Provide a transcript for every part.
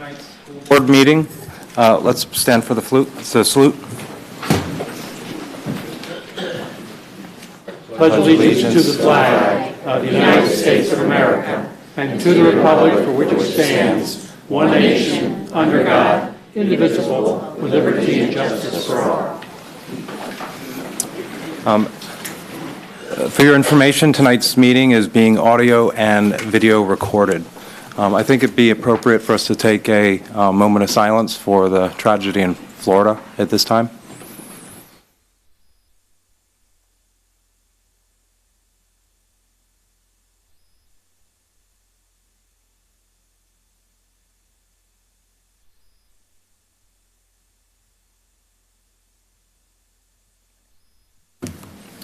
tonight's board meeting. Let's stand for the salute. Pledge allegiance to the flag of the United States of America and to the republic for which it stands, one nation, under God, indivisible, with liberty and justice for all. For your information, tonight's meeting is being audio and video recorded. I think it'd be appropriate for us to take a moment of silence for the tragedy in Florida at this time.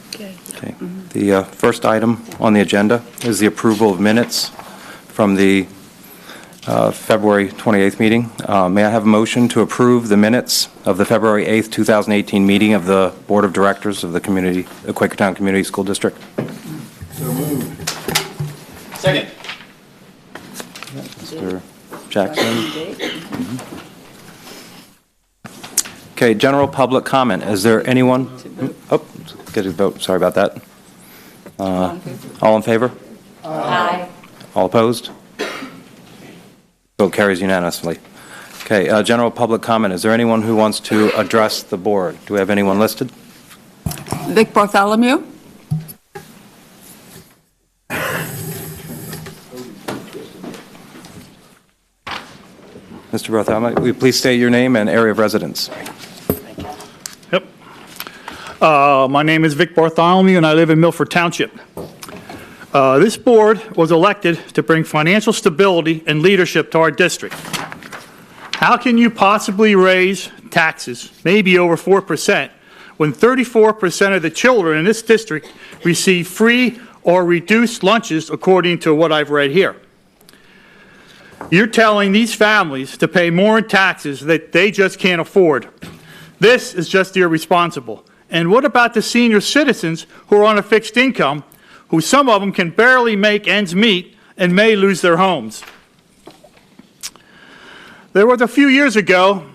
Okay. The first item on the agenda is the approval of minutes from the February 28th meeting. May I have a motion to approve the minutes of the February 8th, 2018 meeting of the Board of Directors of the Quakertown Community School District? So moved. Second. Mr. Jackson. Okay, general public comment. Is there anyone? Oh, get a vote. Sorry about that. All in favor? Aye. All opposed? Vote carries unanimously. Okay, general public comment. Is there anyone who wants to address the board? Do we have anyone listed? Vic Bartholomew. Mr. Bartholomew, will you please state your name and area of residence? Yep. My name is Vic Bartholomew, and I live in Milford Township. This board was elected to bring financial stability and leadership to our district. How can you possibly raise taxes, maybe over 4%, when 34% of the children in this district receive free or reduced lunches, according to what I've read here? You're telling these families to pay more in taxes that they just can't afford. This is just irresponsible. And what about the senior citizens who are on a fixed income, who some of them can barely make ends meet and may lose their homes? There was a few years ago,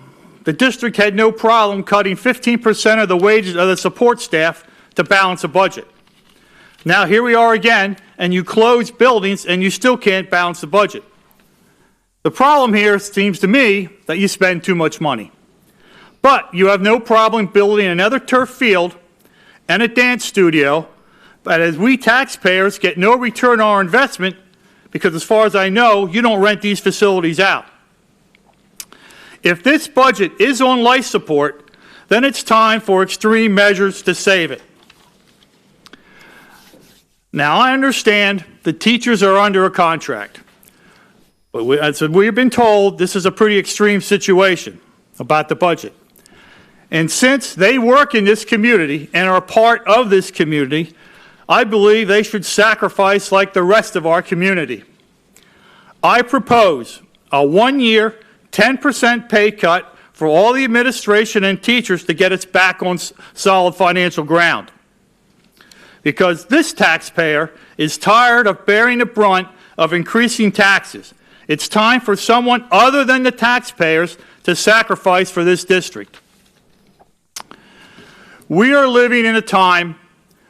the district had no problem cutting 15% of the wages of the support staff to balance a budget. Now here we are again, and you close buildings and you still can't balance the budget. The problem here seems to me that you spend too much money. But you have no problem building another turf field and a dance studio, but as we taxpayers get no return on our investment, because as far as I know, you don't rent these facilities out. If this budget is on life support, then it's time for extreme measures to save it. Now, I understand the teachers are under a contract. But as we've been told, this is a pretty extreme situation about the budget. And since they work in this community and are part of this community, I believe they should sacrifice like the rest of our community. I propose a 1-year, 10% pay cut for all the administration and teachers to get us back on solid financial ground. Because this taxpayer is tired of bearing the brunt of increasing taxes. It's time for someone other than the taxpayers to sacrifice for this district. We are living in a time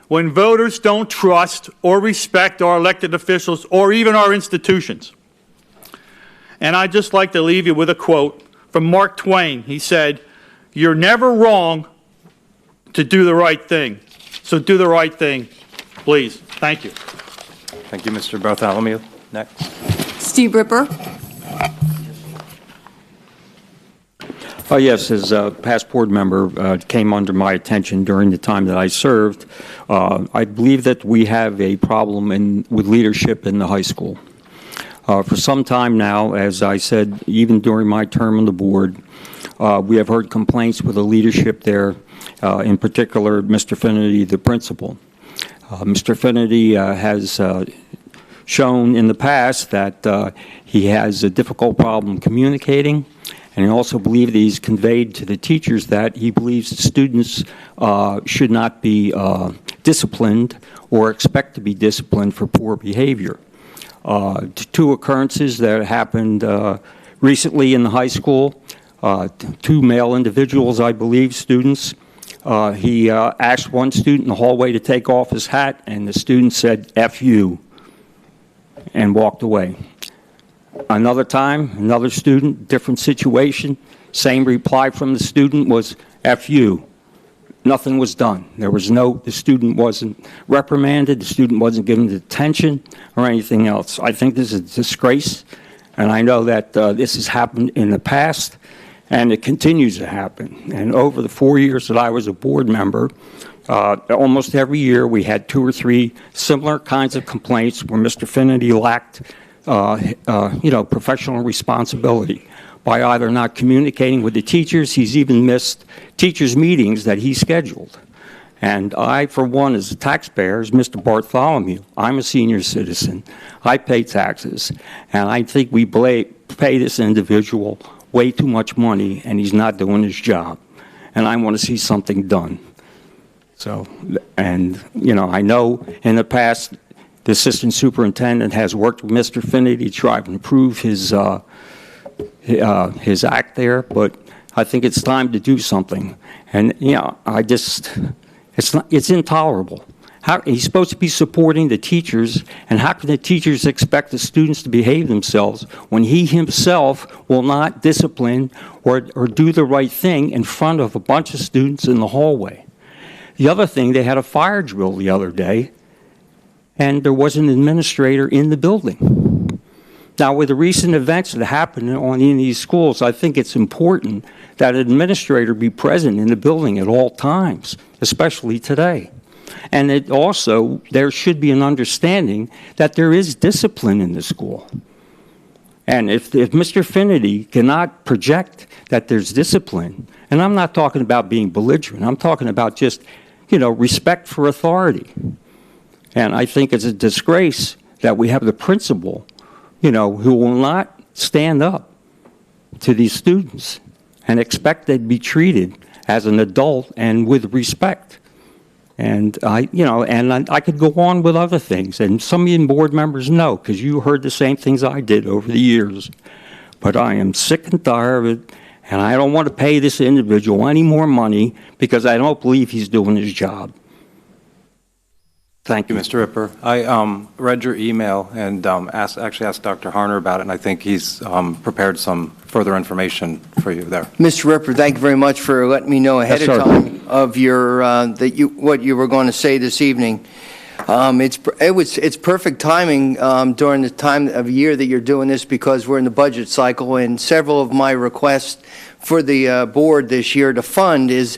when voters don't trust or respect our elected officials or even our institutions. And I'd just like to leave you with a quote from Mark Twain. He said, "You're never wrong to do the right thing. So do the right thing, please." Thank you. Thank you, Mr. Bartholomew. Next. Steve Ripper. Yes, as a past board member came under my attention during the time that I served, I believe that we have a problem with leadership in the high school. For some time now, as I said, even during my term on the board, we have heard complaints with the leadership there, in particular Mr. Finnerty, the principal. Mr. Finnerty has shown in the past that he has a difficult problem communicating, and I also believe that he's conveyed to the teachers that he believes the students should not be disciplined or expect to be disciplined for poor behavior. Two occurrences that happened recently in the high school, two male individuals, I believe, students. He asked one student in the hallway to take off his hat, and the student said, "F you," and walked away. Another time, another student, different situation, same reply from the student was, "F you." Nothing was done. The student wasn't reprimanded, the student wasn't given detention or anything else. I think this is a disgrace, and I know that this has happened in the past, and it continues to happen. And over the 4 years that I was a board member, almost every year we had 2 or 3 similar kinds of complaints where Mr. Finity lacked, professional responsibility by either not communicating with the teachers. He's even missed teachers' meetings that he scheduled. And I, for one, as a taxpayer, as Mr. Bartholomew, I'm a senior citizen. I pay taxes, and I think we pay this individual way too much money, and he's not doing his job. And I want to see something done. So, and, I know in the past, the assistant superintendent has worked with Mr. Finity to try to improve his act there, but I think it's time to do something. And, it's intolerable. He's supposed to be supporting the teachers, and how can the teachers expect the students to behave themselves when he himself will not discipline or do the right thing in front of a bunch of students in the hallway? The other thing, they had a fire drill the other day, and there was an administrator in the building. Now, with the recent events that happened in these schools, I think it's important that an administrator be present in the building at all times, especially today. And there should be an understanding that there is discipline in the school. And if Mr. Finity cannot project that there's discipline, and I'm not talking about being belligerent, I'm talking about just, respect for authority. And I think it's a disgrace that we have the principal, who will not stand up to these students and expect they'd be treated as an adult and with respect. And I could go on with other things, and some of you board members know, because you heard the same things I did over the years. But I am sick and tired of it, and I don't want to pay this individual any more money because I don't believe he's doing his job. Thank you. Mr. Ripper. I read your email and actually asked Dr. Harner about it, and I think he's prepared some further information for you there. Mr. Ripper, thank you very much for letting me know ahead Yes, of sir. time of your what you were going to say this evening. It's perfect timing during the time of year that you're doing this, because we're in the budget cycle, and several of my requests for the board this year to fund is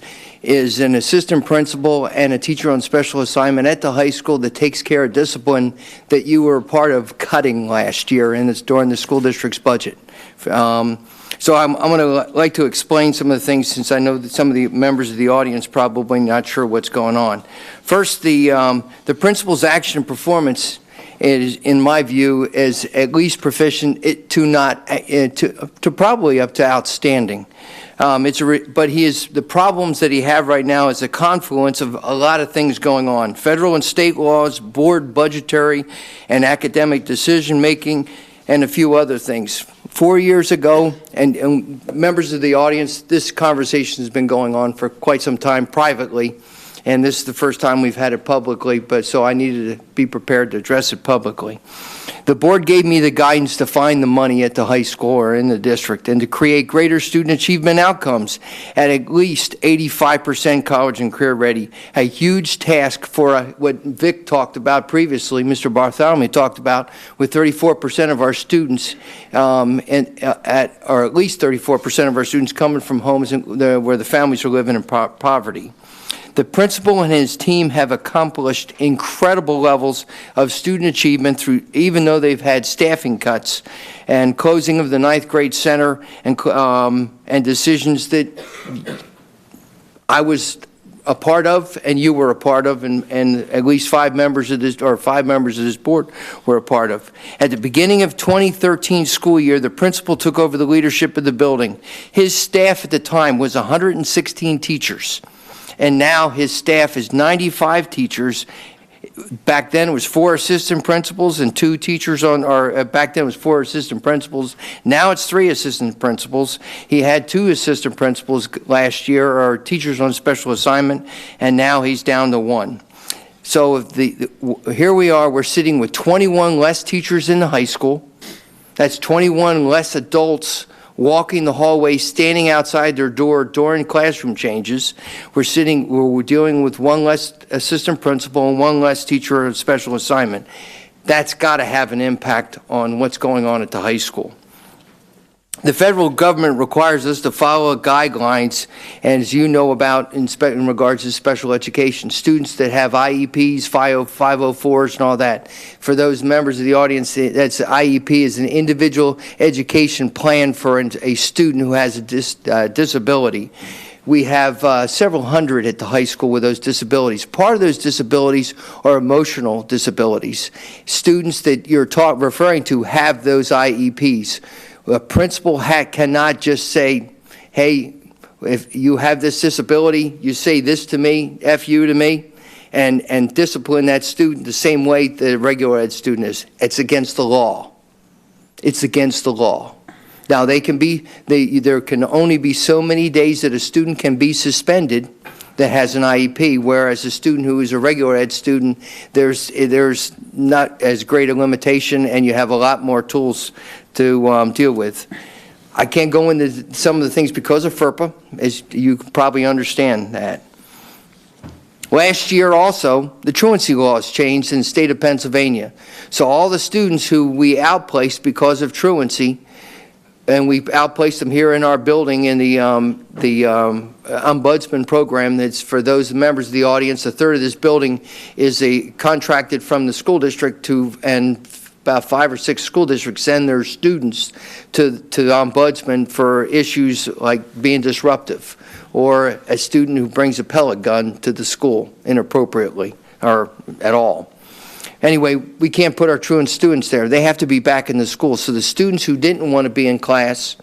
an assistant principal and a teacher on special assignment at the high school that takes care of discipline that you were a part of cutting last year, and it's during the school district's budget. So I'm going to like to explain some of the things, since I know that some of the members of the audience probably not sure what's going on. First, the principal's action and performance is, in my view, is at least proficient to probably up to outstanding. But the problems that he have right now is a confluence of a lot of things going on: federal and state laws, board budgetary and academic decision making, and a few other things. 4 years ago, and members of the audience, this conversation has been going on for quite some time privately, and this is the first time we've had it publicly, so I needed to be prepared to address it publicly. The board gave me the guidance to find the money at the high school or in the district and to create greater student achievement outcomes at least 85% college and career ready. A huge task for what Vic talked about previously, Mr. Bartholomew talked about, with 34% of our students, or at least 34% of our students coming from homes where the families are living in poverty. The principal and his team have accomplished incredible levels of student achievement even though they've had staffing cuts and closing of the 9th grade center and decisions that I was a part of and you were a part of, and at least 5 members of this board were a part of. At the beginning of 2013 school year, the principal took over the leadership of the building. His staff at the time was 116 teachers. And now his staff is 95 teachers, back then it was 4 assistant principals and 2 teachers on, or back then it was 4 assistant principals. Now it's 3 assistant principals. He had 2 assistant principals last year, or teachers on special assignment, and now he's down to 1. So here we are, we're sitting with 21 less teachers in the high school. That's 21 less adults walking the hallway, standing outside their door during classroom changes. We're dealing with 1 less assistant principal and 1 less teacher on special assignment. That's got to have an impact on what's going on at the high school. The federal government requires us to follow guidelines, and as you know about in regards to special education, students that have IEPs, 504s, and all that. For those members of the audience, that's IEP is an individual education plan for a student who has a disability. We have several hundred at the high school with those disabilities. Part of those disabilities are emotional disabilities. Students that you're referring to have those IEPs. A principal cannot just say, hey, if you have this disability, you say this to me, F you to me, and discipline that student the same way the regular ed student is. It's against the law. It's against the law. Now, there can only be so many days that a student can be suspended that has an IEP, whereas a student who is a regular ed student, there's not as great a limitation, and you have a lot more tools to deal with. I can't go into some of the things because of FERPA, as you probably understand that. Last year also, the truancy laws changed in the state of Pennsylvania. So all the students who we outplaced because of truancy, and we outplaced them here in our building in the ombudsman program. That's for those members of the audience. A third of this building is contracted from the school district and about 5 or 6 school districts send their students to the ombudsman for issues like being disruptive, or a student who brings a pellet gun to the school inappropriately or at all. Anyway, we can't put our truant students there. They have to be back in the school. So the students who didn't want to be in class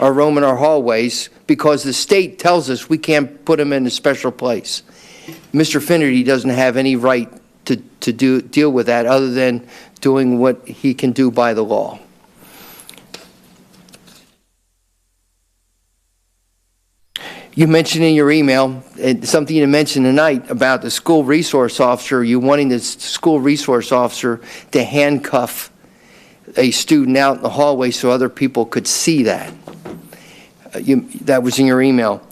are roaming our hallways because the state tells us we can't put them in a special place. Mr. Finnerty doesn't have any right to deal with that other than doing what he can do by the law. You mentioned in your email, something you mentioned tonight about the school resource officer, you wanting the school resource officer to handcuff a student out in the hallway so other people could see that. That was in your email.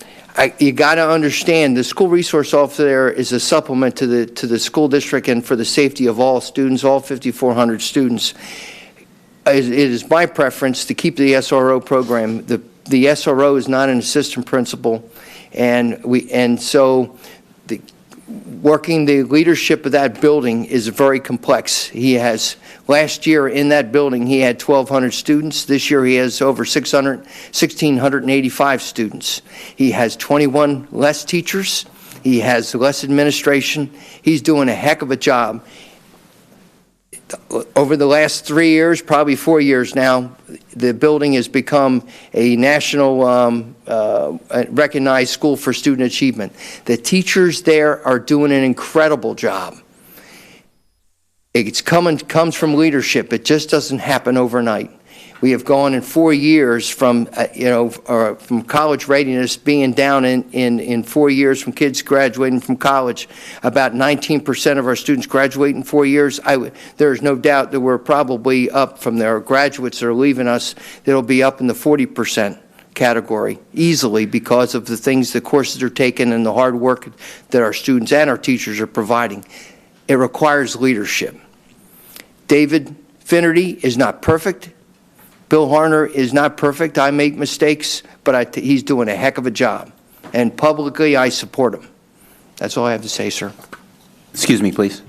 You got to understand, the school resource officer there is a supplement to the school district and for the safety of all students, all 5,400 students. It is my preference to keep the SRO program. The SRO is not an assistant principal, and so working the leadership of that building is very complex. He has, last year in that building, he had 1,200 students. This year he has over 1,685 students. He has 21 less teachers. He has less administration. He's doing a heck of a job. Over the last 3 years, probably 4 years now, the building has become a national recognized school for student achievement. The teachers there are doing an incredible job. It comes from leadership. It just doesn't happen overnight. We have gone in 4 years from from college readiness being down in 4 years from kids graduating from college. About 19% of our students graduate in 4 years. There is no doubt that we're probably up from their graduates that are leaving us. That'll be up in the 40% category easily because of the things, the courses are taken, and the hard work that our students and our teachers are providing. It requires leadership. David Finnerty is not perfect. Bill Harner is not perfect. I make mistakes, but he's doing a heck of a job. And publicly, I support him. That's all I have to say, sir. Excuse me, please.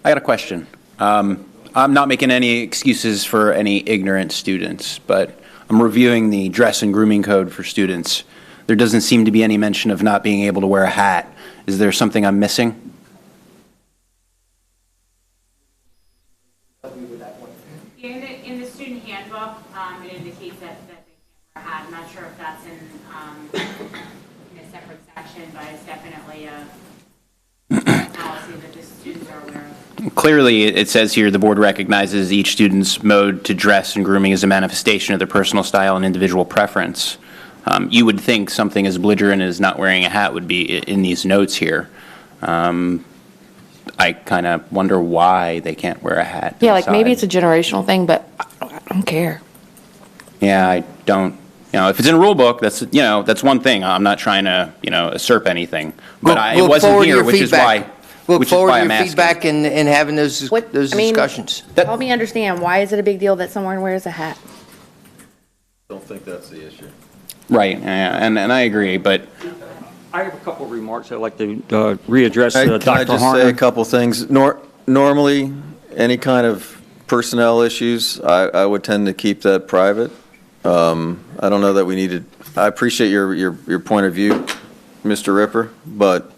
I got a question. I'm not making any excuses for any ignorant students, but I'm reviewing the dress and grooming code for students. There doesn't seem to be any mention of not being able to wear a hat. Is there something I'm missing? In the student handbook, it indicates that they can't wear a hat. I'm not sure if that's in a separate section, but it's definitely a policy that the students are aware of? Clearly, it says here the board recognizes each student's mode to dress and grooming as a manifestation of their personal style and individual preference. You would think something as belligerent as not wearing a hat would be in these notes here. I kind of wonder why they can't wear a hat. Yeah, like maybe it's a generational thing, but I don't care. Yeah, I don't. If it's in a rule book, that's one thing. I'm not trying to usurp anything. But it wasn't here, which is why. Look forward to I'm your asking. feedback and having those discussions. Help me understand, why is it a big deal that someone wears a hat? Don't think that's the issue. Right, yeah, and I agree, but I have a couple of remarks I'd like to readdress Can I Dr. just Harner. say a couple things? Normally, any kind of personnel issues, I would tend to keep that private. I don't know that we needed, I appreciate your point of view, Mr. Ripper, but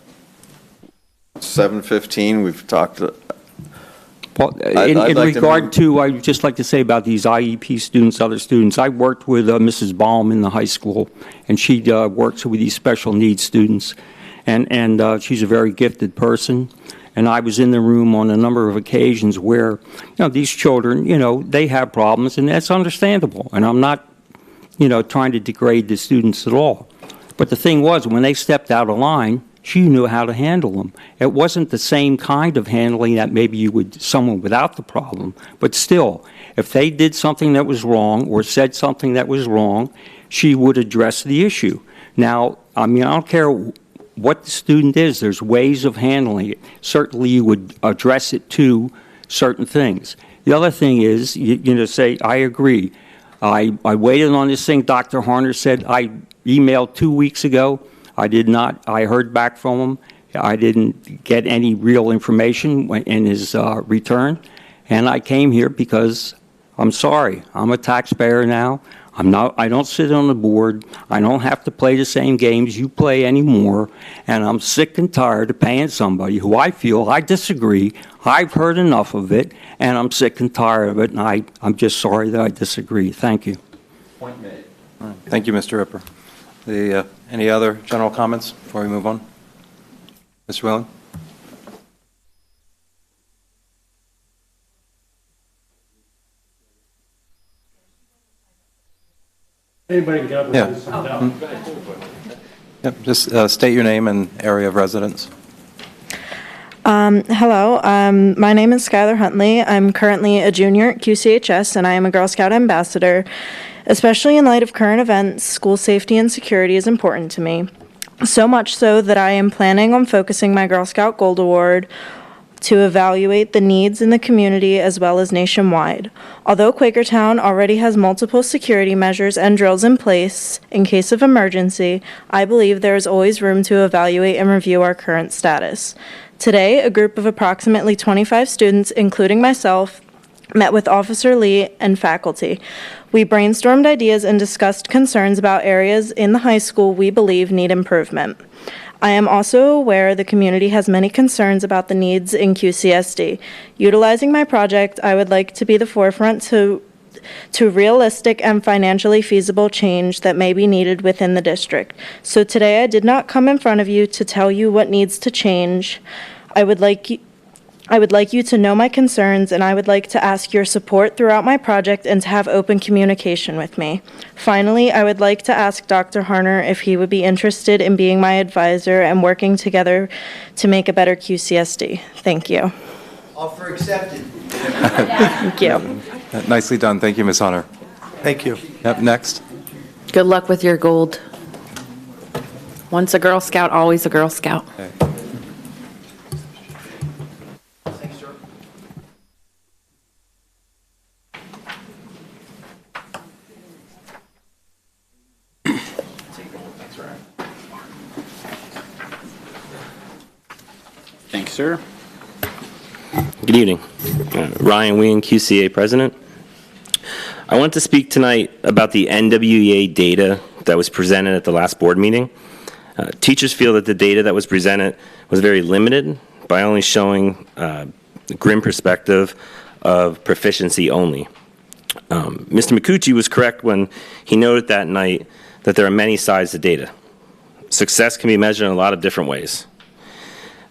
7:15, we've talked. Well, I'd in like to regard move- to, I'd just like to say about these IEP students, other students, I worked with Mrs. Baum in the high school, and she works with these special needs students, and she's a very gifted person. And I was in the room on a number of occasions where, these children, they have problems, and that's understandable. And I'm not, trying to degrade the students at all. But the thing was, when they stepped out of line, she knew how to handle them. It wasn't the same kind of handling that maybe you would someone without the problem, but still, if they did something that was wrong or said something that was wrong, she would address the issue. Now, I don't care what the student is, there's ways of handling it. Certainly, you would address it to certain things. The other thing is, say, I agree. I waited on this thing. Dr. Harner said I emailed 2 weeks ago. I did not. I heard back from him. I didn't get any real information in his return. And I came here because I'm sorry. I'm a taxpayer now. I don't sit on the board. I don't have to play the same games you play anymore. And I'm sick and tired of paying somebody who I feel I disagree. I've heard enough of it, and I'm sick and tired of it. And I'm just sorry that I disagree. Thank you. Point made. All right. Thank you, Mr. Ripper. Any other general comments before we move on? Mr. Whelan? Anybody can get up Yeah. and do something. Yep, just state your name and area of residence. Hello, my name is Skylar Huntley. I'm currently a junior at QCHS, and I am a Girl Scout ambassador. Especially in light of current events, school safety and security is important to me. So much so that I am planning on focusing my Girl Scout Gold Award to evaluate the needs in the community as well as nationwide. Although Quakertown already has multiple security measures and drills in place in case of emergency, I believe there is always room to evaluate and review our current status. Today, a group of approximately 25 students, including myself, met with Officer Lee and faculty. We brainstormed ideas and discussed concerns about areas in the high school we believe need improvement. I am also aware the community has many concerns about the needs in QCSD. Utilizing my project, I would like to be the forefront to realistic and financially feasible change that may be needed within the district. So today I did not come in front of you to tell you what needs to change. I would like you to know my concerns, and I would like to ask your support throughout my project and to have open communication with me. Finally, I would like to ask Dr. Harner if he would be interested in being my advisor and working together to make a better QCSD. Thank you. Offer accepted. Thank you. Nicely done. Thank you, Ms. Hunter. Thank you. Yep, next. Good luck with your gold. Once a Girl Scout, always a Girl Scout. Okay. thanks, sir. Good evening. Ryan Wien, QCA President. I want to speak tonight about the NWEA data that was presented at the last board meeting. Teachers feel that the data that was presented was very limited by only showing the grim perspective of proficiency only. Mr. McCucci was correct when he noted that night that there are many sides to data. Success can be measured in a lot of different ways.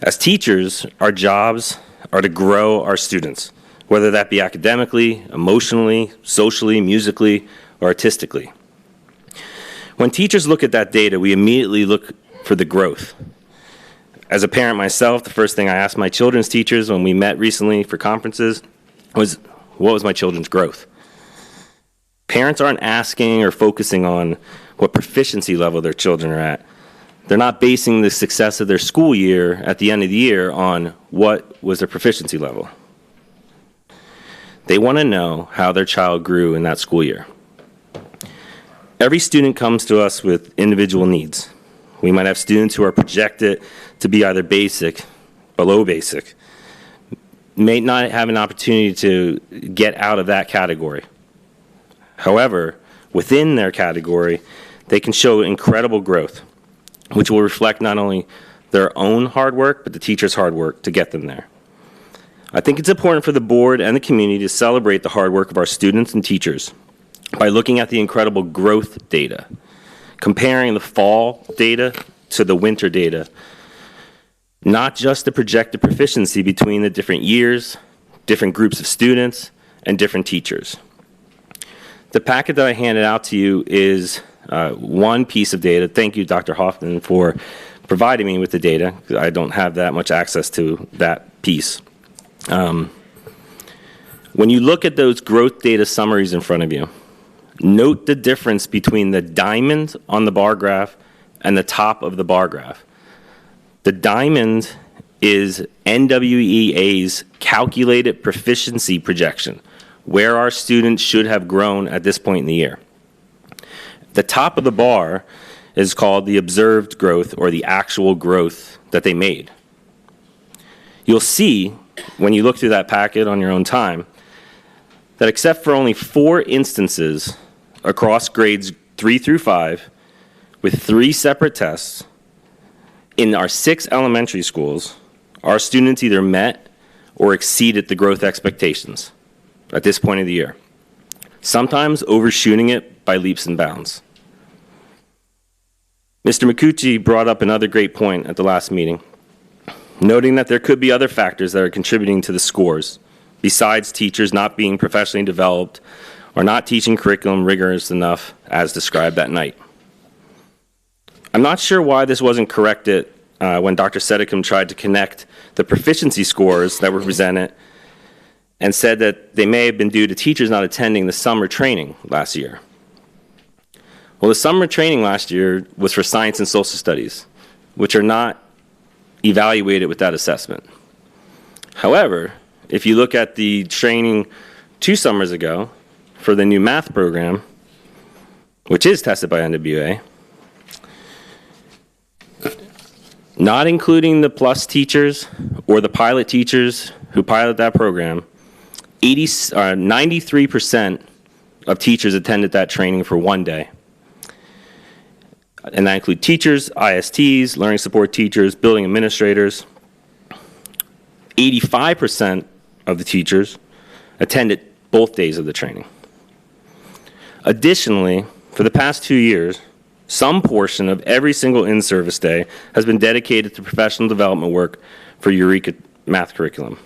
As teachers, our jobs are to grow our students, whether that be academically, emotionally, socially, musically, or artistically. When teachers look at that data, we immediately look for the growth. As a parent myself, the first thing I asked my children's teachers when we met recently for conferences was, what was my children's growth? Parents aren't asking or focusing on what proficiency level their children are at. They're not basing the success of their school year at the end of the year on what was their proficiency level. They want to know how their child grew in that school year. Every student comes to us with individual needs. We might have students who are projected to be either basic, below basic, may not have an opportunity to get out of that category. However, within their category, they can show incredible growth, which will reflect not only their own hard work, but the teacher's hard work to get them there. I think it's important for the board and the community to celebrate the hard work of our students and teachers by looking at the incredible growth data, comparing the fall data to the winter data, not just the projected proficiency between the different years, different groups of students, and different teachers. The packet that I handed out to you is one piece of data. Thank you, Dr. Hoffman, for providing me with the data. I don't have that much access to that piece. When you look at those growth data summaries in front of you, note the difference between the diamond on the bar graph and the top of the bar graph. The diamond is NWEA's calculated proficiency projection, where our students should have grown at this point in the year. The top of the bar is called the observed growth, or the actual growth that they made. You'll see, when you look through that packet on your own time, that except for only 4 instances across grades 3 through 5, with 3 separate tests, in our 6 elementary schools, our students either met or exceeded the growth expectations at this point of the year, sometimes overshooting it by leaps and bounds. Mr. Micucci brought up another great point at the last meeting, noting that there could be other factors that are contributing to the scores, besides teachers not being professionally developed or not teaching curriculum rigorous enough as described that night. I'm not sure why this wasn't corrected when Dr. Sedicum tried to connect the proficiency scores that were presented and said that they may have been due to teachers not attending the summer training last year. Well, the summer training last year was for science and social studies, which are not evaluated with that assessment. However, if you look at the training 2 summers ago for the new math program, which is tested by NWA, not including the plus teachers or the pilot teachers who pilot that program, 93% of teachers attended that training for 1 day. And that includes teachers, ISTs, learning support teachers, building administrators. 85% of the teachers attended both days of the training. Additionally, for the past 2 years, some portion of every single in-service day has been dedicated to professional development work for Eureka math curriculum.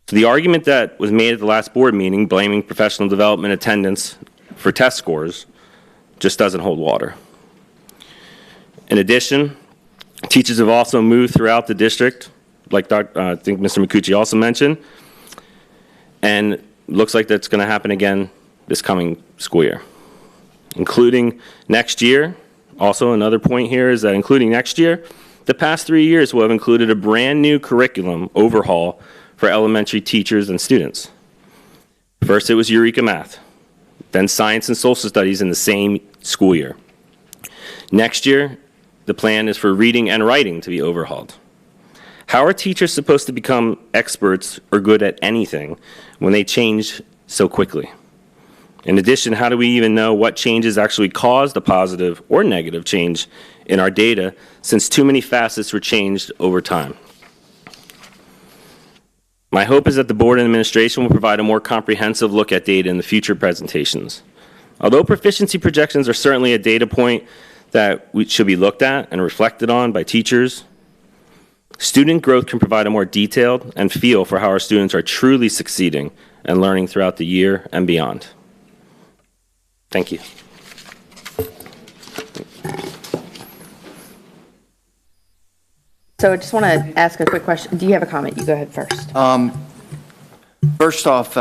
So the argument that was made at the last board meeting, blaming professional development attendance for test scores, just doesn't hold water. In addition, teachers have also moved throughout the district, like I think Mr. Micucci also mentioned, and looks like that's going to happen again this coming school year. Including next year, also another point here is that including next year, the past 3 years will have included a brand new curriculum overhaul for elementary teachers and students. First it was Eureka Math, then Science and Social Studies in the same school year. Next year, the plan is for reading and writing to be overhauled. How are teachers supposed to become experts or good at anything when they change so quickly? In addition, how do we even know what changes actually caused a positive or negative change in our data, since too many facets were changed over time? My hope is that the board and administration will provide a more comprehensive look at data in the future presentations. Although proficiency projections are certainly a data point that should be looked at and reflected on by teachers, Student growth can provide a more detailed and feel for how our students are truly succeeding and learning throughout the year and beyond. Thank you. So I just want to ask a quick question. Do you have a comment? You go ahead first. First off,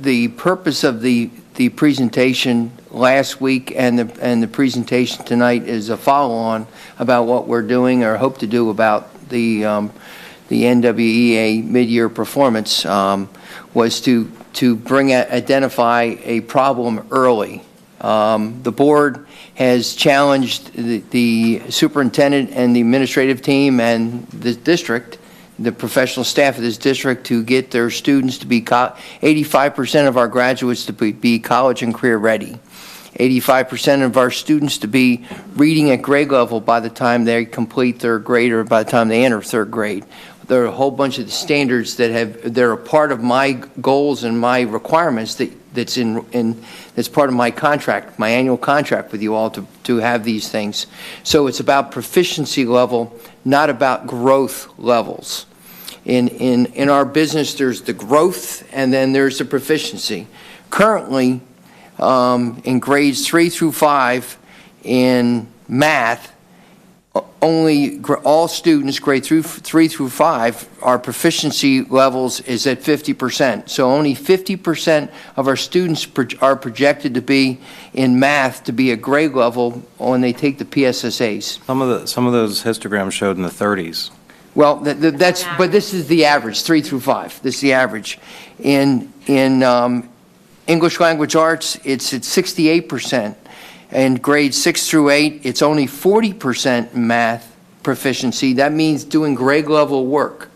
the purpose of the presentation last week and the presentation tonight is a follow-on about what we're doing or hope to do about the NWEA mid-year performance, was to identify a problem early. The board has challenged the superintendent and the administrative team and the district, the professional staff of this district, to get their students to be 85% of our graduates to be college and career ready. 85% of our students to be reading at grade level by the time they complete third grade or by the time they enter third grade. There are a whole bunch of standards they're a part of my goals and my requirements that's part of my contract, my annual contract with you all to have these things. So it's about proficiency level, not about growth levels. In our business, there's the growth and then there's the proficiency. Currently, in grades 3 through 5 in math, all students grade 3 through 5, our proficiency levels is at 50%. So only 50% of our students are projected to be in math to be a grade level when they take the PSSAs. Some of those histograms showed in the 30s. Well, but this is the average, 3 through 5. This is the average. In English language arts, it's at 68%. In grades 6 through 8, it's only 40% math proficiency. That means doing grade level work.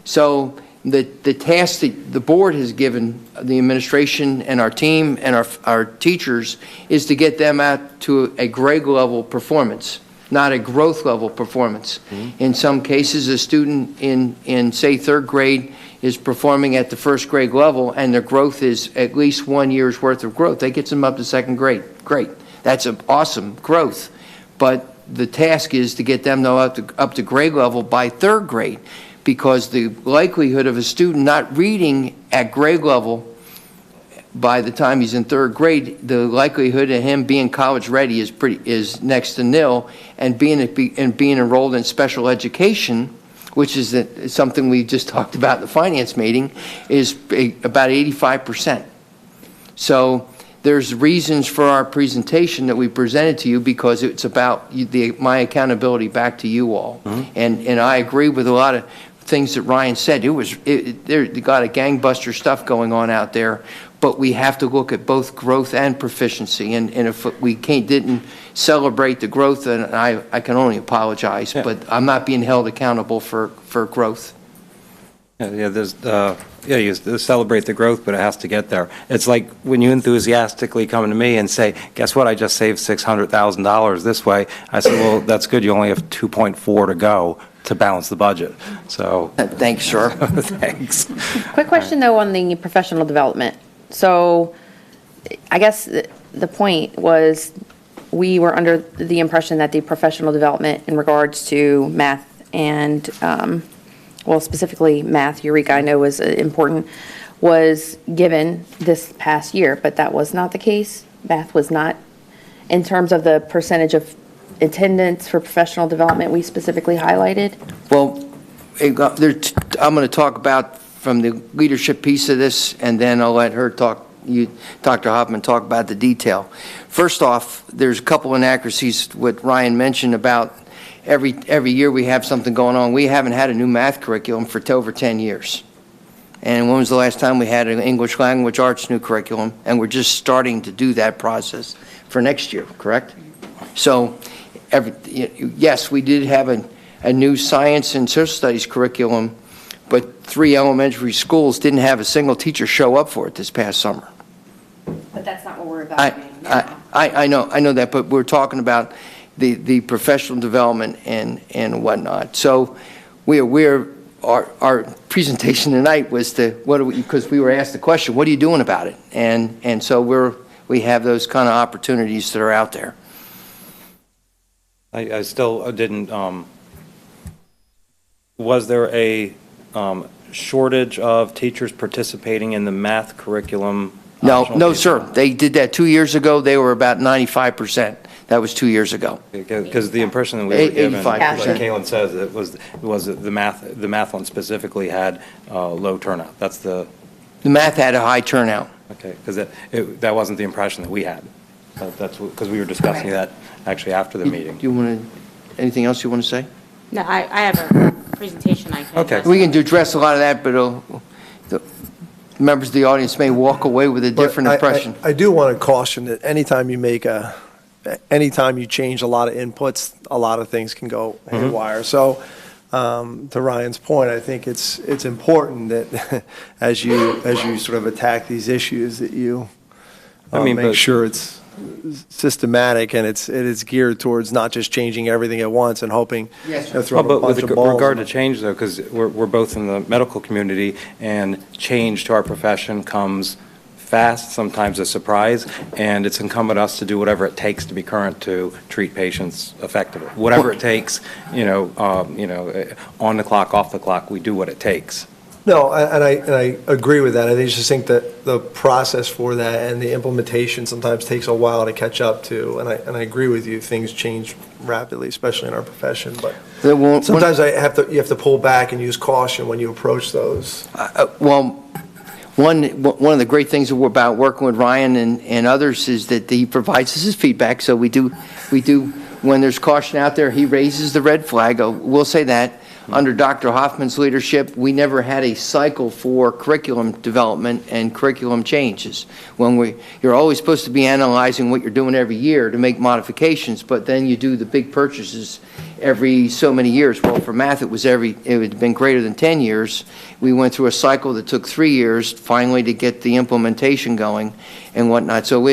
So the task that the board has given the administration and our team and our teachers is to get them out to a grade level performance, not a growth level performance. Mm-hmm. In some cases, a student in say third grade is performing at the first grade level and their growth is at least 1 year's worth of growth. That gets them up to second grade. Great. That's an awesome growth. But the task is to get them up to grade level by third grade, because the likelihood of a student not reading at grade level by the time he's in third grade, the likelihood of him being college ready is next to nil, and being enrolled in special education, which is something we just talked about in the finance meeting, is about 85%. So there's reasons for our presentation that we presented to you, because it's about my accountability back to you all. Mm-hmm. And I agree with a lot of things that Ryan said. They got a gangbuster stuff going on out there, but we have to look at both growth and proficiency. And if we didn't celebrate the growth, then I can only apologize. Yeah. But I'm not being held accountable for growth. You celebrate the growth, but it has to get there. It's like when you enthusiastically come to me and say, guess what, I just saved $600,000 this way. I said, well, that's good. You only have 2.4 to go to balance the budget. So thanks, sir. Thanks. Quick question, though, on the professional development. So I guess the point was we were under the impression that the professional development in regards to math and well, specifically math, Eureka, I know was important, was given this past year, but that was not the case. Math was not, in terms of the percentage of attendance for professional development we specifically highlighted. Well, I'm going to talk about from the leadership piece of this, and then I'll let her talk, Dr. Hoffman, talk about the detail. First off, there's a couple inaccuracies, what Ryan mentioned about every year we have something going on. We haven't had a new math curriculum for over 10 years. And when was the last time we had an English language arts new curriculum? And we're just starting to do that process for next year, correct? So, yes, we did have a new science and social studies curriculum, but 3 elementary schools didn't have a single teacher show up for it this past summer. But that's not what we're evaluating now. I know that, but we're talking about the professional development and whatnot. So our presentation tonight was because we were asked the question, what are you doing about it? And so we have those kind of opportunities that are out there. I still didn't Was there a shortage of teachers participating in the math curriculum? No, sir. They did that 2 years ago. They were about 95%. That was 2 years ago. Because the impression that we were given, 85%. like Kaylin says, it was that the math one specifically had low turnout. That's the math had a high turnout. Okay, because that wasn't the impression that we had. That's because we were discussing that actually after the meeting. Do you want to, anything else you want to say? No, I have a presentation I can. Okay. We can address a lot of that, but the members of the audience may walk away with a different impression. I do want to caution that anytime you change a lot of inputs, a lot of things can go haywire. So, to Ryan's point, I think it's important that as you sort of attack these issues, that you make sure it's systematic and it is geared towards not just changing everything at once and hoping to throw a bunch of balls. With regard to change, though, because we're both in the medical community, and change to our profession comes fast, sometimes a surprise, and it's incumbent on us to do whatever it takes to be current to treat patients effectively. Whatever it takes, on the clock, off the clock, we do what it takes. No, and I agree with that. I just think that the process for that and the implementation sometimes takes a while to catch up to. And I agree with you. Things change rapidly, especially in our profession. But sometimes you have to pull back and use caution when you approach those. One of the great things about working with Ryan and others is that he provides us his feedback. So we do when there's caution out there, he raises the red flag. We'll say that. Under Dr. Hoffman's leadership, we never had a cycle for curriculum development and curriculum changes. You're always supposed to be analyzing what you're doing every year to make modifications, but then you do the big purchases every so many years. Well, for math, it had been greater than 10 years. We went through a cycle that took 3 years finally to get the implementation going and whatnot. So we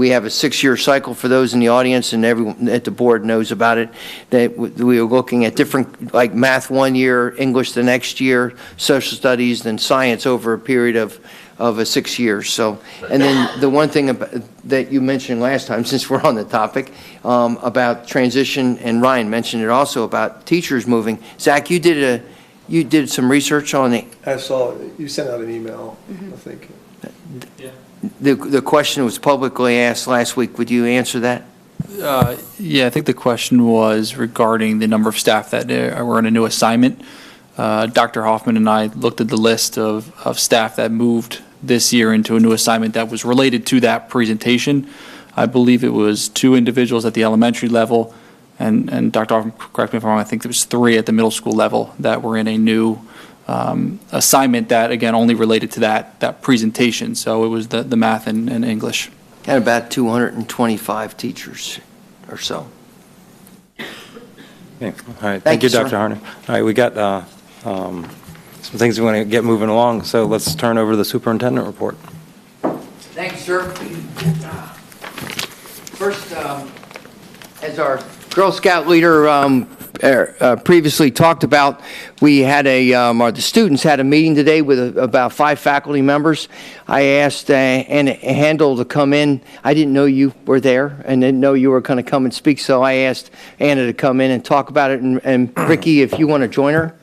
have a 6-year cycle for those in the audience, and everyone at the board knows about it, that we are looking at different, like math 1 year, English the next year, social studies, then science over a period of 6 years. So, and then the one thing that you mentioned last time, since we're on the topic, about transition, and Ryan mentioned it also about teachers moving. Zach, you did some research on it. I saw you sent out an email, I think. The question was publicly asked last week. Would you answer that? Yeah, I think the question was regarding the number of staff that were in a new assignment. Dr. Hoffman and I looked at the list of staff that moved this year into a new assignment that was related to that presentation. I believe it was 2 individuals at the elementary level, and Dr. Hoffman, correct me if I'm wrong, I think there was 3 at the middle school level that were in a new assignment that, again, only related to that presentation. So it was the math and English. And about 225 teachers or so. Okay. All right. Thank you, Dr. Harner. All right, we got some things we want to get moving along, so let's turn over to the superintendent report. Thank you, sir. First, as our Girl Scout leader previously talked about, we had the students had a meeting today with about 5 faculty members. I asked Anna Handel to come in. I didn't know you were there and didn't know you were going to come and speak, so I asked Anna to come in and talk about it. And Ricky, if you want to join her.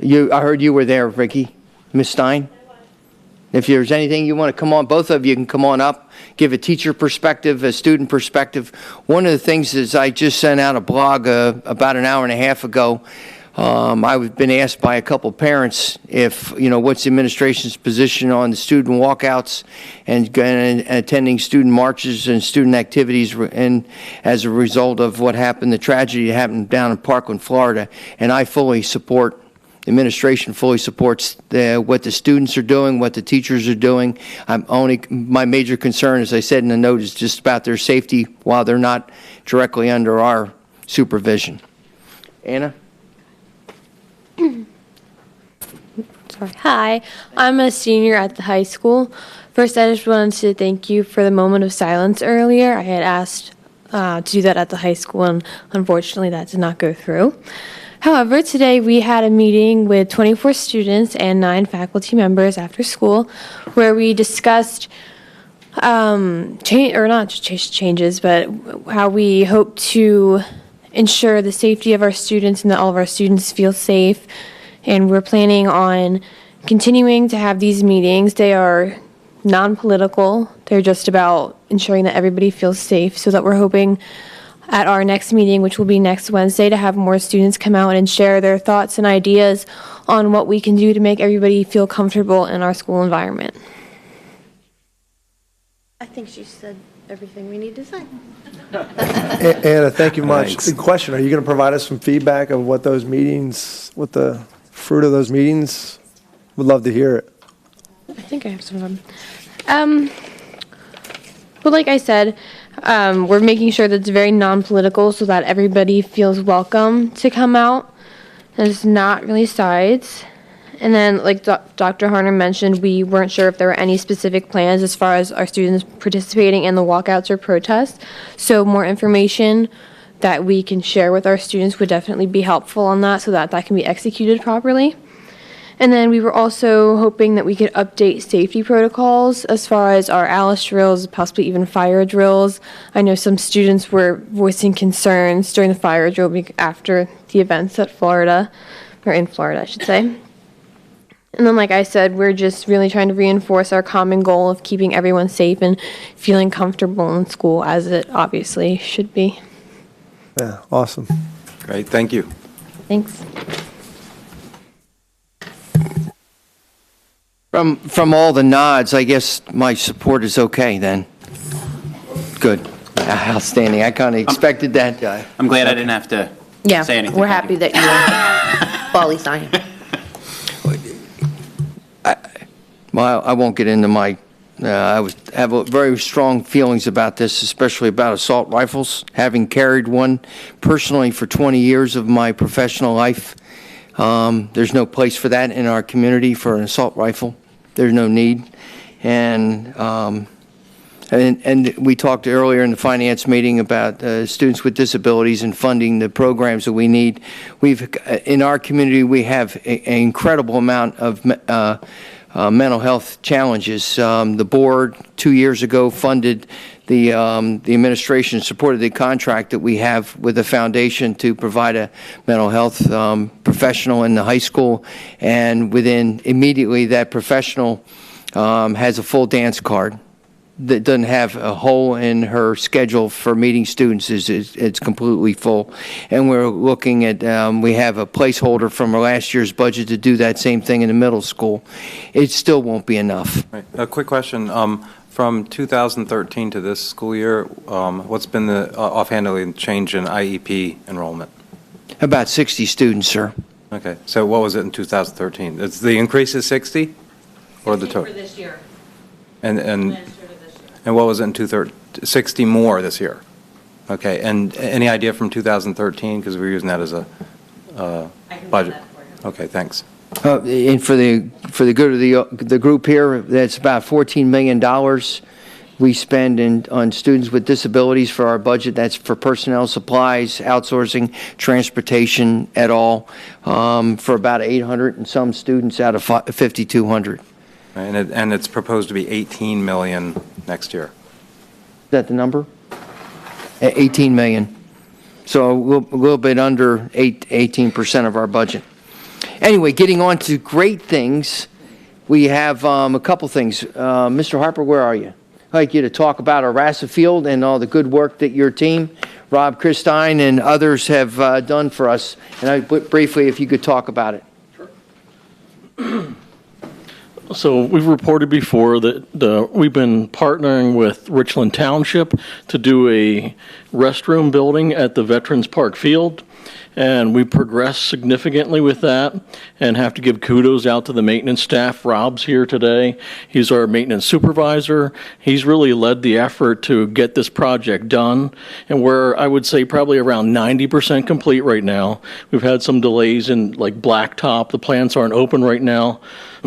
I heard you were there, Ricky. Ms. Stein? If there's anything you want to come on, both of you can come on up, give a teacher perspective, a student perspective. One of the things is I just sent out a blog about an hour and a half ago. I've been asked by a couple parents if, what's the administration's position on the student walkouts and attending student marches and student activities, and as a result of what happened, the tragedy that happened down in Parkland, Florida. And I fully support. The administration fully supports what the students are doing, what the teachers are doing. My major concern, as I said in the note, is just about their safety while they're not directly under our supervision. Anna? Sorry. Hi, I'm a senior at the high school. First, I just wanted to thank you for the moment of silence earlier. I had asked to do that at the high school, and unfortunately that did not go through. However, today we had a meeting with 24 students and 9 faculty members after school where we discussed not just changes, but how we hope to ensure the safety of our students and that all of our students feel safe. And we're planning on continuing to have these meetings. They are non-political. They're just about ensuring that everybody feels safe, so that we're hoping at our next meeting, which will be next Wednesday, to have more students come out and share their thoughts and ideas on what we can do to make everybody feel comfortable in our school environment. I think she said everything we need to say. Anna, thank you much. Thanks. Good question. Are you going to provide us some feedback of what those meetings, what the fruit of those meetings? Would love to hear it. I think I have some of them. Well, like I said, we're making sure that it's very non-political so that everybody feels welcome to come out. There's not really sides. And then, like Dr. Harner mentioned, we weren't sure if there were any specific plans as far as our students participating in the walkouts or protests. So more information that we can share with our students would definitely be helpful on that, so that that can be executed properly. And then we were also hoping that we could update safety protocols as far as our ALICE drills, possibly even fire drills. I know some students were voicing concerns during the fire drill after the events at Florida, or in Florida, I should say. And then, like I said, we're just really trying to reinforce our common goal of keeping everyone safe and feeling comfortable in school, as it obviously should be. Yeah, awesome. Great, thank you. Thanks. From all the nods, I guess my support is okay then. Good. Outstanding. I kind of expected that. I'm glad I didn't have to Yeah, say anything. we're happy that you're Bali sign. Well, I won't get into my, I have very strong feelings about this, especially about assault rifles. Having carried one personally for 20 years of my professional life, there's no place for that in our community for an assault rifle. There's no need. And we talked earlier in the finance meeting about students with disabilities and funding the programs that we need. In our community, we have an incredible amount of mental health challenges. The board 2 years ago funded the administration supported the contract that we have with the foundation to provide a mental health professional in the high school, and immediately that professional has a full dance card that doesn't have a hole in her schedule for meeting students. It's completely full. And we're looking at, we have a placeholder from our last year's budget to do that same thing in the middle school. It still won't be enough. Right. A quick question. From 2013 to this school year, what's been the offhandedly change in IEP enrollment? About 60 students, sir. Okay. So what was it in 2013? Is the increase is 60? Or the total? For this year. And what was it in 2013? 60 more this year. Okay. And any idea from 2013? Because we're using that as a budget. Okay. Thanks. And for the good of the group here, that's about $14 million we spend on students with disabilities for our budget. That's for personnel, supplies, outsourcing, transportation, et al. For about 800 and some students out of 5,200. And it's proposed to be 18 million next year. Is that the number? 18 million. So a little bit under 18% of our budget. Anyway, getting on to great things, we have a couple things. Mr. Harper, where are you? I'd like you to talk about our RASA field and all the good work that your team, Rob Christine and others have done for us. And briefly, if you could talk about it. Sure. So we've reported before that we've been partnering with Richland Township to do a restroom building at the Veterans Park Field. And we progressed significantly with that, and have to give kudos out to the maintenance staff. Rob's here today. He's our maintenance supervisor. He's really led the effort to get this project done, and we're, I would say, probably around 90% complete right now. We've had some delays in like blacktop. The plants aren't open right now,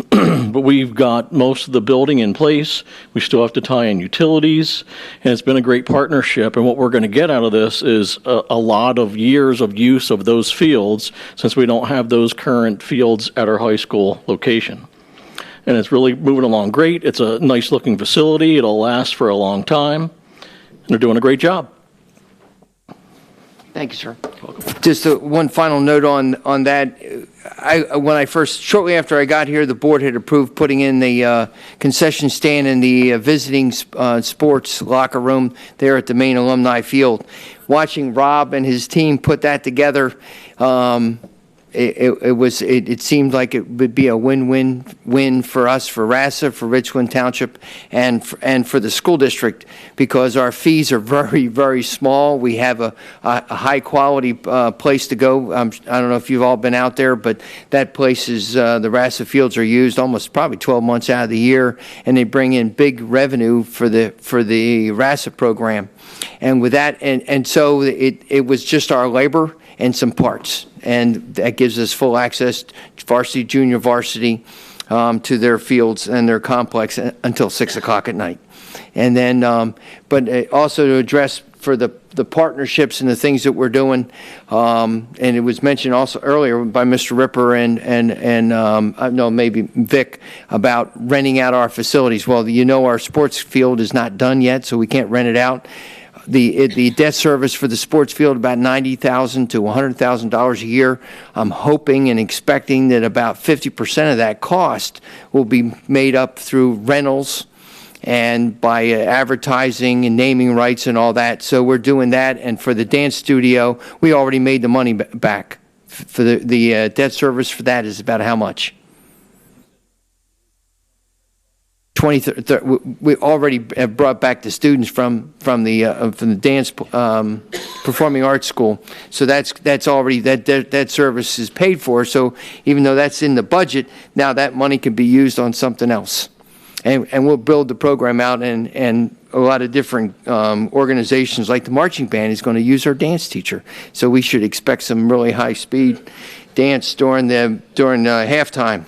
but we've got most of the building in place. We still have to tie in utilities, and it's been a great partnership. And what we're going to get out of this is a lot of years of use of those fields, since we don't have those current fields at our high school location. And it's really moving along great. It's a nice looking facility. It'll last for a long time. And they're doing a great job. Thank you, sir. Just one final note on that. Shortly after I got here, the board had approved putting in the concession stand in the visiting sports locker room there at the main alumni field. Watching Rob and his team put that together, it seemed like it would be a win-win-win for us, for RASA, for Richland Township, and for the school district, because our fees are very, very small. We have a high-quality place to go. I don't know if you've all been out there, but that place is, the RASA fields are used almost probably 12 months out of the year, and they bring in big revenue for the RASA program. And with that, and so it was just our labor and some parts, and that gives us full access, varsity, junior varsity, to their fields and their complex until 6 o'clock at night. And then, but also to address for the partnerships and the things that we're doing, and it was mentioned also earlier by Mr. Ripper and no, maybe Vic, about renting out our facilities. Well, you know, our sports field is not done yet, so we can't rent it out. The debt service for the sports field, about $90,000 to $100,000 a year. I'm hoping and expecting that about 50% of that cost will be made up through rentals and by advertising and naming rights and all that. So we're doing that. And for the dance studio, we already made the money back. For the debt service for that is about how much? 30, we already have brought back the students from the dance performing arts school, so that's already that service is paid for. So even though that's in the budget, now that money can be used on something else, and we'll build the program out, and a lot of different organizations like the marching band is going to use our dance teacher. So we should expect some really high speed dance during halftime.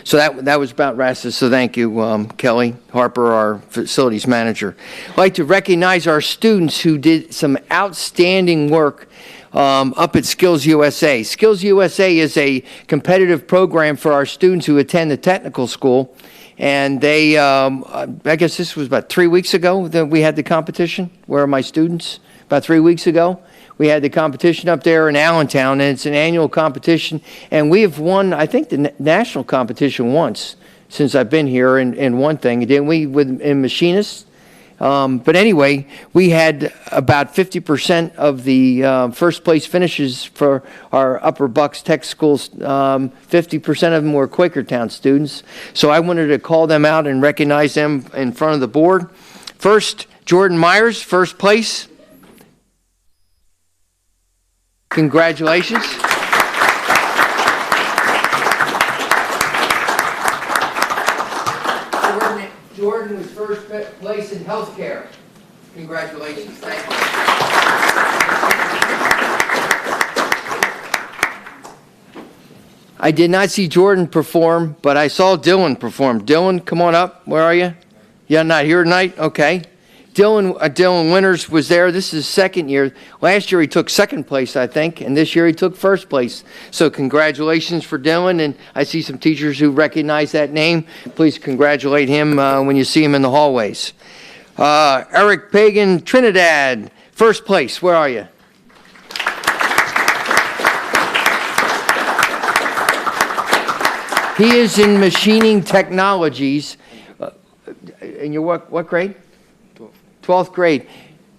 So that was about RASA, so thank you, Kelly Harper, our facilities manager. I'd like to recognize our students who did some outstanding work up at Skills USA. Skills USA is a competitive program for our students who attend the technical school, and they, I guess this was about 3 weeks ago that we had the competition. Where are my students? About 3 weeks ago. We had the competition up there in Allentown, and it's an annual competition. And we have won, I think, the national competition once since I've been here in one thing. Didn't we, in machinists? But anyway, we had about 50% of the first place finishes for our Upper Bucks Tech schools. 50% of them were Quakertown students. So I wanted to call them out and recognize them in front of the board. First, Jordan Myers, first place. Congratulations. Jordan was first place in healthcare. Congratulations. Thank you. I did not see Jordan perform, but I saw Dylan perform. Dylan, come on up. Where are you? You're not here tonight? Okay. Dylan Winters was there. This is his second year. Last year he took second place, I think, and this year he took first place. So congratulations for Dylan, and I see some teachers who recognize that name. Please congratulate him when you see him in the hallways. Eric Pagan Trinidad, first place. Where are you? He is in machining technologies. And you what grade? 12th grade.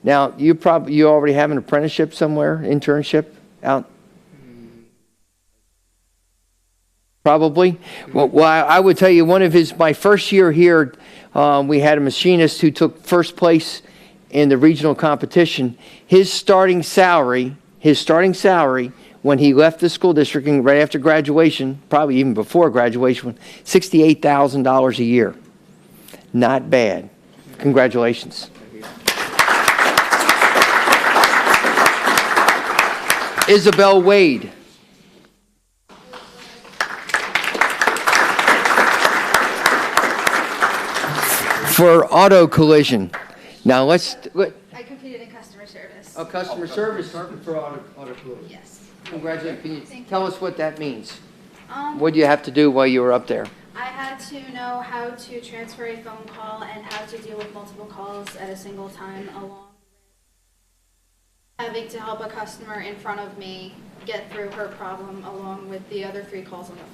Now, you already have an apprenticeship somewhere, internship out? Probably. Well, I would tell you, my first year here, we had a machinist who took first place in the regional competition. His starting salary when he left the school district and right after graduation, probably even before graduation, $68,000 a year. Not bad. Congratulations. Isabel Wade. For auto collision. Now I competed in customer service. Oh, customer service for auto collision. Yes. Congratulations. Can you tell us what that means? What do you have to do while you were up there? I had to know how to transfer a phone call and how to deal with multiple calls at a single time, along having to help a customer in front of me get through her problem along with the other 3 calls on the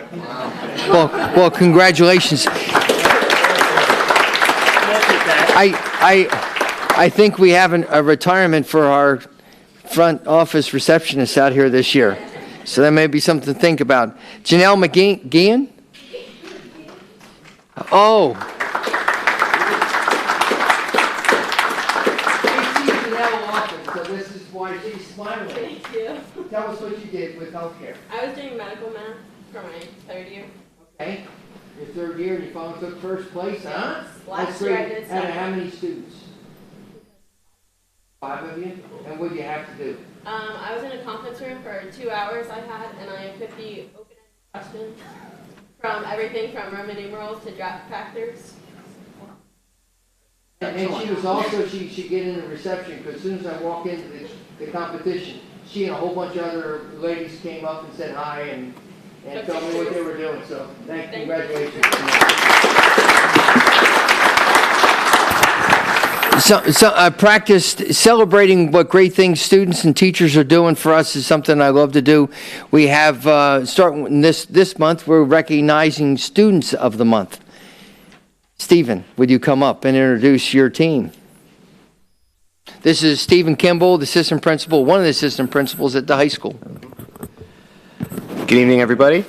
phone. Well, congratulations. I think we have a retirement for our front office receptionist out here this year. So that may be something to think about. Janelle McGeehan? Oh. So this is why she's smiling. Thank you. Tell us what you did with healthcare. I was doing medical math for my 3rd year. Okay. Your 3rd year and you finally took first place, huh? Last That's year I great. did Out of second. how many students? 5 of you? And what did you have to do? I was in a conference room for 2 hours I had, and I had 50 open-ended questions from everything from Roman numerals to draft factors. And she was also, she get in the reception, because as soon as I walk into the competition, she and a whole bunch of other ladies came up and said hi and told me what they were doing, so congratulations. So I practiced celebrating what great things students and teachers are doing for us is something I love to do. We have, starting this month, we're recognizing Students of the Month. Stephen, would you come up and introduce your team? This is Stephen Kimball, the assistant principal, one of the assistant principals at the high school. Good evening, everybody.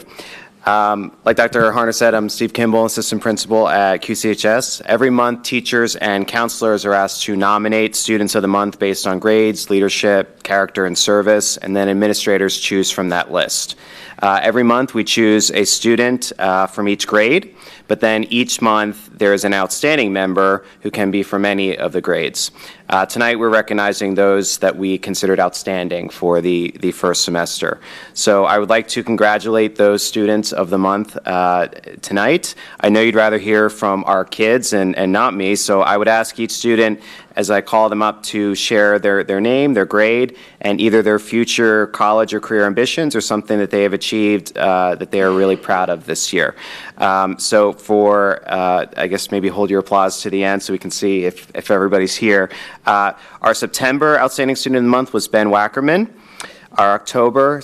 Like Dr. Harner said, I'm Steve Kimball, assistant principal at QCHS. Every month, teachers and counselors are asked to nominate Students of the Month based on grades, leadership, character, and service, and then administrators choose from that list. Every month, we choose a student from each grade, but then each month, there is an outstanding member who can be from any of the grades. Tonight, we're recognizing those that we considered outstanding for the first semester. So I would like to congratulate those Students of the Month tonight. I know you'd rather hear from our kids and not me, so I would ask each student, as I call them up, to share their name, their grade, and either their future college or career ambitions or something that they have achieved that they are really proud of this year. So for, I guess maybe hold your applause to the end so we can see if everybody's here. Our September Outstanding Student of the Month was Ben Wackerman. Our October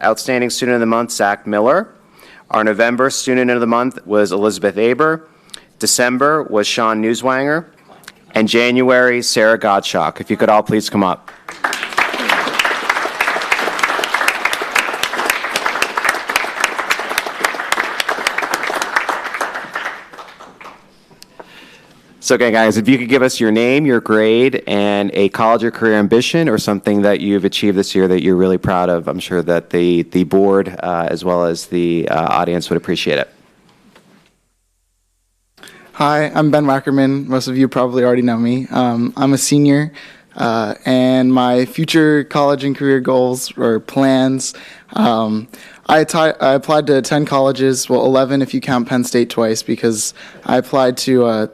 Outstanding Student of the Month, Zach Miller. Our November Student of the Month was Elizabeth Aber. December was Sean Newswanger. And January, Sarah Gottschalk. If you could all please come up. So, okay, guys, if you could give us your name, your grade, and a college or career ambition or something that you've achieved this year that you're really proud of, I'm sure that the board as well as the audience would appreciate it. Hi, I'm Ben Wackerman. Most of you probably already know me. I'm a senior, and my future college and career goals or plans, I applied to 10 colleges, well, 11 if you count Penn State twice, because I applied to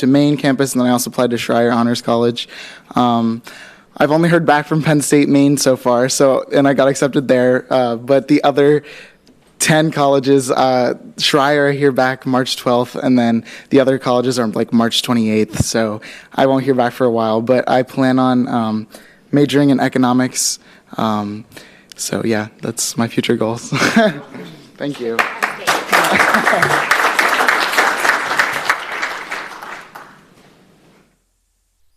Maine campus, and then I also applied to Schreier Honors College. I've only heard back from Penn State, Maine so far, and I got accepted there, but the other 10 colleges, Schreier I hear back March 12th, and then the other colleges are like March 28th, so I won't hear back for a while, but I plan on majoring in economics. So yeah, that's my future goals. Thank you.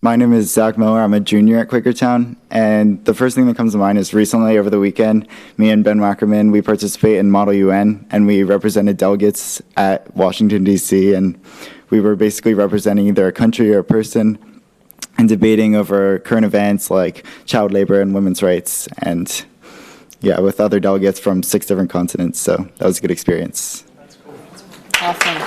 My name is Zach Miller. I'm a junior at Quakertown, and the first thing that comes to mind is recently over the weekend, me and Ben Wackerman, we participate in Model UN, and we represented delegates at Washington, D.C., and we were basically representing either a country or a person and debating over current events like child labor and women's rights, and yeah, with other delegates from 6 different continents, so that was a good experience. That's cool. Awesome.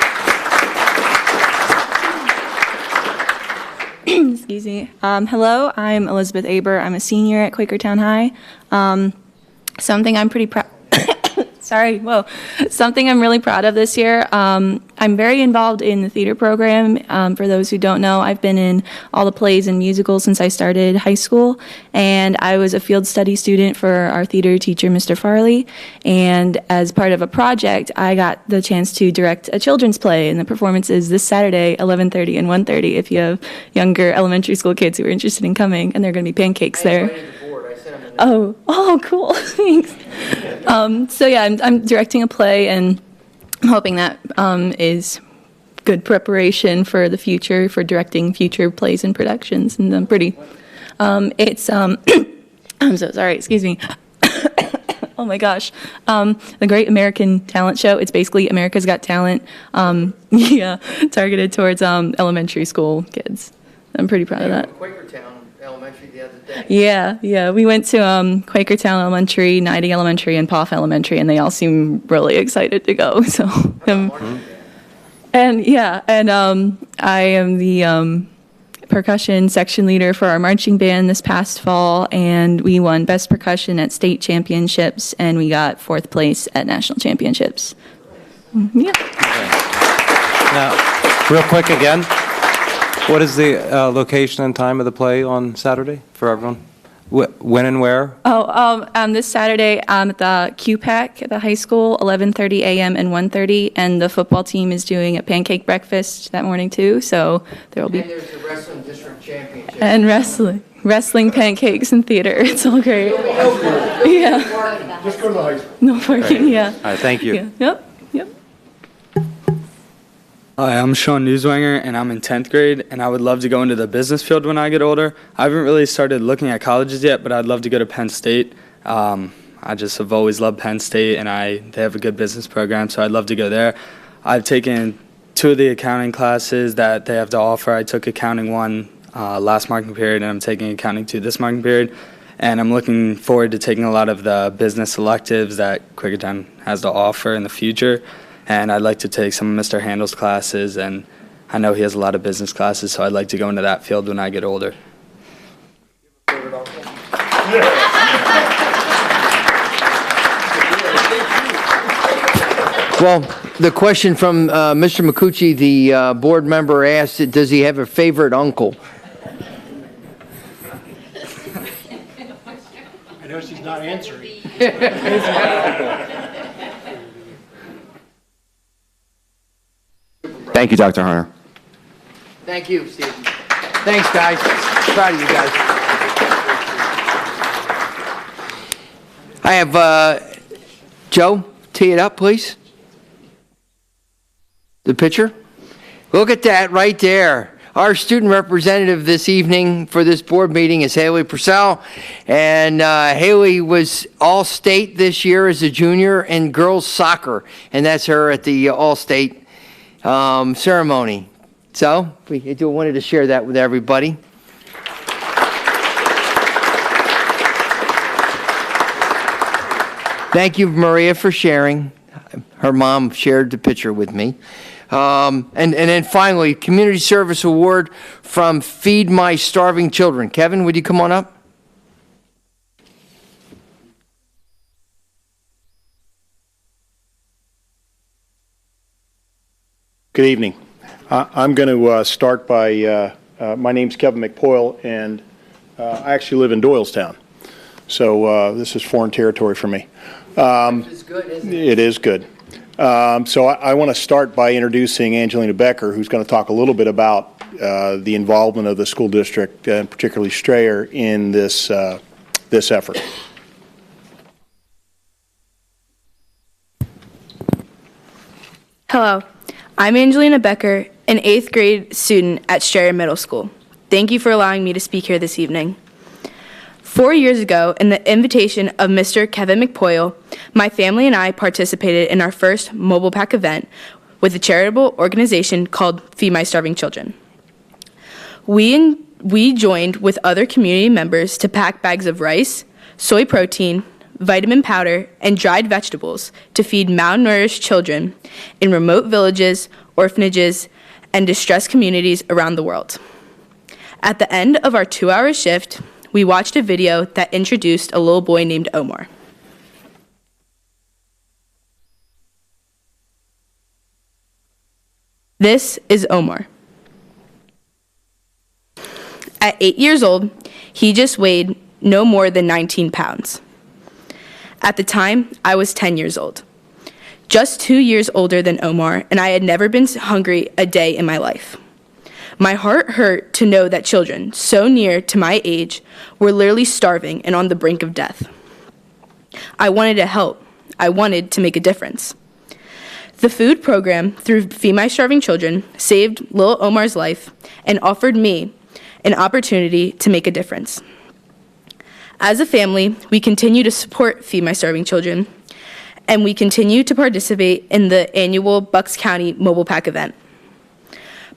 Excuse me. Hello, I'm Elizabeth Aber. I'm a senior at Quakertown High. Something I'm pretty proud Sorry, whoa. Something I'm really proud of this year. I'm very involved in the theater program. For those who don't know, I've been in all the plays and musicals since I started high school, and I was a field study student for our theater teacher, Mr. Farley, and as part of a project, I got the chance to direct a children's play, and the performance is this Saturday, 11:30 and 1:30, if you have younger elementary school kids who are interested in coming, and there are going to be pancakes there. Oh, cool. Thanks. So yeah, I'm directing a play, and I'm hoping that is good preparation for the future, for directing future plays and productions. And I'm pretty. It's I'm so sorry. Excuse me. Oh my gosh. The Great American Talent Show. It's basically America's Got Talent. Yeah, targeted towards elementary school kids. I'm pretty proud of that. Quakertown Elementary the other day. Yeah. We went to Quakertown Elementary, Nighty Elementary, and Poff Elementary, and they all seem really excited to go. So, and I am the percussion section leader for our marching band this past fall, and we won Best Percussion at state championships, and we got 4th place at national championships. Yeah. Now, real quick again, what is the location and time of the play on Saturday for everyone? When and where? This Saturday at the QPAC at the high school, 11:30 a.m. and 1:30, and the football team is doing a pancake breakfast that morning too. So there will be. And there's the wrestling district championship. And wrestling pancakes and theater. It's all great. Yeah. Just go to the high school. No parking. Yeah. All right, thank you. Yeah. Yep. Hi, I'm Sean Newswanger, and I'm in 10th grade, and I would love to go into the business field when I get older. I haven't really started looking at colleges yet, but I'd love to go to Penn State. I just have always loved Penn State, and they have a good business program, so I'd love to go there. I've taken 2 of the accounting classes that they have to offer. I took accounting 1 last marking period, and I'm taking accounting 2 this marking period. And I'm looking forward to taking a lot of the business electives that Quakertown has to offer in the future. And I'd like to take some of Mr. Handel's classes, and I know he has a lot of business classes, so I'd like to go into that field when I get older. Well, the question from Mr. McCucci, the board member, asked, does he have a favorite uncle? I know she's not answering. Thank you, Dr. Hunter. Thank you, Steve. Thanks, guys. Proud of you guys. I have Joe, tee it up, please. The picture. Look at that right there. Our student representative this evening for this board meeting is Haley Purcell, and Haley was All-State this year as a junior in girls soccer, and that's her at the All-State ceremony. So we wanted to share that with everybody. Thank you, Maria, for sharing. Her mom shared the picture with me. And then finally, Community Service Award from Feed My Starving Children. Kevin, would you come on up? Good evening. I'm going to start by, my name's Kevin McPoyle, and I actually live in Doylestown. So this is foreign territory for me. It's good, isn't it? It is good. So I want to start by introducing Angelina Becker, who's going to talk a little bit about the involvement of the school district, and particularly Strayer, in this effort. Hello, I'm Angelina Becker, an 8th grade student at Strayer Middle School. Thank you for allowing me to speak here this evening. 4 years ago, in the invitation of Mr. Kevin McPoyle, my family and I participated in our first mobile pack event with a charitable organization called Feed My Starving Children. We joined with other community members to pack bags of rice, soy protein, vitamin powder, and dried vegetables to feed malnourished children in remote villages, orphanages, and distressed communities around the world. At the end of our 2-hour shift, we watched a video that introduced a little boy named Omar. This is Omar. At 8 years old, he just weighed no more than 19 pounds. At the time, I was 10 years old, just 2 years older than Omar, and I had never been hungry a day in my life. My heart hurt to know that children so near to my age were literally starving and on the brink of death. I wanted to help. I wanted to make a difference. The food program through Feed My Starving Children saved little Omar's life and offered me an opportunity to make a difference. As a family, we continue to support Feed My Starving Children, and we continue to participate in the annual Bucks County Mobile Pack event.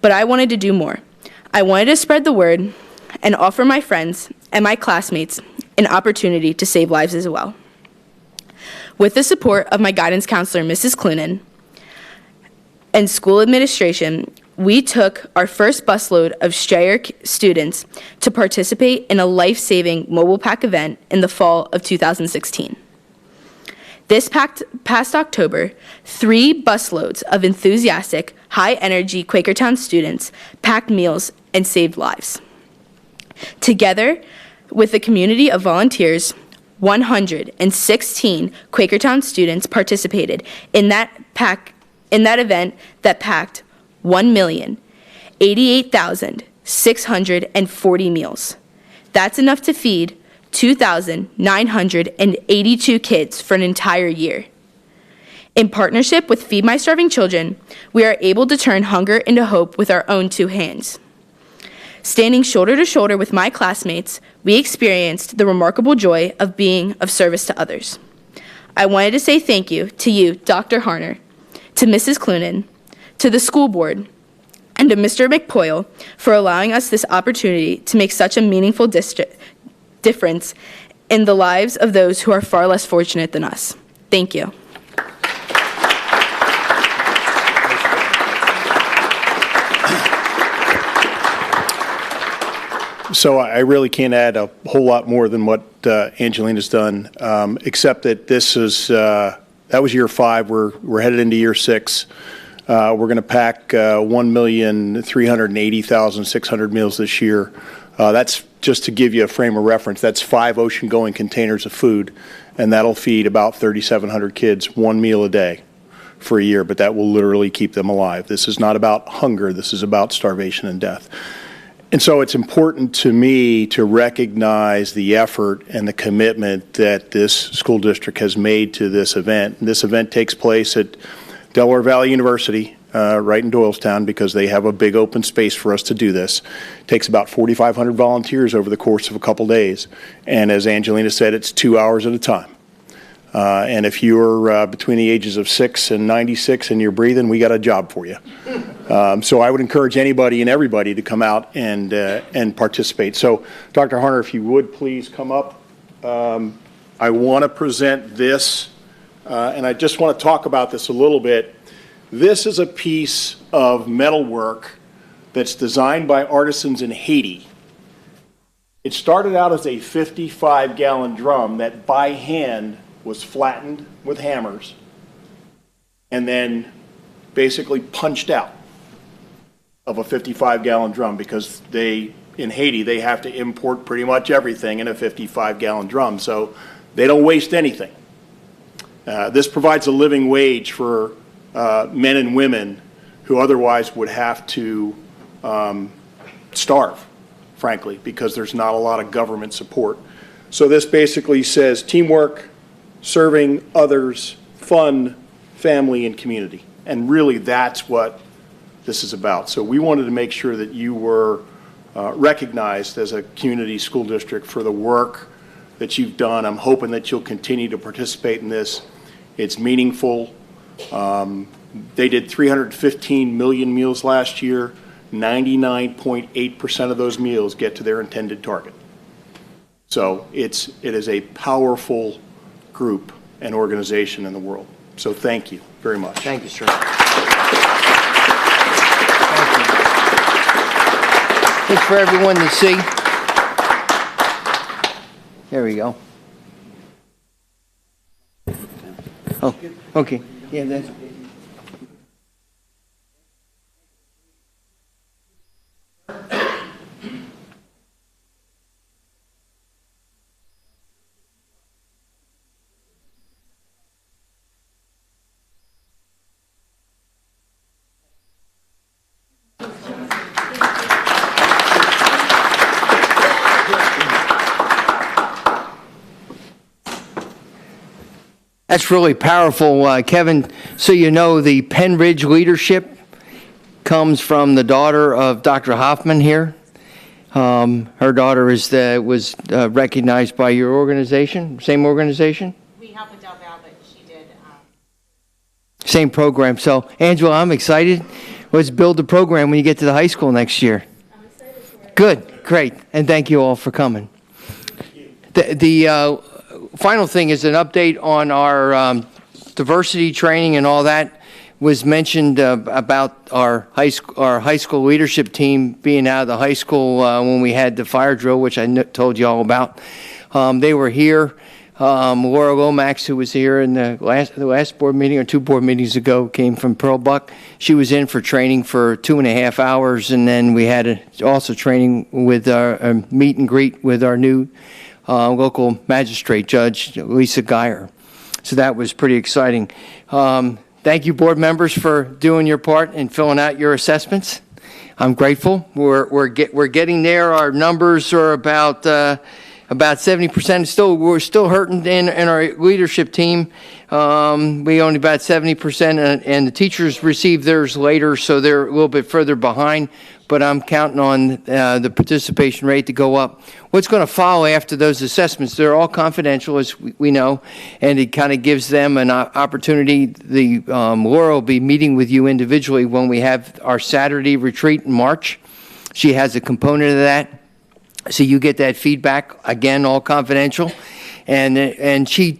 But I wanted to do more. I wanted to spread the word and offer my friends and my classmates an opportunity to save lives as well. With the support of my guidance counselor, Mrs. Clunan, and school administration, we took our first busload of Strayer students to participate in a life-saving mobile pack event in the fall of 2016. This past October, 3 busloads of enthusiastic, high-energy Quakertown students packed meals and saved lives. Together with a community of volunteers, 116 Quakertown students participated in that event that packed 1,088,640 meals. That's enough to feed 2,982 kids for an entire year. In partnership with Feed My Starving Children, we are able to turn hunger into hope with our own 2 hands. Standing shoulder to shoulder with my classmates, we experienced the remarkable joy of being of service to others. I wanted to say thank you to you, Dr. Harner, to Mrs. Clunan, to the school board, and to Mr. McPoyle for allowing us this opportunity to make such a meaningful difference in the lives of those who are far less fortunate than us. Thank you. So I really can't add a whole lot more than what Angelina's done, except that this is that was year 5. We're headed into year 6. We're going to pack 1,380,600 meals this year. That's just to give you a frame of reference. That's 5 ocean-going containers of food, and that'll feed about 3,700 kids 1 meal a day for a year. But that will literally keep them alive. This is not about hunger. This is about starvation and death. And so it's important to me to recognize the effort and the commitment that this school district has made to this event. And this event takes place at Delaware Valley University, right in Doylestown, because they have a big open space for us to do this. It takes about 4,500 volunteers over the course of a couple days. And as Angelina said, it's 2 hours at a time. And if you're between the ages of 6 and 96 and you're breathing, we got a job for you. So I would encourage anybody and everybody to come out and participate. So Dr. Harner, if you would please come up. I want to present this, and I just want to talk about this a little bit. This is a piece of metalwork that's designed by artisans in Haiti. It started out as a 55-gallon drum that by hand was flattened with hammers and then basically punched out of a 55-gallon drum, because in Haiti, they have to import pretty much everything in a 55-gallon drum, so they don't waste anything. This provides a living wage for men and women who otherwise would have to starve, frankly, because there's not a lot of government support. So this basically says teamwork, serving others, fun, family, and community. And really that's what this is about. So we wanted to make sure that you were recognized as a community school district for the work that you've done. I'm hoping that you'll continue to participate in this. It's meaningful. They did 315 million meals last year. 99.8% of those meals get to their intended target. So it is a powerful group and organization in the world. So thank you very much. Thank you, sir. It's for everyone to see. There we go. Oh, okay. Yeah, that's. That's really powerful, Kevin. So you know the Penn Ridge leadership comes from the daughter of Dr. Hoffman here. Her daughter was recognized by your organization, same organization? We helped with Del Val, but she did. Same program. So, Angela, I'm excited. Let's build the program when you get to the high school next year. I'm excited for it. Good, great, and thank you all for coming. The final thing is an update on our diversity training and all that. Was mentioned about our high school leadership team being out of the high school when we had the fire drill, which I told you all about. They were here. Laura Lomax, who was here in the last board meeting or 2 board meetings ago, came from Pearl Buck. She was in for training for 2.5 hours, and then we had also training with our meet and greet with our new local magistrate judge, Lisa Geyer. So that was pretty exciting. Thank you, board members, for doing your part and filling out your assessments. I'm grateful. We're getting there. Our numbers are about 70%. We're still hurting in our leadership team. We only about 70%, and the teachers receive theirs later, so they're a little bit further behind. But I'm counting on the participation rate to go up. What's going to follow after those assessments? They're all confidential, as we know, and it kind of gives them an opportunity. Laura will be meeting with you individually when we have our Saturday retreat in March. She has a component of that, so you get that feedback, again, all confidential. And she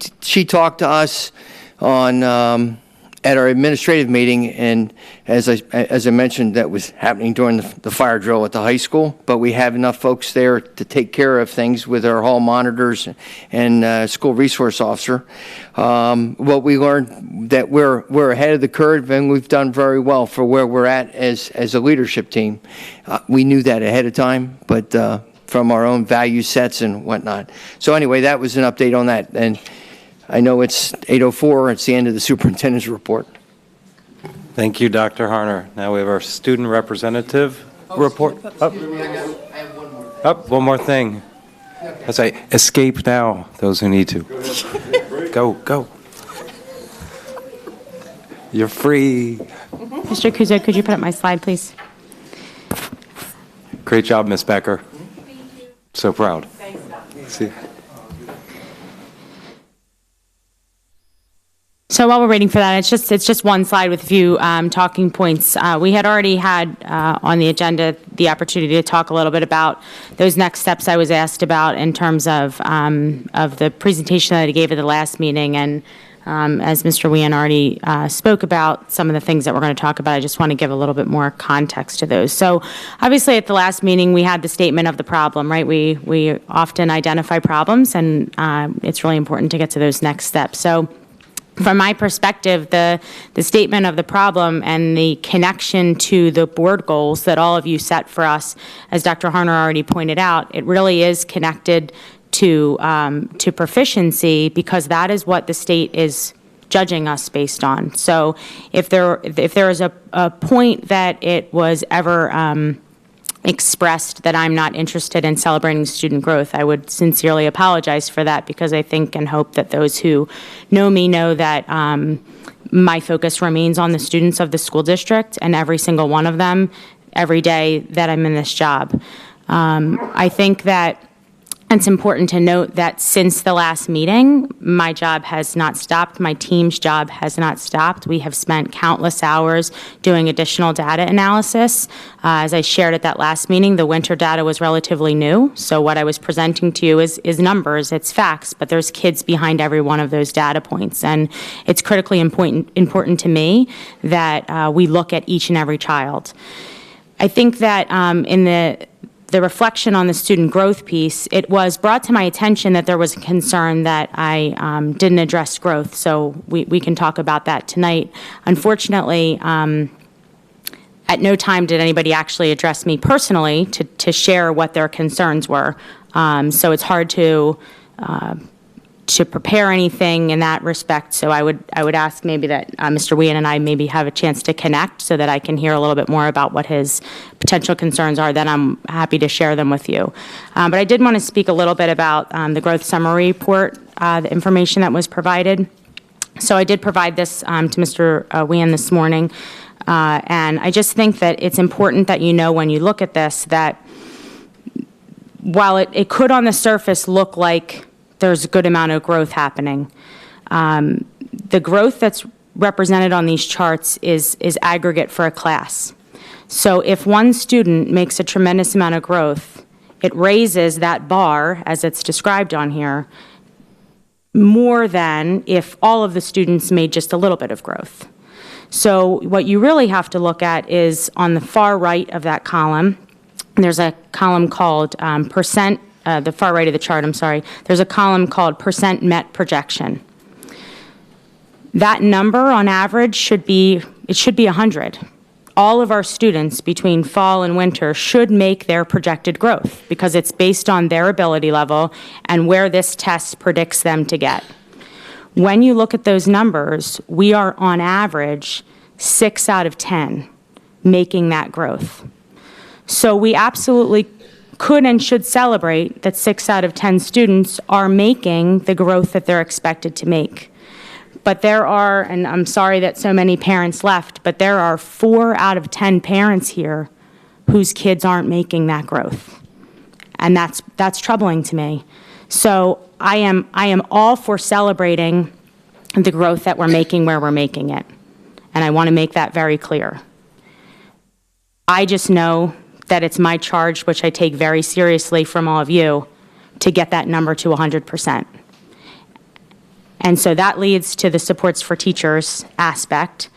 talked to us on at our administrative meeting, and as I mentioned, that was happening during the fire drill at the high school, but we have enough folks there to take care of things with our hall monitors and school resource officer. What we learned that we're ahead of the curve, and we've done very well for where we're at as a leadership team. We knew that ahead of time, but from our own value sets and whatnot. So anyway, that was an update on that. And I know it's 8:04. It's the end of the superintendent's report. Thank you, Dr. Harner. Now we have our student representative report. One more thing. As I escape now, those who need to. Go. You're free. Mr. Kuzo, could you put up my slide, please? Great job, Ms. Becker. Thank you. So proud. Thanks, Doc. See. So while we're waiting for that, it's just one slide with a few talking points. We had already had on the agenda the opportunity to talk a little bit about those next steps I was asked about in terms of the presentation that I gave at the last meeting. And as Mr. Wien already spoke about some of the things that we're going to talk about, I just want to give a little bit more context to those. So obviously at the last meeting, we had the statement of the problem, right? We often identify problems, and it's really important to get to those next steps. So from my perspective, the statement of the problem and the connection to the board goals that all of you set for us, as Dr. Harner already pointed out, it really is connected to proficiency, because that is what the state is judging us based on. So if there is a point that it was ever expressed that I'm not interested in celebrating student growth, I would sincerely apologize for that, because I think and hope that those who know me know that my focus remains on the students of the school district and every single one of them every day that I'm in this job. I think that it's important to note that since the last meeting, my job has not stopped. My team's job has not stopped. We have spent countless hours doing additional data analysis. As I shared at that last meeting, the winter data was relatively new. So what I was presenting to you is numbers, it's facts, but there's kids behind every one of those data points. And it's critically important to me that we look at each and every child. I think that in the reflection on the student growth piece, it was brought to my attention that there was a concern that I didn't address growth, so we can talk about that tonight. Unfortunately, at no time did anybody actually address me personally to share what their concerns were. So it's hard to prepare anything in that respect. So I would ask maybe that Mr. Wien and I maybe have a chance to connect so that I can hear a little bit more about what his potential concerns are. Then I'm happy to share them with you. But I did want to speak a little bit about the growth summary report, the information that was provided. So I did provide this to Mr. Wien this morning, and I just think that it's important that you know when you look at this that while it could on the surface look like there's a good amount of growth happening, the growth that's represented on these charts is aggregate for a class. So if one student makes a tremendous amount of growth, it raises that bar, as it's described on here, more than if all of the students made just a little bit of growth. So what you really have to look at is on the far right of that column, there's a column called percent, the far right of the chart, I'm sorry, there's a column called percent met projection. That number on average should be 100. All of our students between fall and winter should make their projected growth because it's based on their ability level and where this test predicts them to get. When you look at those numbers, we are on average 6 out of 10 making that growth. So we absolutely could and should celebrate that 6 out of 10 students are making the growth that they're expected to make. But there are, and I'm sorry that so many parents left, but there are 4 out of 10 parents here whose kids aren't making that growth. And that's troubling to me. So I am all for celebrating the growth that we're making where we're making it. And I want to make that very clear. I just know that it's my charge, which I take very seriously from all of you, to get that number to 100%. And so that leads to the supports for teachers aspect.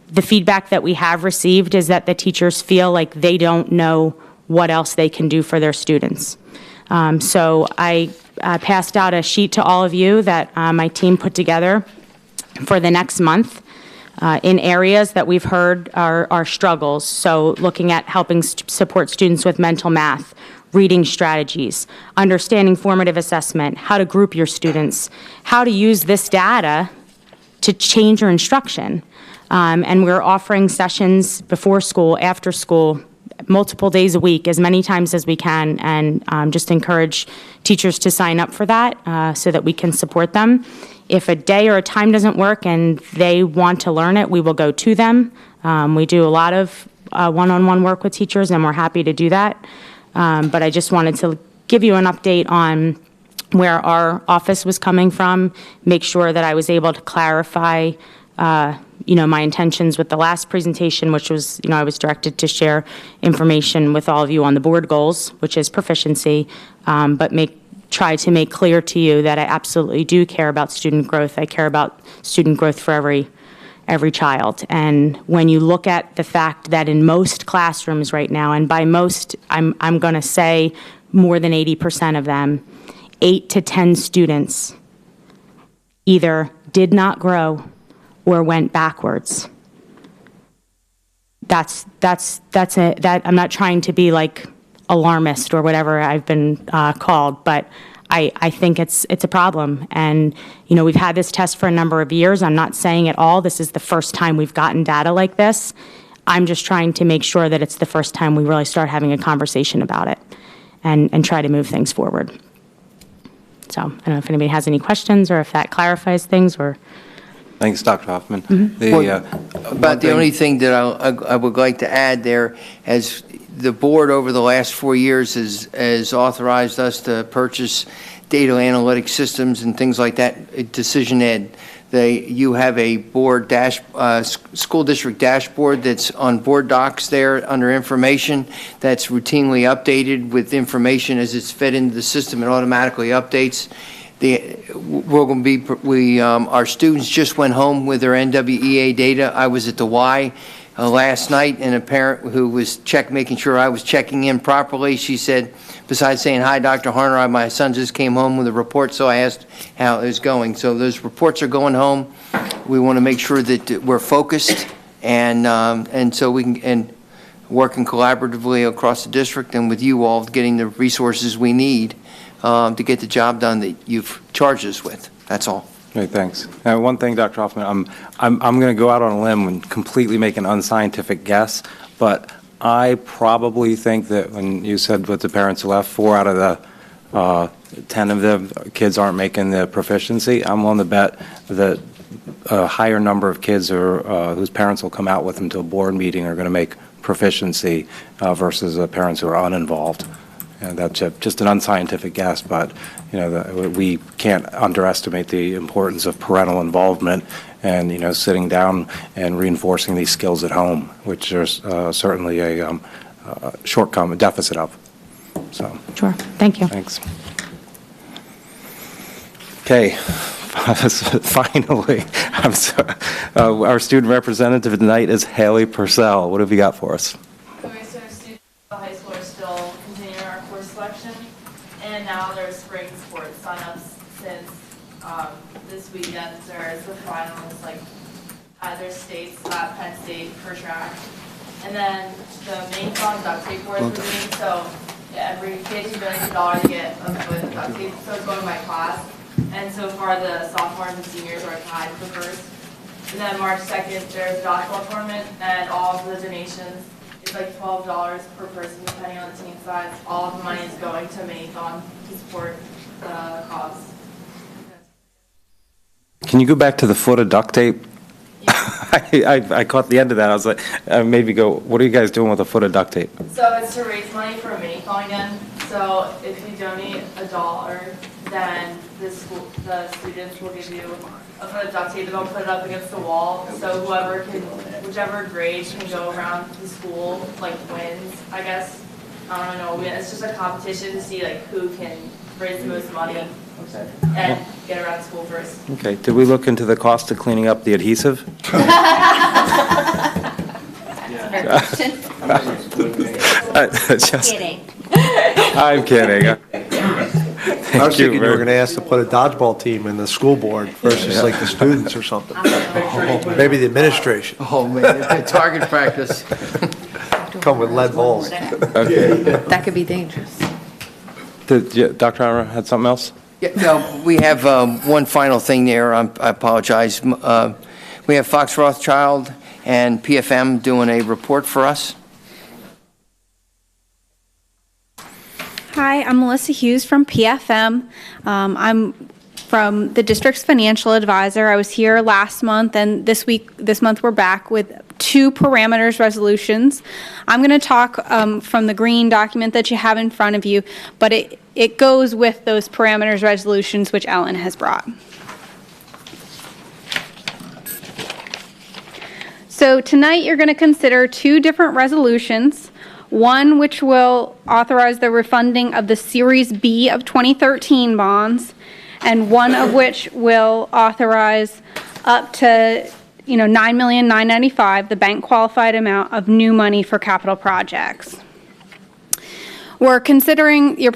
The feedback that we have received is that the teachers feel like they don't know what else they can do for their students. So I passed out a sheet to all of you that my team put together for the next month in areas that we've heard are struggles. So looking at helping support students with mental math, reading strategies, understanding formative assessment, how to group your students, how to use this data to change your instruction. And we're offering sessions before school, after school, multiple days a week, as many times as we can, and just encourage teachers to sign up for that so that we can support them. If a day or a time doesn't work and they want to learn it, we will go to them. We do a lot of one-on-one work with teachers, and we're happy to do that. But I just wanted to give you an update on where our office was coming from, make sure that I was able to clarify, my intentions with the last presentation, which was, I was directed to share information with all of you on the board goals, which is proficiency, but try to make clear to you that I absolutely do care about student growth. I care about student growth for every child. And when you look at the fact that in most classrooms right now, and by most, I'm going to say more than 80% of them, 8 to 10 students either did not grow or went backwards. I'm not trying to be like alarmist or whatever I've been called, but I think it's a problem. And, we've had this test for a number of years. I'm not saying at all this is the first time we've gotten data like this. I'm just trying to make sure that it's the first time we really start having a conversation about it and try to move things forward. So I don't know if anybody has any questions or if that clarifies things or. Thanks, Dr. Hoffman. About the only thing that I would like to add there, as the board over the last 4 years has authorized us to purchase data analytic systems and things like that, Decision Ed. You have a board school district dashboard that's on board docs there under information that's routinely updated with information as it's fed into the system. It automatically updates. Our students just went home with their NWEA data. I was at the Y last night, and a parent who was making sure I was checking in properly, she said, besides saying, "Hi, Dr. Harner, my son just came home with a report," so I asked how it was going. So those reports are going home. We want to make sure that we're focused and so we can working collaboratively across the district and with you all getting the resources we need to get the job done that you've charged us with. That's all. Great, thanks. Now, one thing, Dr. Hoffman, I'm going to go out on a limb and completely make an unscientific guess, but I probably think that when you said what the parents left, 4 out of the 10 of the kids aren't making the proficiency. I'm willing to bet that a higher number of kids whose parents will come out with them to a board meeting are going to make proficiency versus parents who are uninvolved. And that's just an unscientific guess, but we can't underestimate the importance of parental involvement and sitting down and reinforcing these skills at home, which there's certainly a shortcoming, deficit of. So. Sure. Thank you. Thanks. Okay. Finally, our student representative tonight is Haley Purcell. What have you got for us? Students at the high school are still continuing our course selection, and now there's spring sports signups since this weekend there's the finals, like either states at Penn State for track, and then the main fun duct tape boards we're doing. So every kid who donates $1 to get a foot of duct tape. So it's going to my class. And so far, the sophomores and seniors are tied for first. And then March 2nd, there's a dodgeball tournament, and all of the donations, it's like $12 per person, depending on the team size. All of the money is going to Marathon to support the cause. Can you go back to the foot of duct tape? I caught the end of that. I was like, maybe go, what are you guys doing with a foot of duct tape? So it's to raise money for a marathon again. So if you donate $1, then the students will give you a foot of duct tape and they'll put it up against the wall. So whichever grade can go around the school, like wins, I guess. I don't know, it's just a competition to see like who can raise the most money and get around school first. Okay. Did we look into the cost of cleaning up the adhesive? Kidding. I'm kidding. I was thinking you were going to ask to put a dodgeball team in the school board versus like the students or something. Maybe the administration. Oh, man, target practice. Come with lead balls. Okay. That could be dangerous. Dr. Honor had something else? Yeah, no, we have one final thing there. I apologize. We have Fox Rothschild and PFM doing a report for us. Hi, I'm Melissa Hughes from PFM. I'm from the district's financial advisor. I was here last month, and this month we're back with 2 parameters resolutions. I'm going to talk from the green document that you have in front of you, but it goes with those parameters resolutions which Ellen has brought. So tonight you're going to consider 2 different resolutions. One which will authorize the refunding of the Series B of 2013 bonds, and one of which will authorize up to $9,995,000, the bank qualified amount of new money for capital projects. You're considering the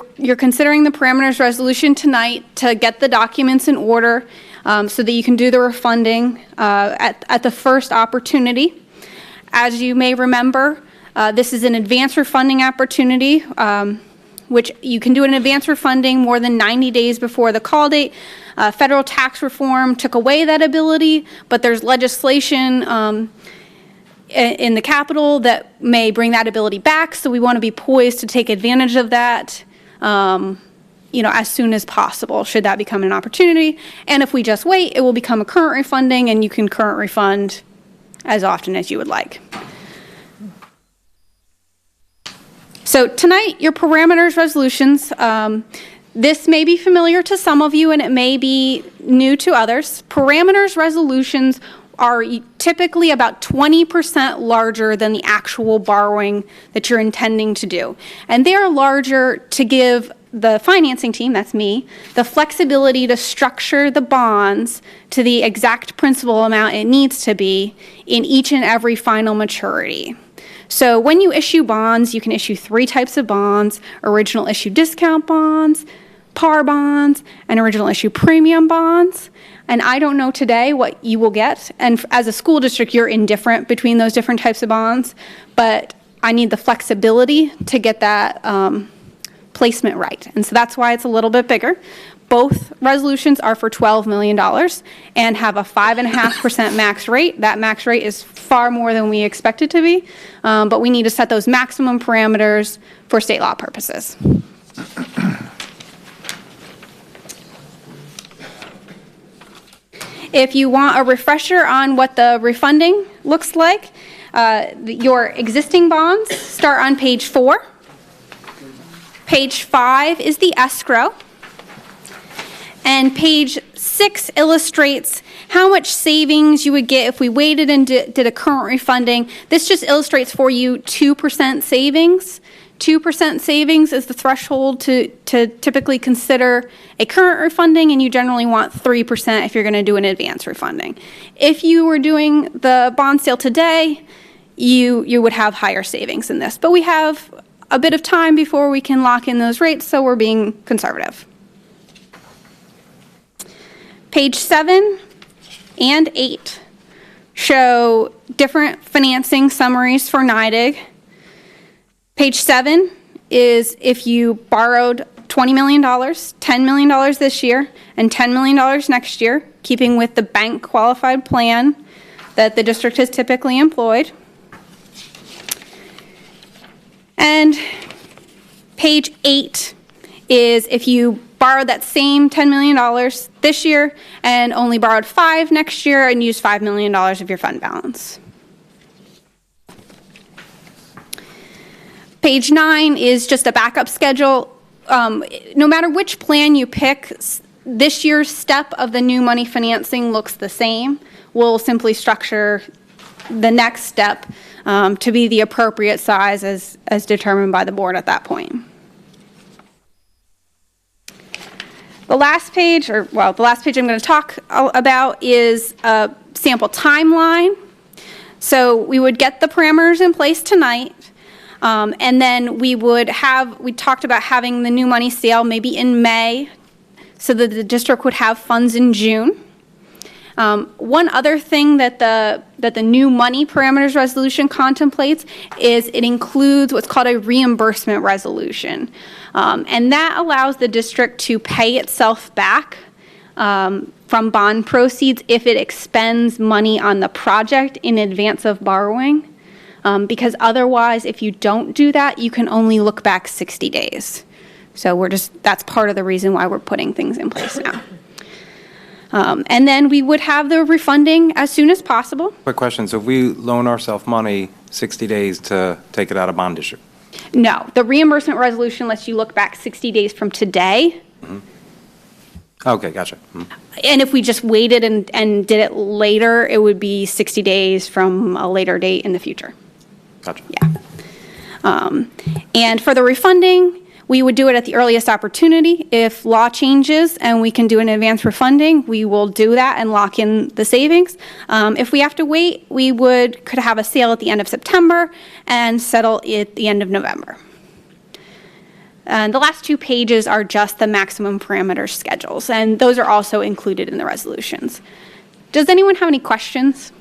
parameters resolution tonight to get the documents in order so that you can do the refunding at the first opportunity. As you may remember, this is an advance refunding opportunity, which you can do an advance refunding more than 90 days before the call date. Federal tax reform took away that ability, but there's legislation in the Capitol that may bring that ability back, so we want to be poised to take advantage of that as soon as possible, should that become an opportunity. And if we just wait, it will become a current refunding, and you can current refund as often as you would like. So tonight, your parameters resolutions, this may be familiar to some of you and it may be new to others. Parameters resolutions are typically about 20% larger than the actual borrowing that you're intending to do. And they are larger to give the financing team, that's me, the flexibility to structure the bonds to the exact principal amount it needs to be in each and every final maturity. So when you issue bonds, you can issue 3 types of bonds: original issue discount bonds, par bonds, and original issue premium bonds. And I don't know today what you will get. And as a school district, you're indifferent between those different types of bonds. But I need the flexibility to get that placement right. And so that's why it's a little bit bigger. Both resolutions are for $12 million and have a 5.5% max rate. That max rate is far more than we expect it to be, but we need to set those maximum parameters for state law purposes. If you want a refresher on what the refunding looks like, your existing bonds start on page 4. Page 5 is the escrow. And page 6 illustrates how much savings you would get if we waited and did a current refunding. This just illustrates for you 2% savings. 2% savings is the threshold to typically consider a current refunding, and you generally want 3% if you're going to do an advance refunding. If you were doing the bond sale today, you would have higher savings in this. But we have a bit of time before we can lock in those rates, so we're being conservative. Page 7 and 8 show different financing summaries for NIDIG. Page 7 is if you borrowed $20 million, $10 million this year, and $10 million next year, keeping with the bank qualified plan that the district has typically employed. And page 8 is if you borrowed that same $10 million this year and only borrowed $5 next year and used $5 million of your fund balance. Page 9 is just a backup schedule. No matter which plan you pick, this year's step of the new money financing looks the same. We'll simply structure the next step to be the appropriate size as determined by the board at that point. The last page I'm going to talk about is a sample timeline. So we would get the parameters in place tonight. And then we talked about having the new money sale maybe in May so that the district would have funds in June. One other thing that the new money parameters resolution contemplates is it includes what's called a reimbursement resolution. And that allows the district to pay itself back from bond proceeds if it expends money on the project in advance of borrowing. Because otherwise, if you don't do that, you can only look back 60 days. So that's part of the reason why we're putting things in place now. And then we would have the refunding as soon as possible. Quick question. So if we loan ourselves money 60 days to take it out of bond issue? No. The reimbursement resolution lets you look back 60 days from today. Mm-hmm. Okay, gotcha. Mm-hmm. And if we just waited and did it later, it would be 60 days from a later date in the future. Gotcha. Yeah. And for the refunding, we would do it at the earliest opportunity. If law changes and we can do an advance refunding, we will do that and lock in the savings. If we have to wait, we could have a sale at the end of September and settle at the end of November. And the last 2 pages are just the maximum parameter schedules, and those are also included in the resolutions. Does anyone have any questions?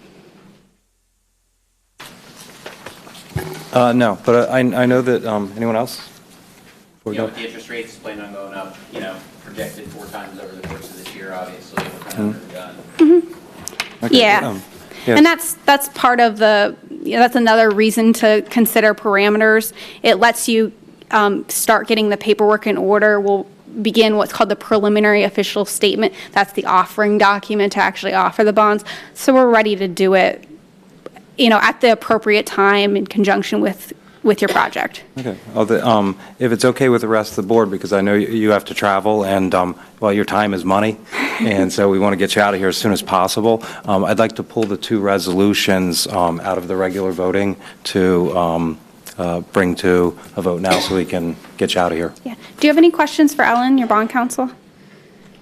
No, but I know that, anyone else? With the interest rates planning on going up, projected 4 times over the course of this year, obviously, we're kind of overdone. Mm-hmm. Okay. Yeah. Yes. And that's part of that's another reason to consider parameters. It lets you start getting the paperwork in order. We'll begin what's called the preliminary official statement. That's the offering document to actually offer the bonds. So we're ready to do it, at the appropriate time in conjunction with your project. Okay. If it's okay with the rest of the board, because I know you have to travel, and your time is money, and so we want to get you out of here as soon as possible. I'd like to pull the 2 resolutions out of the regular voting to bring to a vote now, so we can get you out of here. Yeah. Do you have any questions for Ellen, your bond counsel?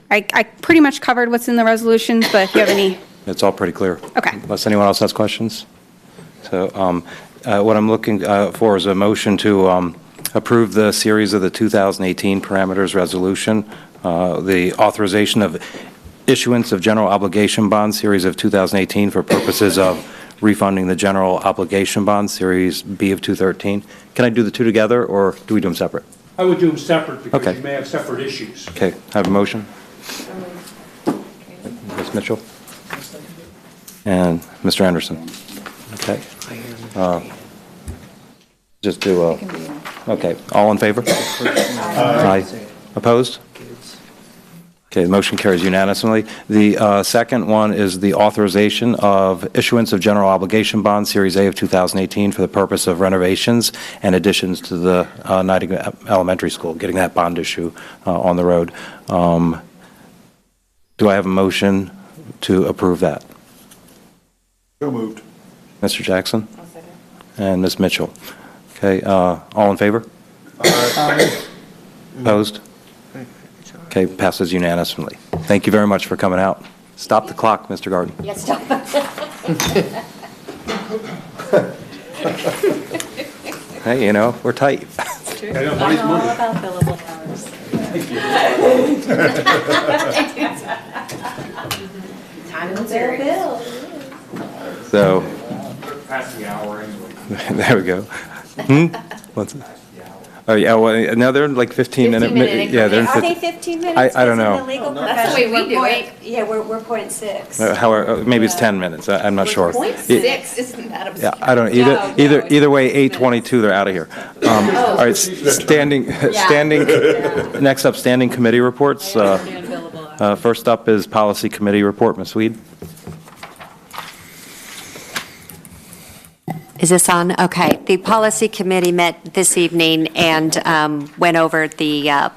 I pretty much covered what's in the resolutions, but if you have any. It's all pretty clear. Okay. Unless anyone else has questions. So what I'm looking for is a motion to approve the series of the 2018 parameters resolution, the authorization of issuance of general obligation bond series of 2018 for purposes of refunding the general obligation bond series B of 2013. Can I do the 2 together, or do we do them separate? I would do them separate because Okay. you may have separate issues. Okay, I have a motion. Ms. Mitchell? And Mr. Anderson? Okay. Just do okay. All in favor? Aye. Opposed? Okay, the motion carries unanimously. The second one is the authorization of issuance of general obligation bond, Series A of 2018, for the purpose of renovations and additions to the Nottingham Elementary School, getting that bond issue on the road. Do I have a motion to approve that? So moved. Mr. Jackson? I'll second. And Ms. Mitchell. Okay, all in favor? Opposed? Okay, passes unanimously. Thank you very much for coming out. Stop the clock, Mr. Garden. Yes, stop. Hey, you know, we're tight. I'm all about billable hours. Time to pay bill. So, Past the hour anyway. there we go. What's it? Oh, yeah, well, no, they're like 15-minute. Yeah, they're in Are they 15. 15 minutes? I don't Because in know. the legal That's the way we do it. Yeah, we're .6. However, maybe it's 10 minutes. I'm not sure. 0.6, isn't that absurd? Yeah, I don't know. Either way, 8:22, they're out of here. All right, standing. Next up, standing committee reports. First up is policy committee report. Ms. Weed. Is this on? Okay. The policy committee met this evening and went over the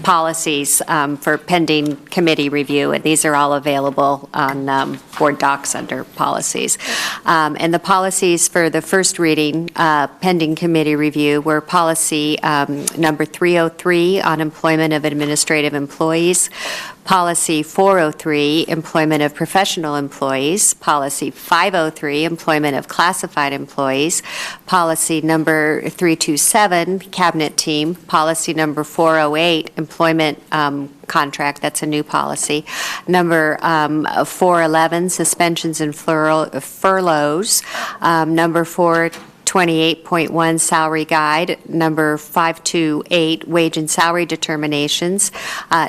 policies for pending committee review, and these are all available on board docs under policies. And the policies for the first reading, pending committee review, were policy number 303 on employment of administrative employees, policy 403, employment of professional employees, policy 503, employment of classified employees, policy number 327, cabinet team, policy number 408, employment contract, that's a new policy, number 411, suspensions and furloughs, number 428.1, salary guide, number 528, wage and salary determinations,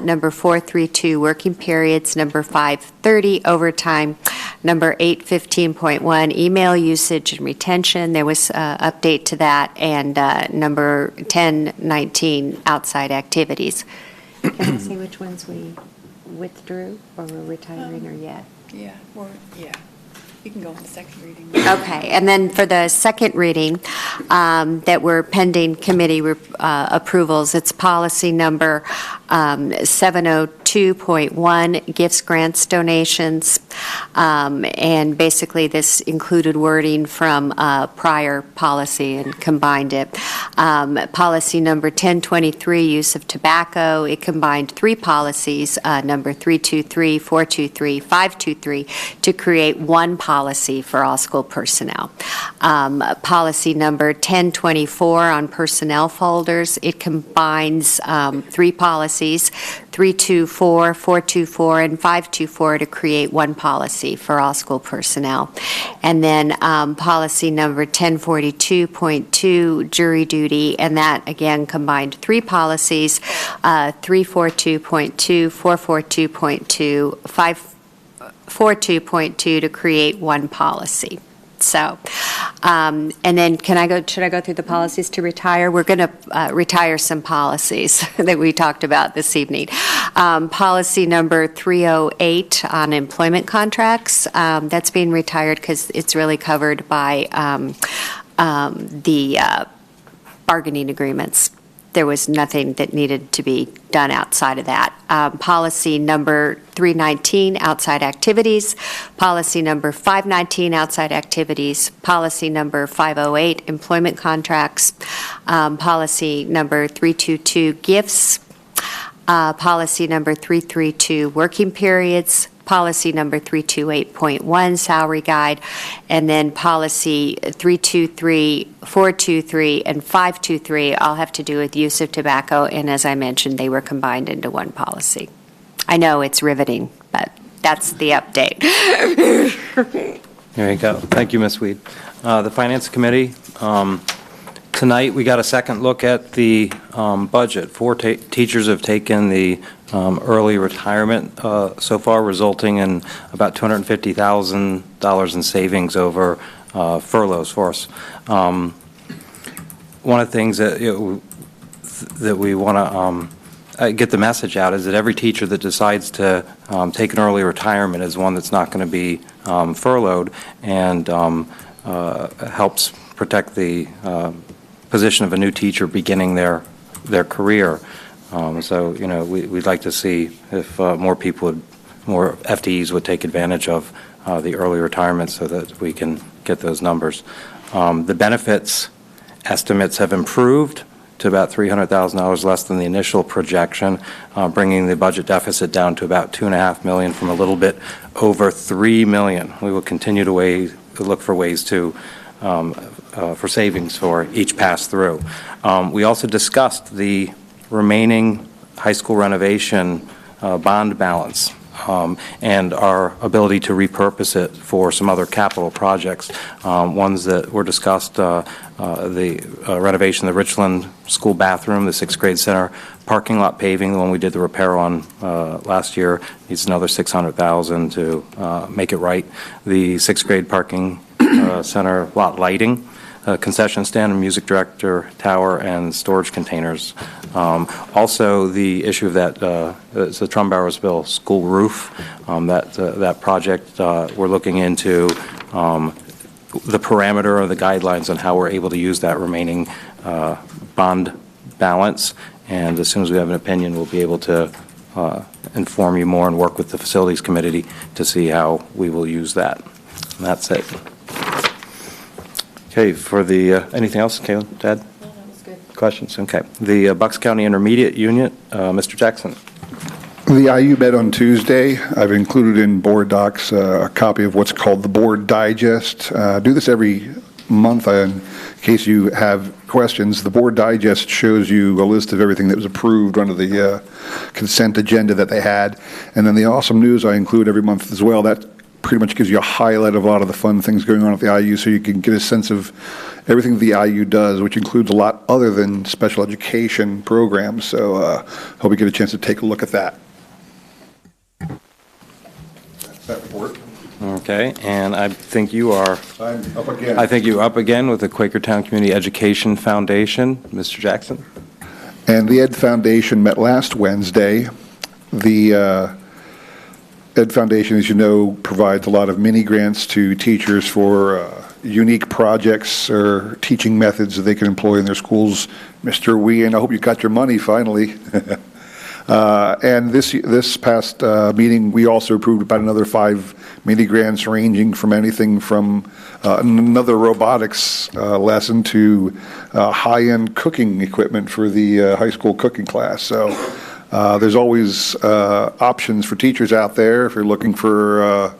number 432, working periods, number 530, overtime, number 815.1, email usage and retention, there was update to that, and number 1019, outside activities. Can I say which ones we withdrew or we're retiring or yet? Yeah, you can go on the second reading. Okay, and then for the second reading, that were pending committee approvals, it's policy number 702.1, gifts, grants, donations, and basically this included wording from prior policy and combined it. Policy number 1023, use of tobacco, it combined three policies, number 323, 423, 523, to create one policy for all school personnel. Policy number 1024 on personnel folders, it combines three policies, 324, 424, and 524 to create one policy for all school personnel. And then policy number 1042.2, jury duty, and that again combined three policies, 342.2, 442.2, 542.2 to create one policy. So, and then should I go through the policies to retire? We're going to retire some policies that we talked about this evening. Policy number 308 on employment contracts, that's being retired because it's really covered by the bargaining agreements. There was nothing that needed to be done outside of that. Policy number 319, outside activities. Policy number 519, outside activities. Policy number 508, employment contracts. Policy number 322, gifts. Policy number 332, working periods. Policy number 328.1, salary guide, and then policy 323, 423, and 523 all have to do with use of tobacco, and as I mentioned, they were combined into one policy. I know it's riveting, but that's the update. There you go. Thank you, Ms. Weed. The Finance Committee, tonight we got a second look at the budget. Four teachers have taken the early retirement so far, resulting in about $250,000 in savings over furloughs for us. One of the things that we want to get the message out is that every teacher that decides to take an early retirement is one that's not going to be furloughed, and helps protect the position of a new teacher beginning their career. So, you know, we'd like to see if more FTEs would take advantage of the early retirement so that we can get those numbers. The benefits estimates have improved to about $300,000 less than the initial projection, bringing the budget deficit down to about $2.5 million from a little bit over $3 million. We will continue to look for ways to for savings for each pass-through. We also discussed the remaining high school renovation bond balance and our ability to repurpose it for some other capital projects. Ones that were discussed, the renovation of the Richland School bathroom, the 6th grade center, parking lot paving, the one we did the repair on last year, needs another $600,000 to make it right. The 6th grade parking center lot lighting, concession stand, and music director tower, and storage containers. Also, the issue of that it's the Trumbowersville school roof. That project, we're looking into the parameter or the guidelines on how we're able to use that remaining bond balance. And as soon as we have an opinion, we'll be able to inform you more and work with the facilities committee to see how we will use that. And that's it. Okay, for the, anything else, Caitlin, Ted? No, that was good. Questions? Okay. The Bucks County Intermediate Unit, Mr. Jackson. The IU met on Tuesday. I've included in board docs a copy of what's called the Board Digest. Do this every month in case you have questions. The Board Digest shows you a list of everything that was approved under the consent agenda that they had. And then the awesome news I include every month as well. That pretty much gives you a highlight of a lot of the fun things going on at the IU, so you can get a sense of everything the IU does, which includes a lot other than special education programs. So hope you get a chance to take a look at that. That's that report. Okay, and I think you are... I'm up again. I think you're up again with the Quakertown Community Education Foundation. Mr. Jackson? And the Ed Foundation met last Wednesday. The Ed Foundation, as you know, provides a lot of mini grants to teachers for unique projects or teaching methods that they can employ in their schools. Mr. Wien, I hope you got your money finally. And this past meeting, we also approved about another 5 mini grants, ranging from anything from another robotics lesson to high-end cooking equipment for the high school cooking class. So there's always options for teachers out there if you're looking for a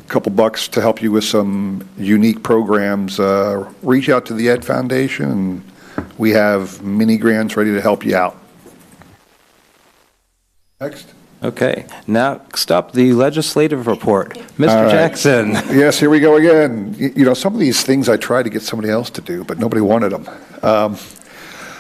couple bucks to help you with some unique programs. Reach out to the Ed Foundation, and we have mini grants ready to help you out. Next. Okay. Next up, the legislative report. Mr. All right. Jackson. Yes, here we go again. You know, some of these things I tried to get somebody else to do, but nobody wanted them.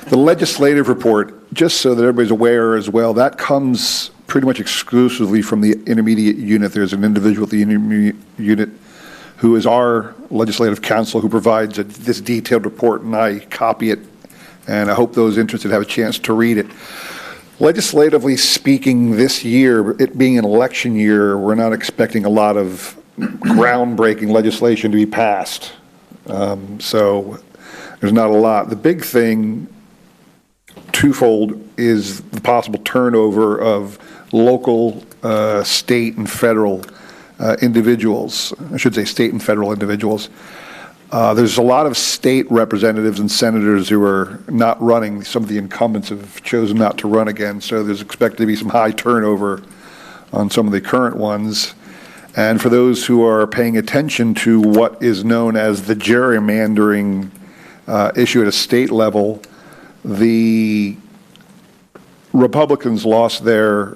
The legislative report, just so that everybody's aware as well, that comes pretty much exclusively from the intermediate unit. There's an individual at the intermediate unit who is our legislative counsel who provides this detailed report, and I copy it, and I hope those interested have a chance to read it. Legislatively speaking, this year, it being an election year, we're not expecting a lot of groundbreaking legislation to be passed. So there's not a lot. The big thing, twofold, is the possible turnover of local, state, and federal individuals. I should say state and federal individuals. There's a lot of state representatives and senators who are not running. Some of the incumbents have chosen not to run again, so there's expected to be some high turnover on some of the current ones. And for those who are paying attention to what is known as the gerrymandering issue at a state level, the Republicans lost their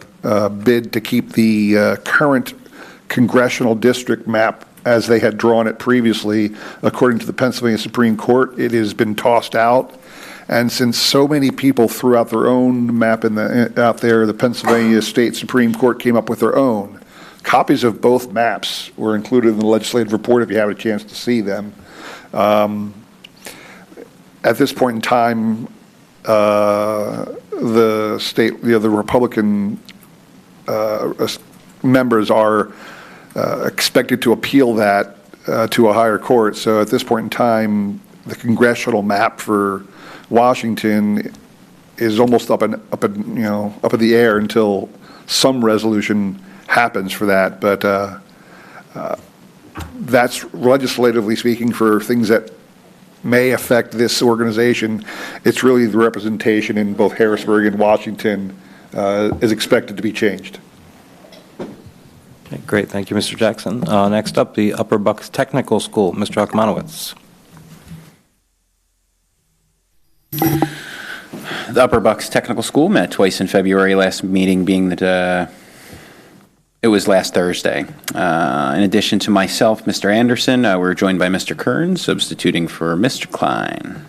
bid to keep the current congressional district map as they had drawn it previously. According to the Pennsylvania Supreme Court, it has been tossed out. And since so many people threw out their own map out there, the Pennsylvania State Supreme Court came up with their own. Copies of both maps were included in the legislative report if you have a chance to see them. At this point in time, the state, the Republican members are expected to appeal that to a higher court. So at this point in time, the congressional map for Washington is almost up in the air until some resolution happens for that. But that's legislatively speaking for things that may affect this organization. It's really the representation in both Harrisburg and Washington is expected to be changed. Okay, great, thank you, Mr. Jackson. Next up, the Upper Bucks Technical School, Mr. Akmanowicz. The Upper Bucks Technical School met twice in February, last meeting being that it was last Thursday. In addition to myself, Mr. Anderson, we're joined by Mr. Kearns, substituting for Mr. Klein.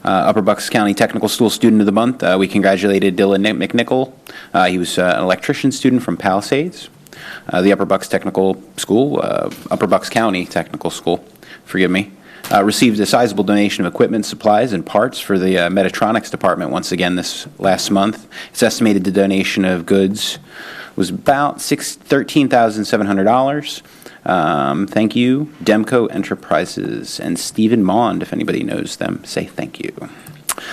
Upper Bucks County Technical School Student of the Month, we congratulated Dylan McNichol. He was an electrician student from Palisades. The Upper Bucks Technical School, Upper Bucks County Technical School, forgive me, received a sizable donation of equipment, supplies, and parts for the Metatronics department once again this last month. It's estimated the donation of goods was about $13,700. Thank you, Demco Enterprises and Stephen Mond, if anybody knows them, say thank you.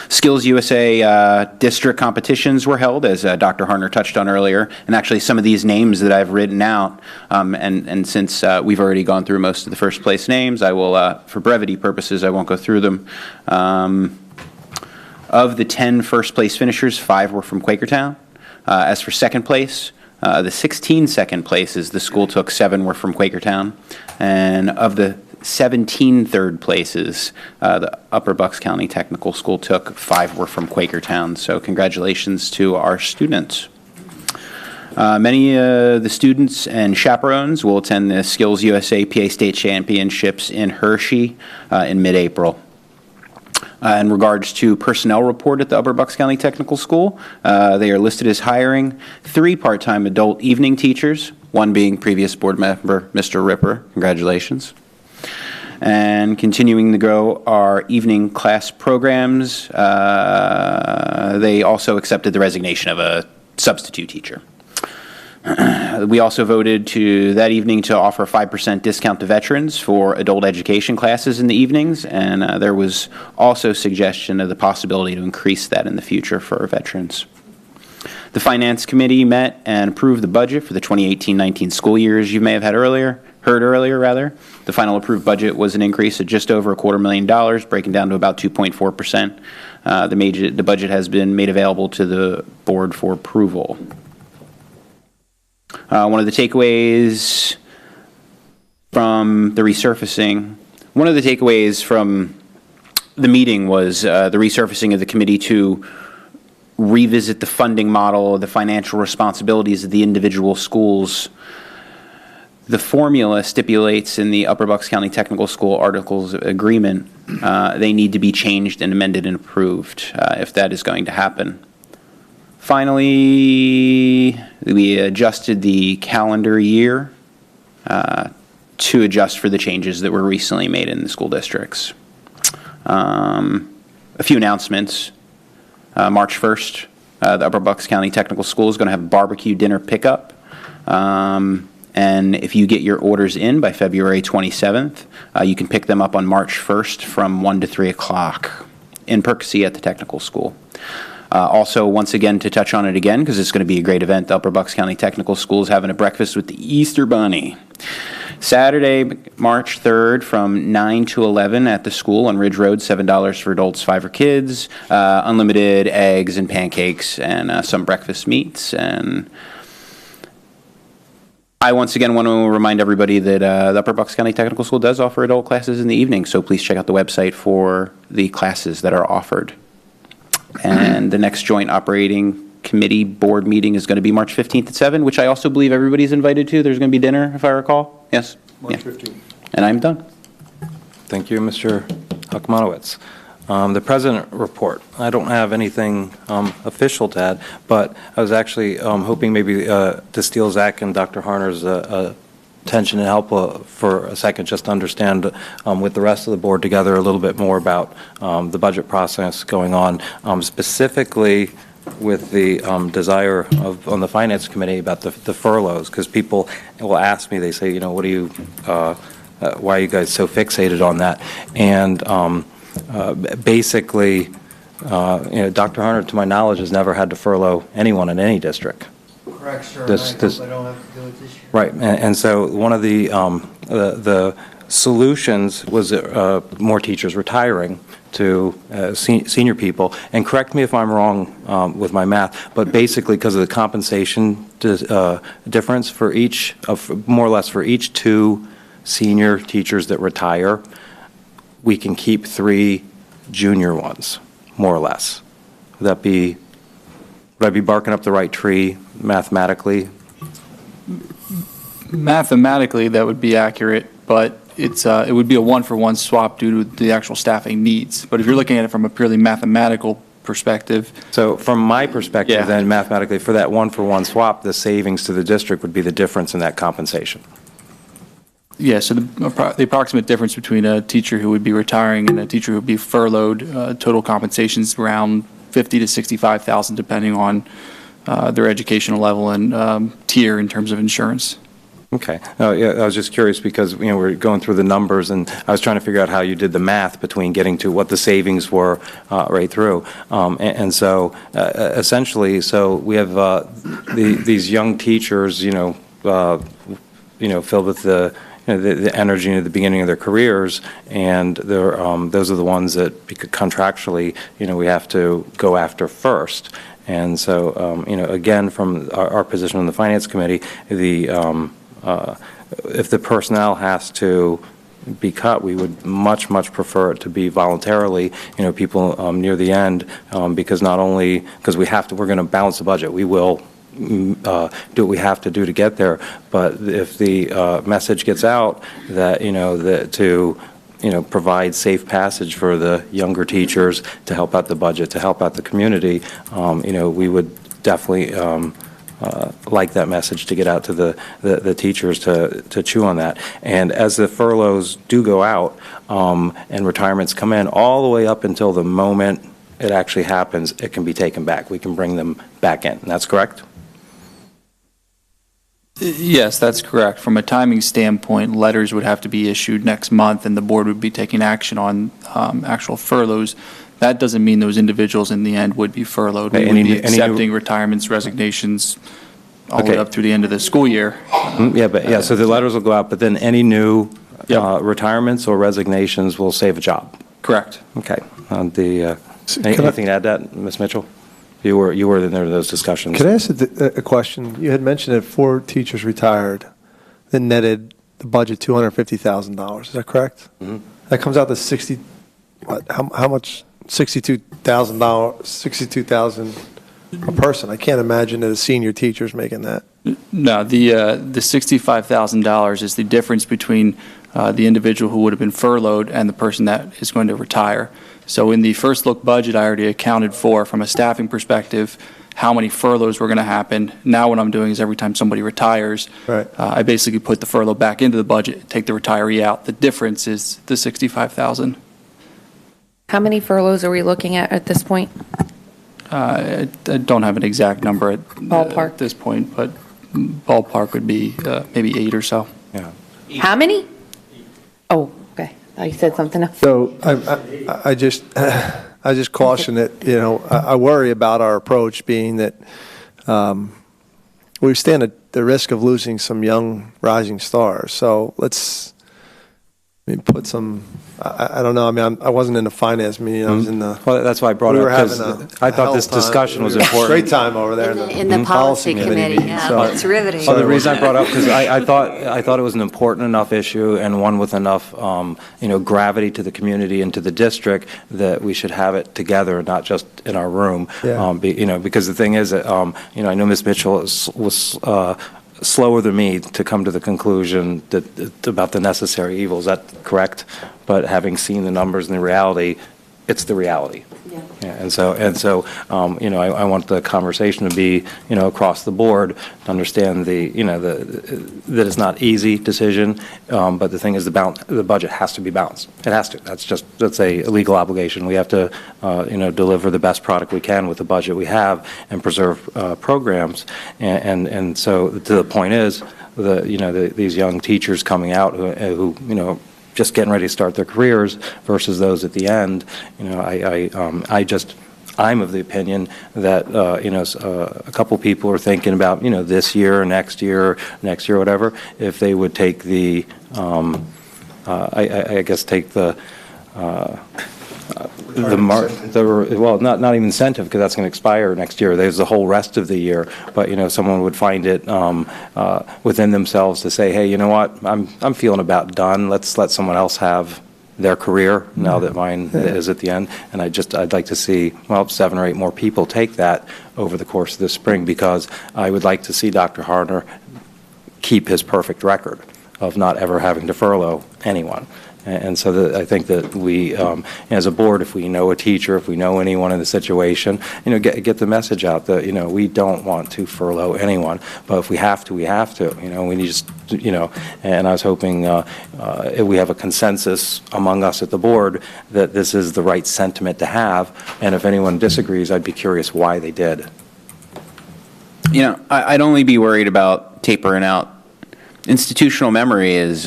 Skills USA district competitions were held, as Dr. Harner touched on earlier, and actually some of these names that I've written out, and since we've already gone through most of the first place names, I will, for brevity purposes, I won't go through them. Of the 10 first place finishers, 5 were from Quakertown. As for second place, the 16 second places the school took, 7 were from Quakertown, and of the 17 third places the Upper Bucks County Technical School took, 5 were from Quakertown. So congratulations to our students. Many of the students and chaperones will attend the Skills USA PA State Championships in Hershey in mid-April. In regards to personnel report at the Upper Bucks County Technical School, they are listed as hiring 3 part-time adult evening teachers, 1 being previous board member Mr. Ripper. Congratulations. And continuing to grow our evening class programs, they also accepted the resignation of a substitute teacher. We also voted that evening to offer a 5% discount to veterans for adult education classes in the evenings, and there was also suggestion of the possibility to increase that in the future for our veterans. The Finance Committee met and approved the budget for the 2018-19 school year, as you may have heard earlier. The final approved budget was an increase of just over $250,000, breaking down to about 2.4%. The budget has been made available to the board for approval. One of the takeaways from the resurfacing, the meeting was the resurfacing of the committee to revisit the funding model, the financial responsibilities of the individual schools. The formula stipulates in the Upper Bucks County Technical School Articles of Agreement they need to be changed and amended and approved if that is going to happen. Finally, we adjusted the calendar year to adjust for the changes that were recently made in the school districts. A few announcements. March 1st, the Upper Bucks County Technical School is going to have barbecue dinner pickup. And if you get your orders in by February 27th, you can pick them up on March 1st from 1 to 3 o'clock in Percy at the technical school. Also, once again, to touch on it again, because it's going to be a great event, the Upper Bucks County Technical School is having a breakfast with the Easter Bunny. Saturday, March 3rd from 9 to 11 at the school on Ridge Road, $7 for adults, $5 for kids, unlimited eggs and pancakes and some breakfast meats. And I once again want to remind everybody that the Upper Bucks County Technical School does offer adult classes in the evening, so please check out the website for the classes that are offered. And the next joint operating committee board meeting is going to be March 15th at 7, which I also believe everybody's invited to. There's going to be dinner, if I recall. Yes? March 15th. And I'm done. Thank you, Mr. Akmanowicz. The president report. I don't have anything official to add, but I was actually hoping maybe to steal Zach and Dr. Harner's attention and help for a second, just to understand with the rest of the board together a little bit more about the budget process going on. Specifically, with the desire of, on the Finance Committee about the furloughs, because people will ask me, they say, you know, what do you, why are you guys so fixated on that? And basically, you know, Dr. Harner, to my knowledge, has never had to furlough anyone in any district. Correct, sir. This- I this- hope I don't have to do it this year. Right, and so one of the solutions was more teachers retiring to senior people. And correct me if I'm wrong with my math, but basically because of the compensation difference for each, more or less for each 2 senior teachers that retire, we can keep 3 junior ones, more or less. Would I be barking up the right tree mathematically? Mathematically, that would be accurate, but it would be a one-for-one swap due to the actual staffing needs. But if you're looking at it from a purely mathematical perspective. So from my perspective, then mathematically, for that one-for-one swap, the savings to the district would be the difference in that compensation. Yeah, so the approximate difference between a teacher who would be retiring and a teacher who would be furloughed, total compensation's around $50,000 to $65,000, depending on their educational level and tier in terms of insurance. Okay. Yeah, I was just curious because, you know, we're going through the numbers, and I was trying to figure out how you did the math between getting to what the savings were right through. And so essentially, so we have these young teachers, filled with the energy at the beginning of their careers, and those are the ones that contractually, we have to go after first. And so, again, from our position on the Finance Committee, if the personnel has to be cut, we would much prefer it to be voluntarily, people near the end, because not only, because we're going to balance the budget, we will do what we have to do to get there, but if the message gets out that, to provide safe passage for the younger teachers, to help out the budget, to help out the community, we would definitely like that message to get out to the teachers to chew on that. And as the furloughs do go out and retirements come in, all the way up until the moment it actually happens, it can be taken back. We can bring them back in. That's correct? Yes, that's correct. From a timing standpoint, letters would have to be issued next month, and the board would be taking action on actual furloughs. That doesn't mean those individuals in the end would be furloughed. We would be accepting retirements, resignations, all the way up through the end of the school year. So the letters will go out, but then any new retirements or resignations will save a job. Correct. Okay. Anything to add to that, Ms. Mitchell? You were in there in those discussions. Can I ask a question? You had mentioned that 4 teachers retired that netted the budget $250,000. Is that correct? Mm-hmm. That comes out to 60. What? How much? $62,000. $62,000 a person. I can't imagine that a senior teacher is making that. No, the $65,000 is the difference between the individual who would have been furloughed and the person that is going to retire. So in the first look budget, I already accounted for, from a staffing perspective, how many furloughs were going to happen. Now what I'm doing is every time somebody retires, I basically put the furlough back into the budget, take the retiree out. The difference is the $65,000. How many furloughs are we looking at this point? I don't have an exact number Ballpark. At this point, but ballpark would be maybe 8 or so. Yeah. How many? Oh, okay. I thought you said something else. So I just caution that, I worry about our approach being that we stand at the risk of losing some young rising stars. So let's put some. I don't know. I wasn't in the finance meeting. I was in the. Well, that's why I brought it up, because I thought this discussion was important. Great time over there in the policy committee. Yeah, it's riveting. So the reason I brought it up, because I thought it was an important enough issue and one with enough gravity to the community and to the district that we should have it together, not just in our room. Yeah. Because the thing is that I know Ms. Mitchell was slower than me to come to the conclusion that about the necessary evil. Is that correct? But having seen the numbers and the reality, it's the reality. Yeah, and so, you know, I want the conversation to be, you know, across the board to understand the, you know, that it's not easy decision, but the thing is the budget has to be balanced. It has to. That's a legal obligation. We have to, you know, deliver the best product we can with the budget we have and preserve programs. And so to the point is, you know, these young teachers coming out who you know, just getting ready to start their careers versus those at the end, you know, I'm of the opinion that, you know, a couple people are thinking about, you know, this year, next year, whatever, if they would take the, I guess take the well, not even incentive, because that's going to expire next year. There's the whole rest of the year. But, you know, someone would find it within themselves to say, hey, you know what, I'm feeling about done. Let's let someone else have their career now that mine is at the end. And I'd like to see, well, 7 or 8 more people take that over the course of this spring, because I would like to see Dr. Harner keep his perfect record of not ever having to furlough anyone. And so I think that we, as a board, if we know a teacher, if we know anyone in the situation, you know, get the message out that, you know, we don't want to furlough anyone, but if we have to, we have to. You know, we need just, you know, and I was hoping if we have a consensus among us at the board that this is the right sentiment to have, and if anyone disagrees, I'd be curious why they did. You know, I'd only be worried about tapering out. Institutional memory is,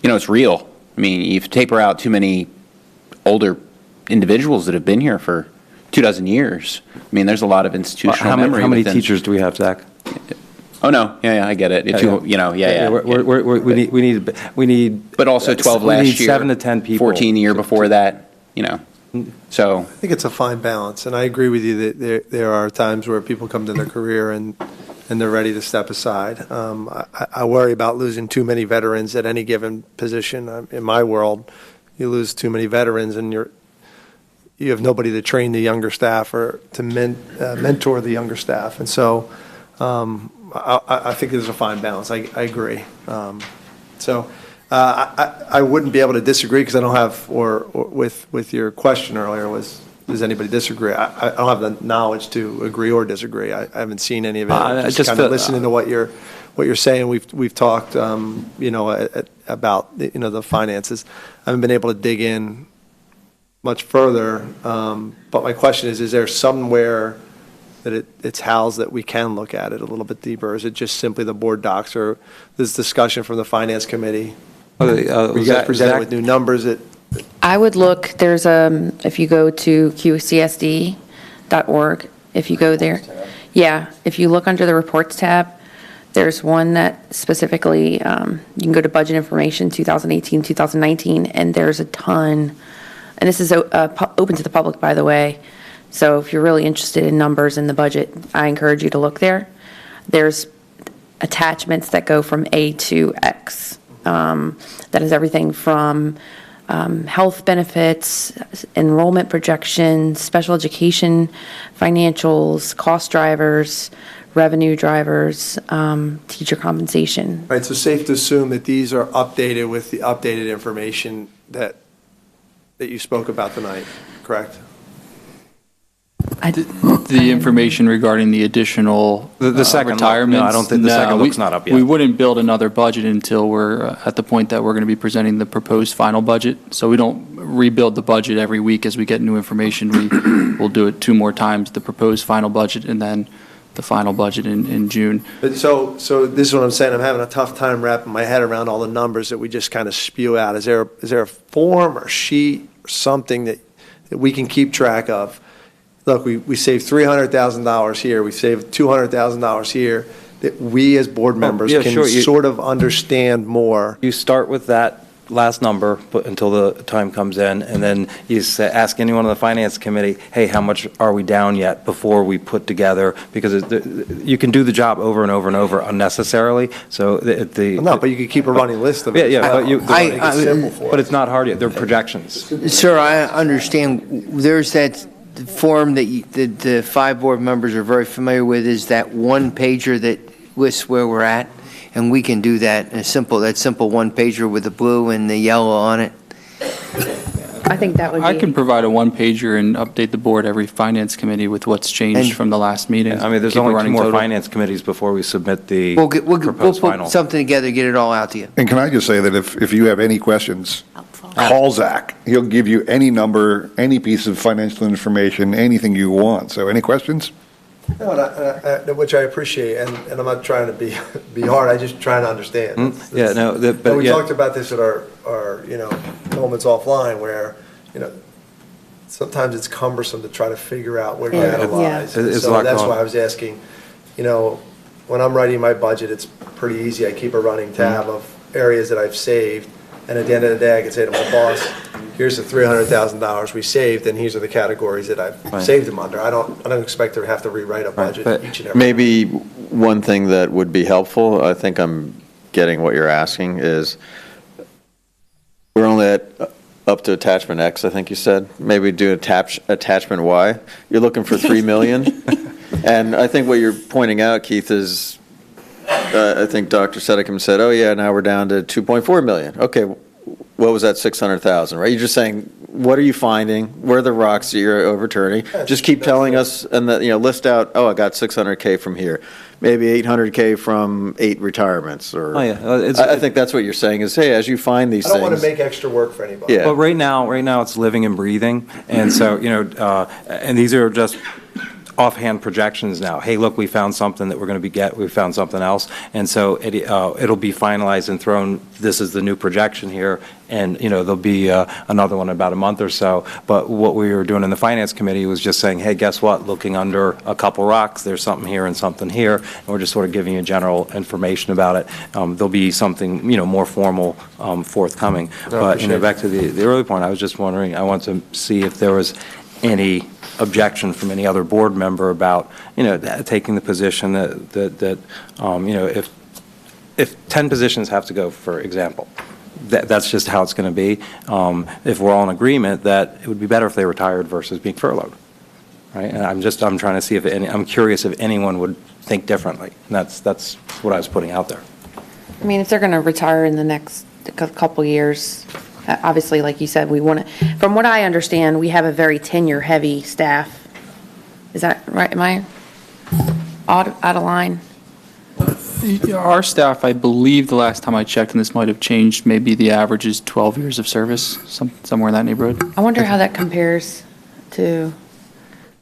you know, it's real. I mean, you taper out too many older individuals that have been here for 24 years. I mean, there's a lot of institutional memory. How many teachers do we have, Zach? Oh no, yeah, I get it. You know, We need. But also 12 last year. We need 7 to 10 people. 14 the year before that. You know, so I think it's a fine balance, and I agree with you that there are times where people come to their career and they're ready to step aside. I worry about losing too many veterans at any given position. In my world, you lose too many veterans, and you have nobody to train the younger staff or to mentor the younger staff. And so I think there's a fine balance. I agree. I wouldn't be able to disagree, because I don't have, or with your question earlier was, does anybody disagree? I don't have the knowledge to agree or disagree. I haven't seen any of it. Just kind of listening to what you're saying. We've talked, you know, about, you know, the finances. I haven't been able to dig in much further. But my question is there somewhere that it's housed that we can look at it a little bit deeper? Is it just simply the board docs, or this discussion from the finance committee? You guys presented with new numbers. I would look, there's if you go to QCSD.org, if you go there, yeah, if you look under the reports tab, there's one that specifically, you can go to budget information 2018, 2019, and there's a ton, and this is open to the public, by the way, so if you're really interested in numbers in the budget, I encourage you to look there. There's attachments that go from A to X. That is everything from health benefits, enrollment projections, special education financials, cost drivers, revenue drivers, teacher compensation. Right, so safe to assume that these are updated with the updated information that you spoke about tonight, correct? The information regarding the additional the second retirements. No, I don't think the second look's not up yet. We wouldn't build another budget until we're at the point that we're going to be presenting the proposed final budget. So we don't rebuild the budget every week as we get new information. We'll do it 2 more times, the proposed final budget and then the final budget in June. But so this is what I'm saying. I'm having a tough time wrapping my head around all the numbers that we just kind of spew out. Is there a form or sheet or something that we can keep track of? Look, we saved $300,000 here, we saved $200,000 here, that we as board members can sort of understand more. You start with that last number until the time comes in, and then you ask anyone on the finance committee, hey, how much are we down yet, before we put together, because you can do the job over and over and over unnecessarily. So but you could keep a running list of it. But it's not hard yet. They're projections. Sir, I understand. There's that form that the 5 board members are very familiar with, is that one pager that lists where we're at, and we can do that. That simple 1 pager with the blue and the yellow on it. I think that would be. I can provide a one-pager and update the board every finance committee with what's changed from the last meeting. I mean, there's Keep a only 2 running more total. finance committees before we submit the We'll proposed put final. something together, get it all out to you. And can I just say that if you have any questions, call Zach. He'll give you any number, any piece of financial information, anything you want. So any questions? No, which I appreciate, and I'm not trying to be hard, I just trying to understand. Yeah, no, but We yeah. talked about this at our moments offline where, sometimes it's cumbersome to try to figure out where to analyze. Yeah. It's a So lot that's going why I was asking, when I'm writing my budget, it's pretty easy. I keep a running tab of areas that I've saved, and at the end of the day, I can say to my boss, here's the $300,000 we saved, and these are the categories that I've saved them under. I don't expect to have to rewrite a budget each and every. Maybe one thing that would be helpful, I think I'm getting what you're asking, is we're only up to attachment X, I think you said. Maybe do attachment Y. You're looking for 3 million. And I think what you're pointing out, Keith, is I think Dr. Sedicum said, oh yeah, now we're down to 2.4 million. Okay, what was that 600,000, right? You're just saying, what are you finding? Where are the rocks that you're overturning? Just keep telling us, and list out, oh, I got 600K from here. Maybe 800K from 8 retirements, or. Oh, yeah. I think that's what you're saying is, hey, as you find these I don't things. want to make extra work for anybody. Yeah. But right now it's living and breathing, and so and these are just offhand projections now. Hey, look, we found something that we're going to we found something else, and so it'll be finalized and thrown. This is the new projection here, and there'll be another one in about a month or so. But what we were doing in the finance committee was just saying, hey, guess what? Looking under a couple rocks, there's something here and something here, and we're just sort of giving you general information about it. There'll be something more formal forthcoming. But back to the early point, I was just wondering. I want to see if there was any objection from any other board member about taking the position that if 10 positions have to go, for example, that's just how it's going to be. If we're all in agreement that it would be better if they retired versus being furloughed, right? And I'm trying to see I'm curious if anyone would think differently. And that's what I was putting out there. I mean, if they're going to retire in the next couple years, obviously, like you said, we want to, from what I understand, we have a very tenure-heavy staff. Is that right? Am I out of line? Our staff, I believe the last time I checked, and this might have changed, maybe the average is 12 years of service, somewhere in that neighborhood. I wonder how that compares to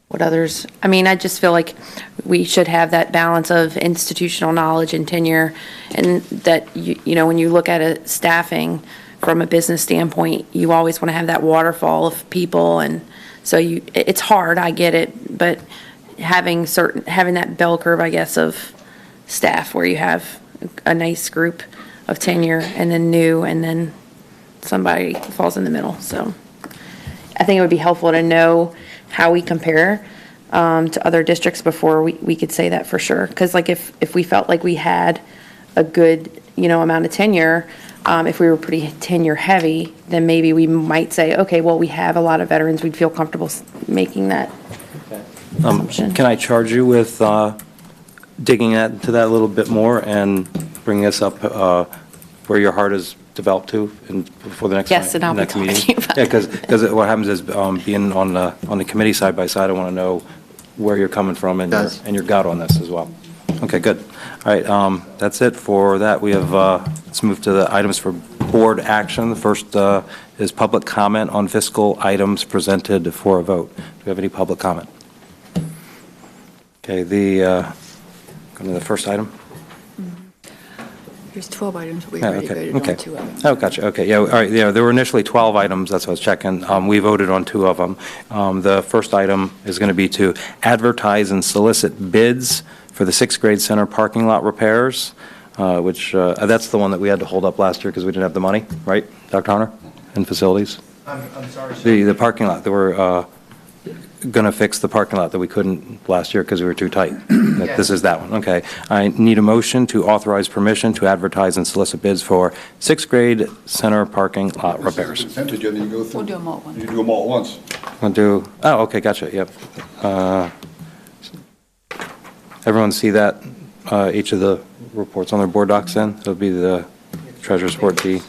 what others, I mean, I just feel like we should have that balance of institutional knowledge and tenure, and that, when you look at a staffing from a business standpoint, you always want to have that waterfall of people, and so it's hard, I get it, but having that bell curve, I guess, of staff where you have a nice group of tenure and then new, and then somebody falls in the middle. So I think it would be helpful to know how we compare to other districts before we could say that for sure. Because if we felt like we had a good amount of tenure, if we were pretty tenure heavy, then maybe we might say, okay, well, we have a lot of veterans, we'd feel comfortable making that assumption. Can I charge you with digging into that a little bit more and bringing us up where your heart is developed to before the next Yes, and I'll be next talking meeting? to you about Yeah, because what happens is being on the committee side by side, I want to know where you're coming from and your gut on this as well. Okay, good. All right, that's it for that. We have, let's move to the items for board action. The first is public comment on fiscal items presented for a vote. Do we have any public comment? Okay, go to the first item. There's 12 items, but we Oh, already voted on 2 of them. Oh, gotcha. Okay, yeah, all right, yeah, there were initially 12 items, that's what I was checking. We voted on 2 of them. The first item is going to be to advertise and solicit bids for the 6th grade center parking lot repairs, which, that's the one that we had to hold up last year because we didn't have the money, right, Dr. Hunter, in facilities? I'm sorry. The parking lot, they were going to fix the parking lot that we couldn't last year because we were too tight. This is that one, okay. I need a motion to authorize permission to advertise and solicit bids for 6th grade center parking lot repairs. Consent agenda, you go through. We'll do them all at once. You do them all at once. We'll do, oh, okay, gotcha, yep. Everyone see that, each of the reports on their board docs then? So it'll be the treasurer's report D.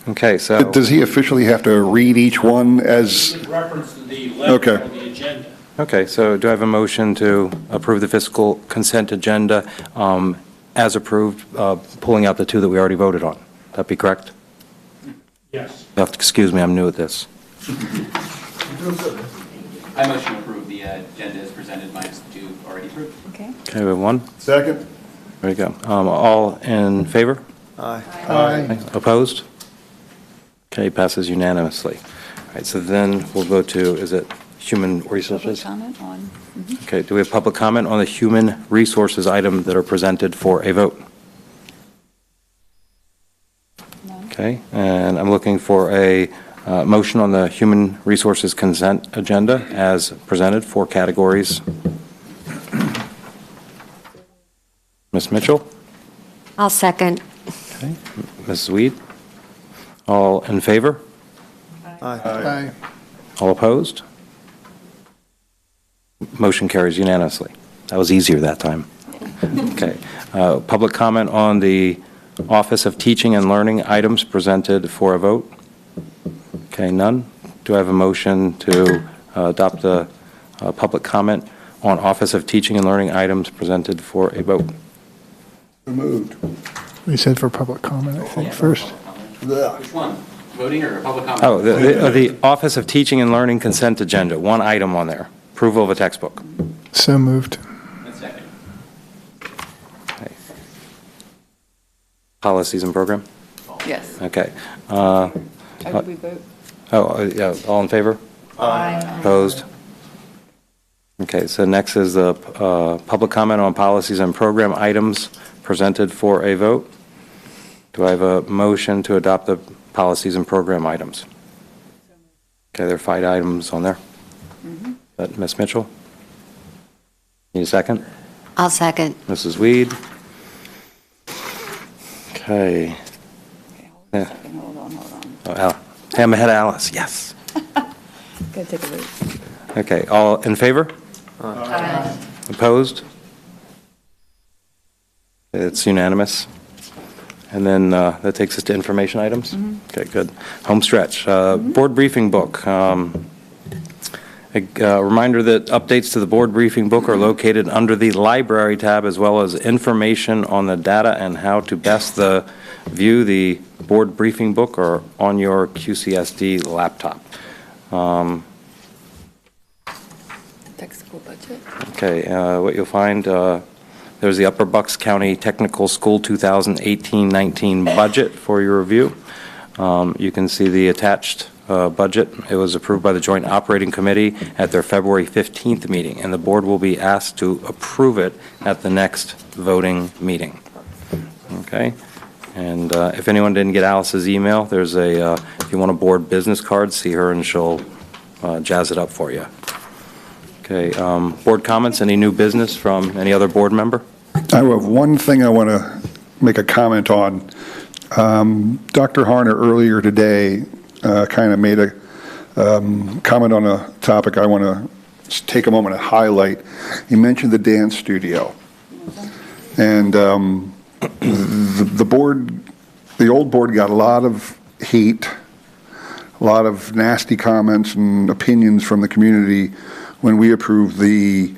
Okay, so. Does he officially have to read each one as? Reference to the Okay. letter of the agenda. Okay, so do I have a motion to approve the fiscal consent agenda as approved, pulling out the two that we already voted on? That be correct? Yes. You have to excuse me, I'm new at this. I motion to approve the agenda as presented minus the two already approved. Okay. Okay, we have one. Second. There you go. All in favor? Aye. Aye. Opposed? Okay, passes unanimously. All right, so then we'll go to, is it Human Public Resources? comment on? Okay, do we have public comment on the Human Resources item that are presented for a vote? Okay, and I'm looking for a motion on the Human Resources consent agenda as presented, 4 categories. Ms. Mitchell? I'll second. Okay, Ms. Weed? All in favor? Aye. All opposed? Motion carries unanimously. That was easier that time. Okay. Public comment on the Office of Teaching and Learning items presented for a vote? Okay, none. Do I have a motion to adopt the public comment on Office of Teaching and Learning items presented for a vote? Moved. We said for public comment, I think, first. Which one? Voting or public comment? Oh, the Office of Teaching and Learning consent agenda, one item on there, approval of a textbook. So moved. Second. Okay. Policies and program? Yes. Okay. How did we vote? Yeah, all in favor? Aye. Opposed? Okay, so next is the public comment on policies and program items presented for a vote. Do I have a motion to adopt the policies and program items? Okay, there are 5 items on there. That Ms. Mitchell? Need a second? I'll second. Mrs. Weed? Okay. Yeah. Hold on. Oh, hey, I'm ahead of Alice, yes. Go take a vote. Okay, all in favor? Aye. Opposed? It's unanimous. And then that takes us to information items? Okay, good. Home stretch. Board briefing book. A reminder that updates to the board briefing book are located under the library tab, as well as information on the data and how to best view the board briefing book or on your QCSD laptop. Technical budget. Okay, what you'll find, there's the Upper Bucks County Technical School 2018-19 budget for your review. You can see the attached budget. It was approved by the Joint Operating Committee at their February 15th meeting, and the board will be asked to approve it at the next voting meeting. Okay? And if anyone didn't get Alice's email, there's if you want a board business card, see her and she'll jazz it up for you. Okay, board comments, any new business from any other board member? I have one thing I want to make a comment on. Dr. Harner earlier today kind of made a comment on a topic I want to take a moment to highlight. He mentioned the dance studio. And the old board got a lot of heat, a lot of nasty comments and opinions from the community when we approved the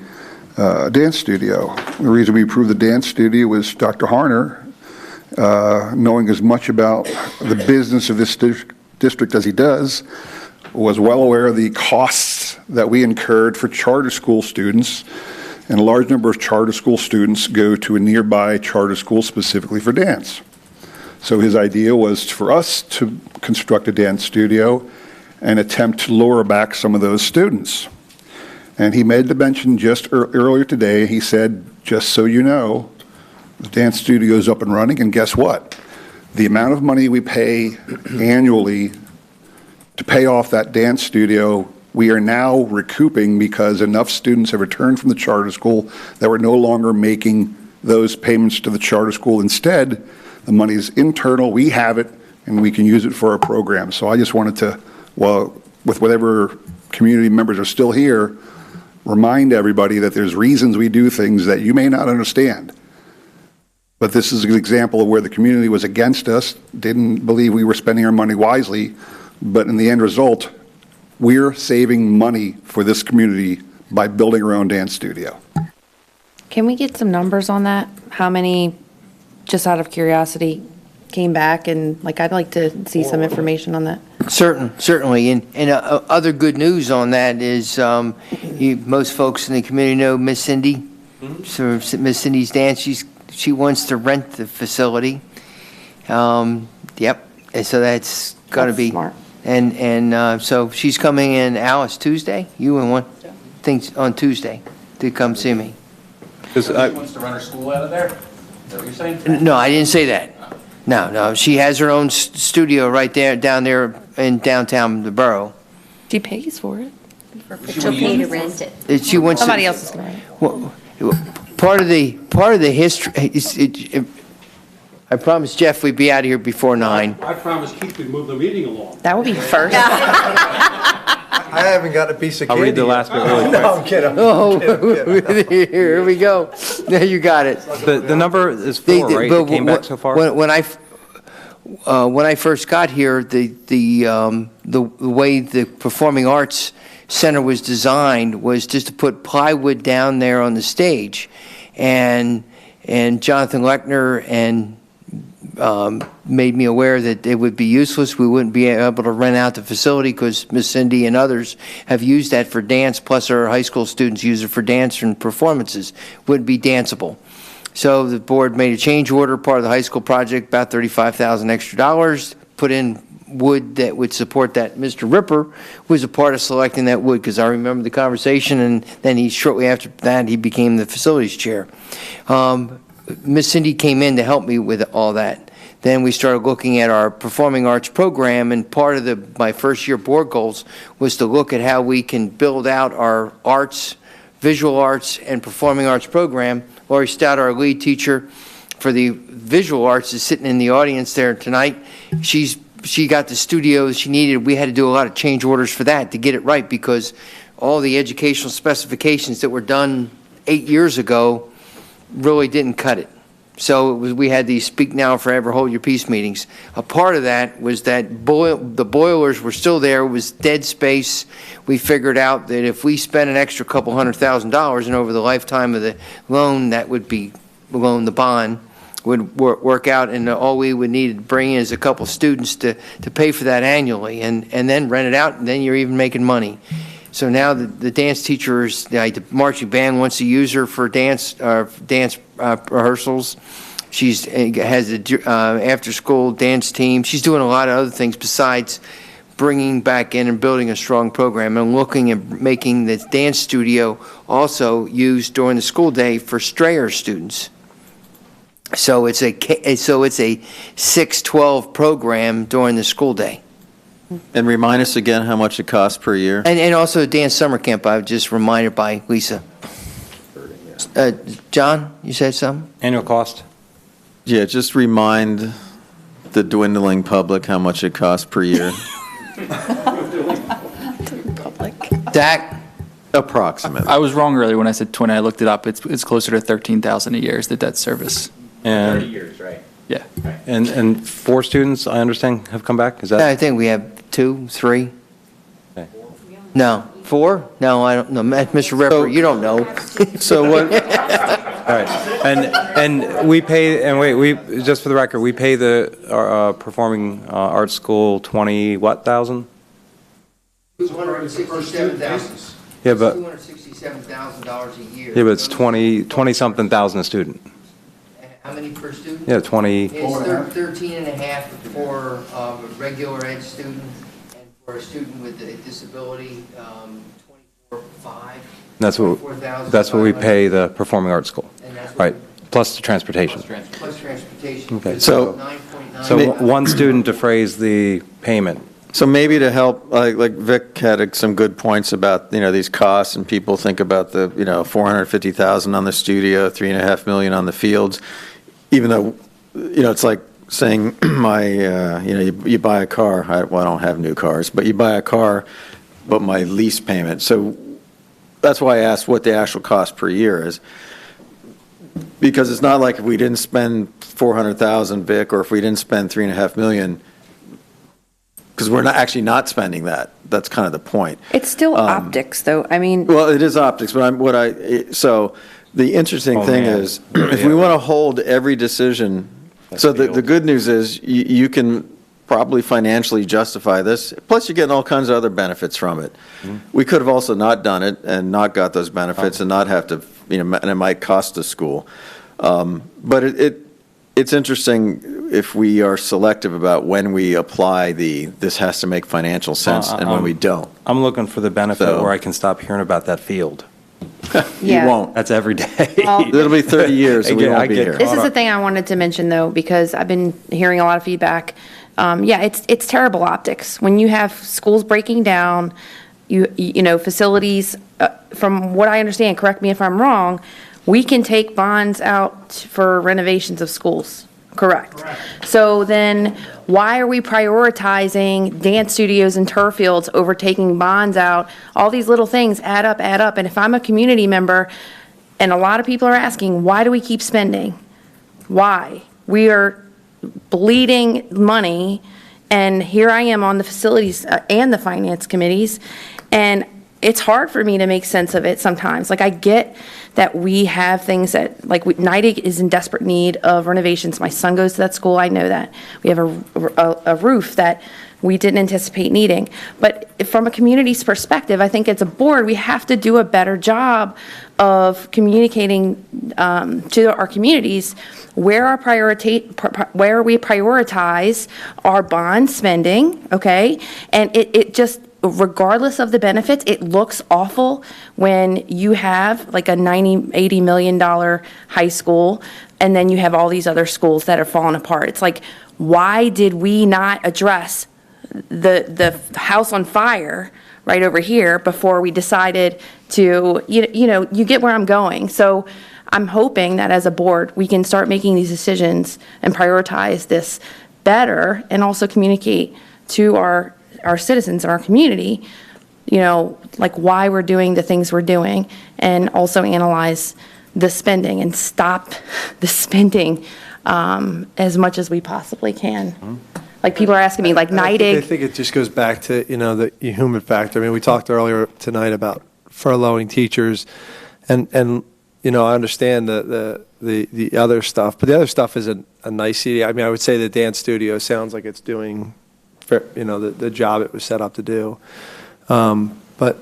dance studio. The reason we approved the dance studio was Dr. Harner, knowing as much about the business of this district as he does, was well aware of the costs that we incurred for charter school students, and a large number of charter school students go to a nearby charter school specifically for dance. So his idea was for us to construct a dance studio and attempt to lure back some of those students. And he made the mention just earlier today. He said, just so you know, the dance studio is up and running, and guess what? The amount of money we pay annually to pay off that dance studio, we are now recouping because enough students have returned from the charter school that we're no longer making those payments to the charter school. Instead, the money is internal, we have it, and we can use it for our program. So I just wanted to, well, with whatever community members are still here, remind everybody that there's reasons we do things that you may not understand. But this is an example of where the community was against us, didn't believe we were spending our money wisely, but in the end result, we're saving money for this community by building our own dance studio. Can we get some numbers on that? How many, just out of curiosity, came back? And like, I'd like to see some information on that. Certainly. And other good news on that is most folks in the community know Miss Cindy. So Miss Cindy's dance, she wants to rent the facility. Yep. And so that's got to be smart. And so she's coming in, Alice, Tuesday? You and one things on Tuesday to come see me. She wants to run her school out of there? Is that what you're saying? No, I didn't say that. No. She has her own studio right there, down there in downtown the borough. She pays for it. She'll pay to rent it. She wants Somebody else is going to rent it. Part of the history, I promised Jeff we'd be out of here before 9. I promised Keith we'd move the meeting along. That would be first. I haven't got a piece of I'll candy. read the last bit really quick. No, I'm kidding. Here we go. There you got it. The number is 4, right? It came back so far? When I first got here, the way the Performing Arts Center was designed was just to put plywood down there on the stage, and Jonathan Lechner and made me aware that it would be useless. We wouldn't be able to rent out the facility because Miss Cindy and others have used that for dance, plus our high school students use it for dance and performances. Wouldn't be danceable. So the board made a change order, part of the high school project, about $35,000 extra dollars, put in wood that would support that. Mr. Ripper was a part of selecting that wood because I remember the conversation, and then shortly after that he became the facilities chair. Miss Cindy came in to help me with all that. Then we started looking at our performing arts program, and part of my first year board goals was to look at how we can build out our arts, visual arts, and performing arts program. Laurie Stout, our lead teacher for the visual arts, is sitting in the audience there tonight. She got the studios she needed. We had to do a lot of change orders for that to get it right because all the educational specifications that were done 8 years ago really didn't cut it. So we had these speak now, forever hold your peace meetings. A part of that was that the boilers were still there, was dead space. We figured out that if we spent an extra couple $100,000 and over the lifetime of the loan, that would be the bond would work out, and all we would need to bring in is a couple students to pay for that annually, and then rent it out, and then you're even making money. So now the dance teachers, the marching band wants to use her for dance rehearsals. She has an after-school dance team. She's doing a lot of other things besides bringing back in and building a strong program and looking at making the dance studio also used during the school day for Strayer students. So it's a 6-12 program during the school day. And remind us again how much it costs per year. And also dance summer camp, I was just reminded by Lisa. John, you said something? Annual cost? Yeah, just remind the dwindling public how much it costs per year. Dak? Approximately. I was wrong earlier when I said 20. I looked it up. It's closer to $13,000 a year is the debt service. And 30 years, right? Yeah. And 4 students, I understand, have come back? Is that? I think we have 2, 3. Okay. No, 4? No, I don't know. Mr. Ripper, you don't know. So what? All right. And we pay, and wait, we, just for the record, we pay the performing arts school 20 what thousand? $267,000. Yeah, but $267,000 a year. yeah, but it's 20 something thousand a student. How many per student? Yeah, 20. It's 13 and a half for a regular ed student, and for a student with a disability, 24.5. That's what we pay the performing arts school. Right, plus the transportation. Plus transportation. Okay, So- 9.9. So one student defrays the payment. So maybe to help, like Vic had some good points about, these costs, and people think about the, $450,000 on the studio, $3.5 million on the fields, even though, it's like saying you buy a car. I don't have new cars, but you buy a car, but my lease payment. So that's why I asked what the actual cost per year is. Because it's not like if we didn't spend 400,000, Vic, or if we didn't spend 3.5 million, because we're not spending that. That's kind of the point. It's still optics, though. I mean, well, it is optics, but so the interesting thing is, if we want to hold every decision, so the good news is you can probably financially justify this. Plus, you're getting all kinds of other benefits from it. We could have also not done it and not got those benefits and not have to, and it might cost the school. But it's interesting if we are selective about when we apply this has to make financial sense and when we don't. I'm looking for the benefit where I can stop hearing about that field. Yeah. You won't. That's every day. Well- It'll be 30 years and we Again, won't be here. this is the thing I wanted to mention, though, because I've been hearing a lot of feedback. Yeah, it's terrible optics. When you have schools breaking down, you know, facilities, from what I understand, correct me if I'm wrong, we can take bonds out for renovations of schools, correct? So then, why are we prioritizing dance studios and turf fields over taking bonds out? All these little things add up, and if I'm a community member, and a lot of people are asking, why do we keep spending? Why? We are bleeding money, and here I am on the facilities and the finance committees, and it's hard for me to make sense of it sometimes. Like, I get that we have things that, like, Neidig is in desperate need of renovations. My son goes to that school, I know that. We have a roof that we didn't anticipate needing. But from a community's perspective, I think as a board, we have to do a better job of communicating to our communities where we prioritize our bond spending, okay? And it just, regardless of the benefits, it looks awful when you have like a $80 million high school and then you have all these other schools that are falling apart. It's like, why did we not address the house on fire right over here before we decided to, you know, you get where I'm going. So I'm hoping that as a board, we can start making these decisions and prioritize this better and also communicate to our citizens in our community, you know, like why we're doing the things we're doing, and also analyze the spending and stop the spending as much as we possibly can. Like, people are asking me, like, Neidig. I think it just goes back to, you know, the human factor. I mean, we talked earlier tonight about furloughing teachers, and you know, I understand the other stuff, but the other stuff is a nicety. I mean, I would say the dance studio sounds like it's doing, you know, the job it was set up to do. But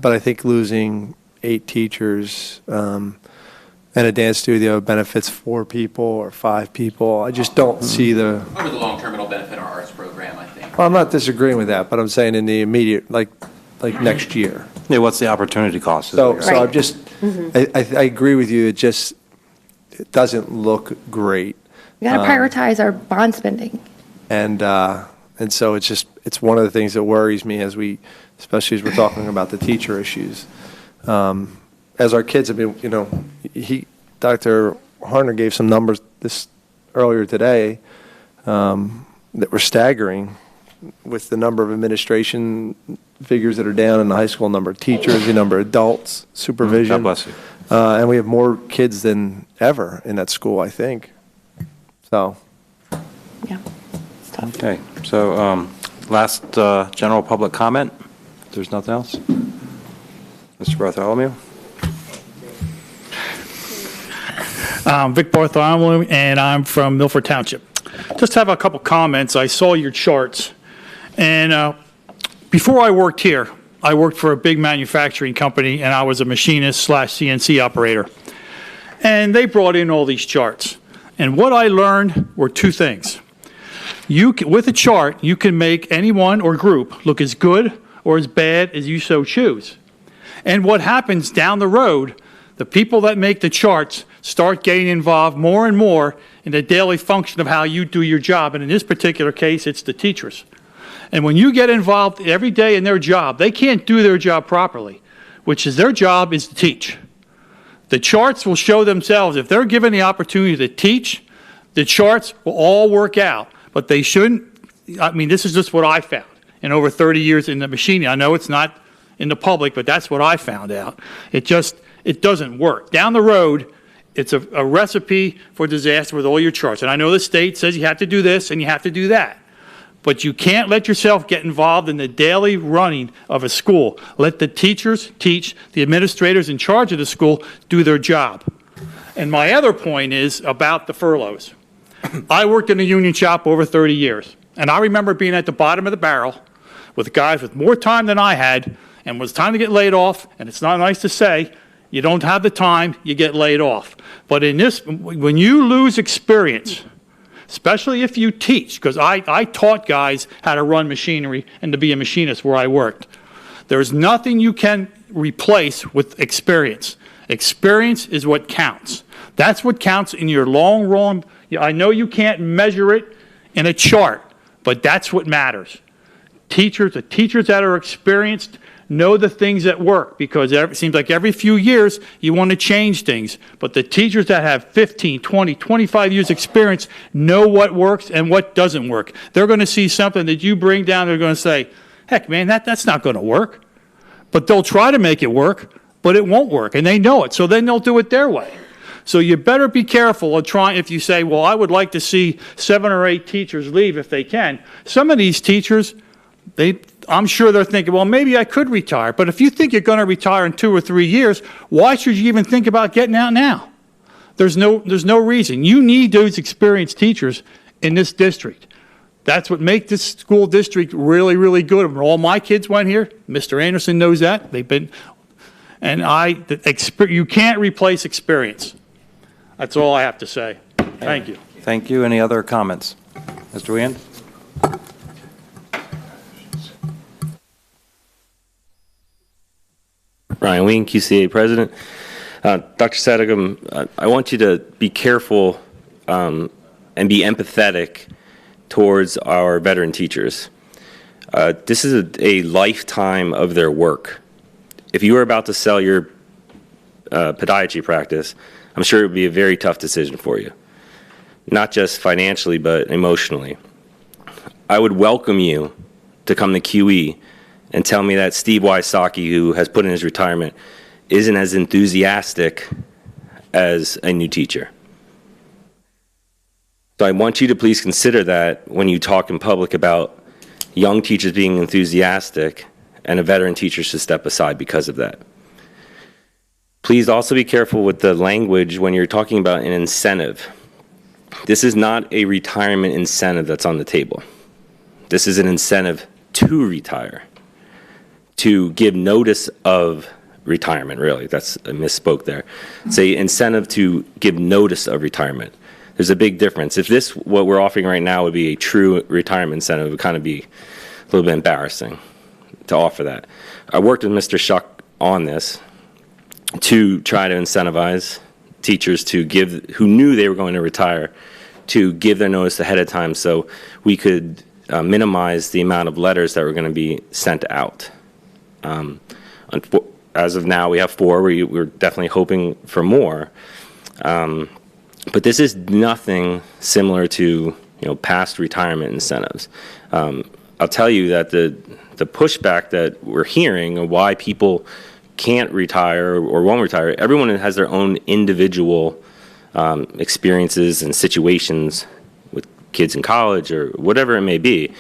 I think losing 8 teachers and a dance studio benefits 4 people or 5 people. I just don't see the. Over the long term, it'll benefit our arts program, I think. Well, I'm not disagreeing with that, but I'm saying in the immediate, like next year. Yeah, what's the opportunity cost? So I'm just, I agree with you. It doesn't look great. We got to prioritize our bond spending. And so it's one of the things that worries me especially as we're talking about the teacher issues. As our kids have been, you know, Dr. Harner gave some numbers earlier today that were staggering, with the number of administration figures that are down in the high school, number of teachers, the number of adults, supervision. God bless you. And we have more kids than ever in that school, I think. So. Yeah. Okay, so last general public comment, if there's nothing else. Mr. Bartholomew? Vic Bartholomew, and I'm from Milford Township. Just have a couple comments. I saw your charts, and before I worked here, I worked for a big manufacturing company, and I was a machinist / CNC operator. And they brought in all these charts, and what I learned were 2 things. With a chart, you can make anyone or group look as good or as bad as you so choose. And what happens down the road, the people that make the charts start getting involved more and more in the daily function of how you do your job. And in this particular case, it's the teachers. And when you get involved every day in their job, they can't do their job properly, which is their job is to teach. The charts will show themselves. If they're given the opportunity to teach, the charts will all work out. But they shouldn't. I mean, this is just what I found in over 30 years in the machining. I know it's not in the public, but that's what I found out. It doesn't work. Down the road, it's a recipe for disaster with all your charts. And I know the state says you have to do this and you have to do that. But you can't let yourself get involved in the daily running of a school. Let the teachers teach, the administrators in charge of the school do their job. And my other point is about the furloughs. I worked in a union shop over 30 years, and I remember being at the bottom of the barrel with guys with more time than I had, and it was time to get laid off, and it's not nice to say, you don't have the time, you get laid off. But in this, when you lose experience, especially if you teach, because I taught guys how to run machinery and to be a machinist where I worked. There's nothing you can replace with experience. Experience is what counts. That's what counts in your long run. I know you can't measure it in a chart, but that's what matters. The teachers that are experienced know the things that work, because it seems like every few years you want to change things. But the teachers that have 15, 20, 25 years experience know what works and what doesn't work. They're going to see something that you bring down, they're going to say, heck, man, that's not going to work. But they'll try to make it work, but it won't work, and they know it, so then they'll do it their way. So you better be careful of trying, if you say, well, I would like to see 7 or 8 teachers leave if they can. Some of these teachers, I'm sure they're thinking, well, maybe I could retire. But if you think you're going to retire in 2 or 3 years, why should you even think about getting out now? There's no reason. You need those experienced teachers in this district. That's what makes this school district really, really good. When all my kids went here, Mr. Anderson knows that. They've been, and you can't replace experience. That's all I have to say. Thank you. Thank you. Any other comments? Mr. Weand? Ryan Ween, QCA President. Dr. Sadegum, I want you to be careful and be empathetic towards our veteran teachers. This is a lifetime of their work. If you were about to sell your podiatry practice, I'm sure it would be a very tough decision for you, not just financially, but emotionally. I would welcome you to come to QE and tell me that Steve Wysocki, who has put in his retirement, isn't as enthusiastic as a new teacher. So I want you to please consider that when you talk in public about young teachers being enthusiastic and a veteran teacher should step aside because of that. Please also be careful with the language when you're talking about an incentive. This is not a retirement incentive that's on the table. This is an incentive to retire, to give notice of retirement, really. That's a misspoke there. It's an incentive to give notice of retirement. There's a big difference. If this, what we're offering right now, would be a true retirement incentive, it would kind of be a little bit embarrassing to offer that. I worked with Mr. Shuck on this to try to incentivize teachers to give, who knew they were going to retire, to give their notice ahead of time so we could minimize the amount of letters that were going to be sent out. As of now, we have 4. We're definitely hoping for more. But this is nothing similar to past retirement incentives. I'll tell you that the pushback that we're hearing of why people can't retire or won't retire, everyone has their own individual experiences and situations with kids in college or whatever it may be.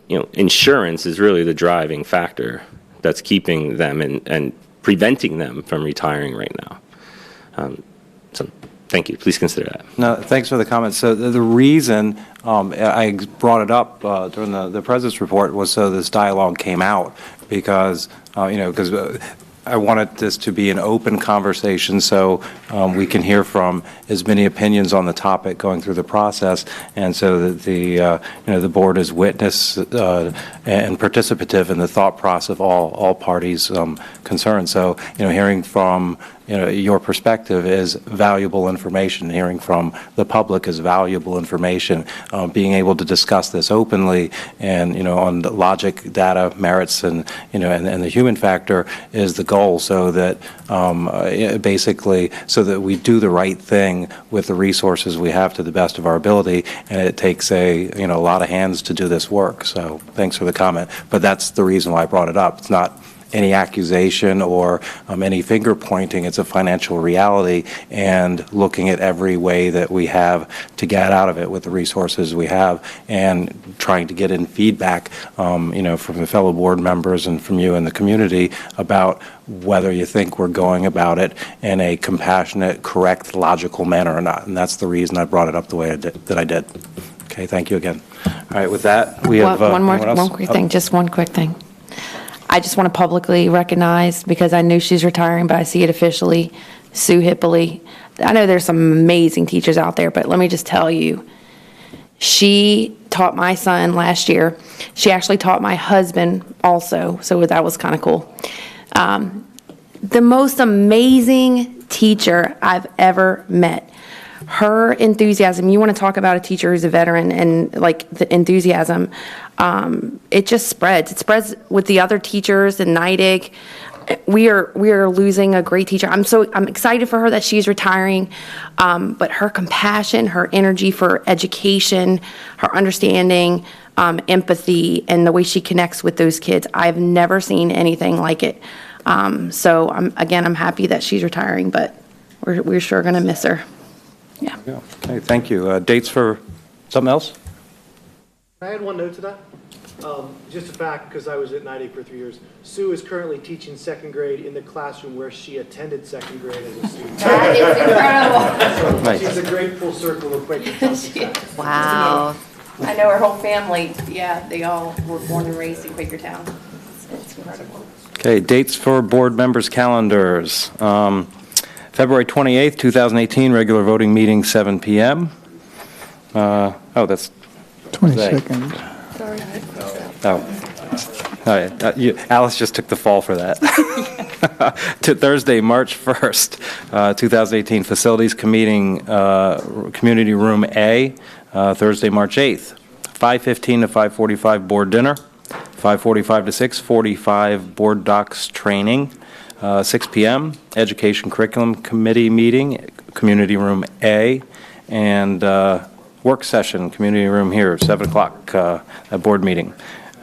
Insurance is really the driving factor that's keeping them and preventing them from retiring right now. So thank you. Please consider that. No, thanks for the comment. So the reason I brought it up during the President's report was so this dialogue came out because, because I wanted this to be an open conversation so we can hear from as many opinions on the topic going through the process, and so that the board is witness and participative in the thought process of all parties concerned. So hearing from your perspective is valuable information. Hearing from the public is valuable information. Being able to discuss this openly and on the logic, data, merits, and and the human factor is the goal. So that basically, so that we do the right thing with the resources we have to the best of our ability. And it takes a lot of hands to do this work. So thanks for the comment. But that's the reason why I brought it up. It's not any accusation or any finger pointing. It's a financial reality, and looking at every way that we have to get out of it with the resources we have, and trying to get in feedback, from the fellow board members and from you and the community about whether you think we're going about it in a compassionate, correct, logical manner or not. And that's the reason I brought it up the way that I did. Okay, thank you again. All right, with that, we have One quick thing, just one quick thing. I just want to publicly recognize, because I knew she's retiring, but I see it officially, Sue Hippley. I know there's some amazing teachers out there, but let me just tell you, she taught my son last year. She actually taught my husband also, so that was kind of cool. The most amazing teacher I've ever met. Her enthusiasm, you want to talk about a teacher who's a veteran and like the enthusiasm, it just spreads. It spreads with the other teachers in NIDIG. We are losing a great teacher. I'm excited for her that she's retiring, but her compassion, her energy for education, her understanding, empathy, and the way she connects with those kids, I've never seen anything like it. So I'm happy that she's retiring, but we're sure going to miss her. Yeah. Okay, thank you. Dates for something else? I had one note to that. Just a fact, because I was at NIDIG for 3 years. Sue is currently teaching second grade in the classroom where she attended second grade as a student. That is incredible. So she's a great full circle of Quakertown. Wow. I know her whole family, yeah, they all were born and raised in Quakertown. It's incredible. Okay, dates for board members' calendars. February 28th, 2018, regular voting meeting, 7 p.m. That's 22nd. Sorry. Oh. All right. Alice just took the fall for that. To Thursday, March 1st, 2018, Facilities Community Room A, Thursday, March 8th, 5:15 to 5:45 board dinner, 5:45 to 6:45 board docs training, 6 p.m. Education Curriculum Committee meeting, Community Room A, and work session, Community Room here, 7 o'clock, a board meeting.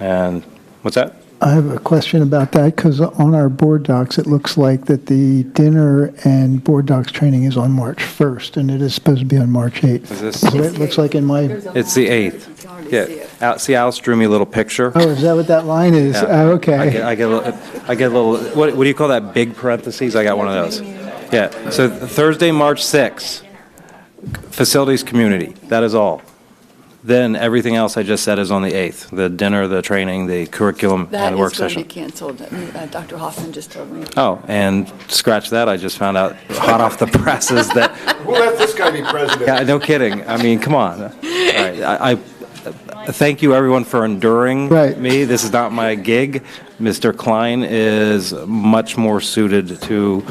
And what's that? I have a question about that, because on our board docs, it looks like that the dinner and board docs training is on March 1st, and it is supposed to be on March 8th. Is this? So it looks like in my... It's the 8th. Yeah. See, Alice drew me a little picture. Oh, is that what that line is? Yeah. Oh, okay. I get a little, what do you call that, big parentheses? I got one of those. Yeah, so Thursday, March 6th, Facilities Community, that is all. Then everything else I just said is on the 8th, the dinner, the training, the curriculum, and the work session. That is going to be canceled. Dr. Hoffman just told me. Oh, and scratch that, I just found out hot off the presses that... We'll let this guy be president. Yeah, no kidding. I mean, come on. All right, I thank you, everyone, for enduring me. This is not my gig. Mr. Klein is much more suited to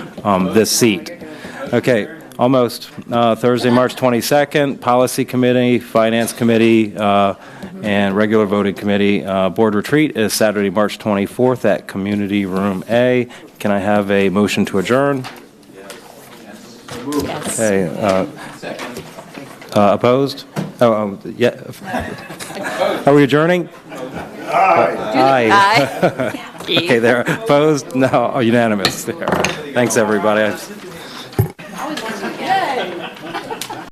this seat. Okay, almost. Thursday, March 22nd, Policy Committee, Finance Committee, and Regular Voting Committee. Board retreat is Saturday, March 24th at Community Room A. Can I have a motion to adjourn? Yes. Okay. Opposed? Yeah. Are we adjourning? Aye. Aye. Okay, there. Opposed? No. Oh, unanimous there. Thanks, everybody.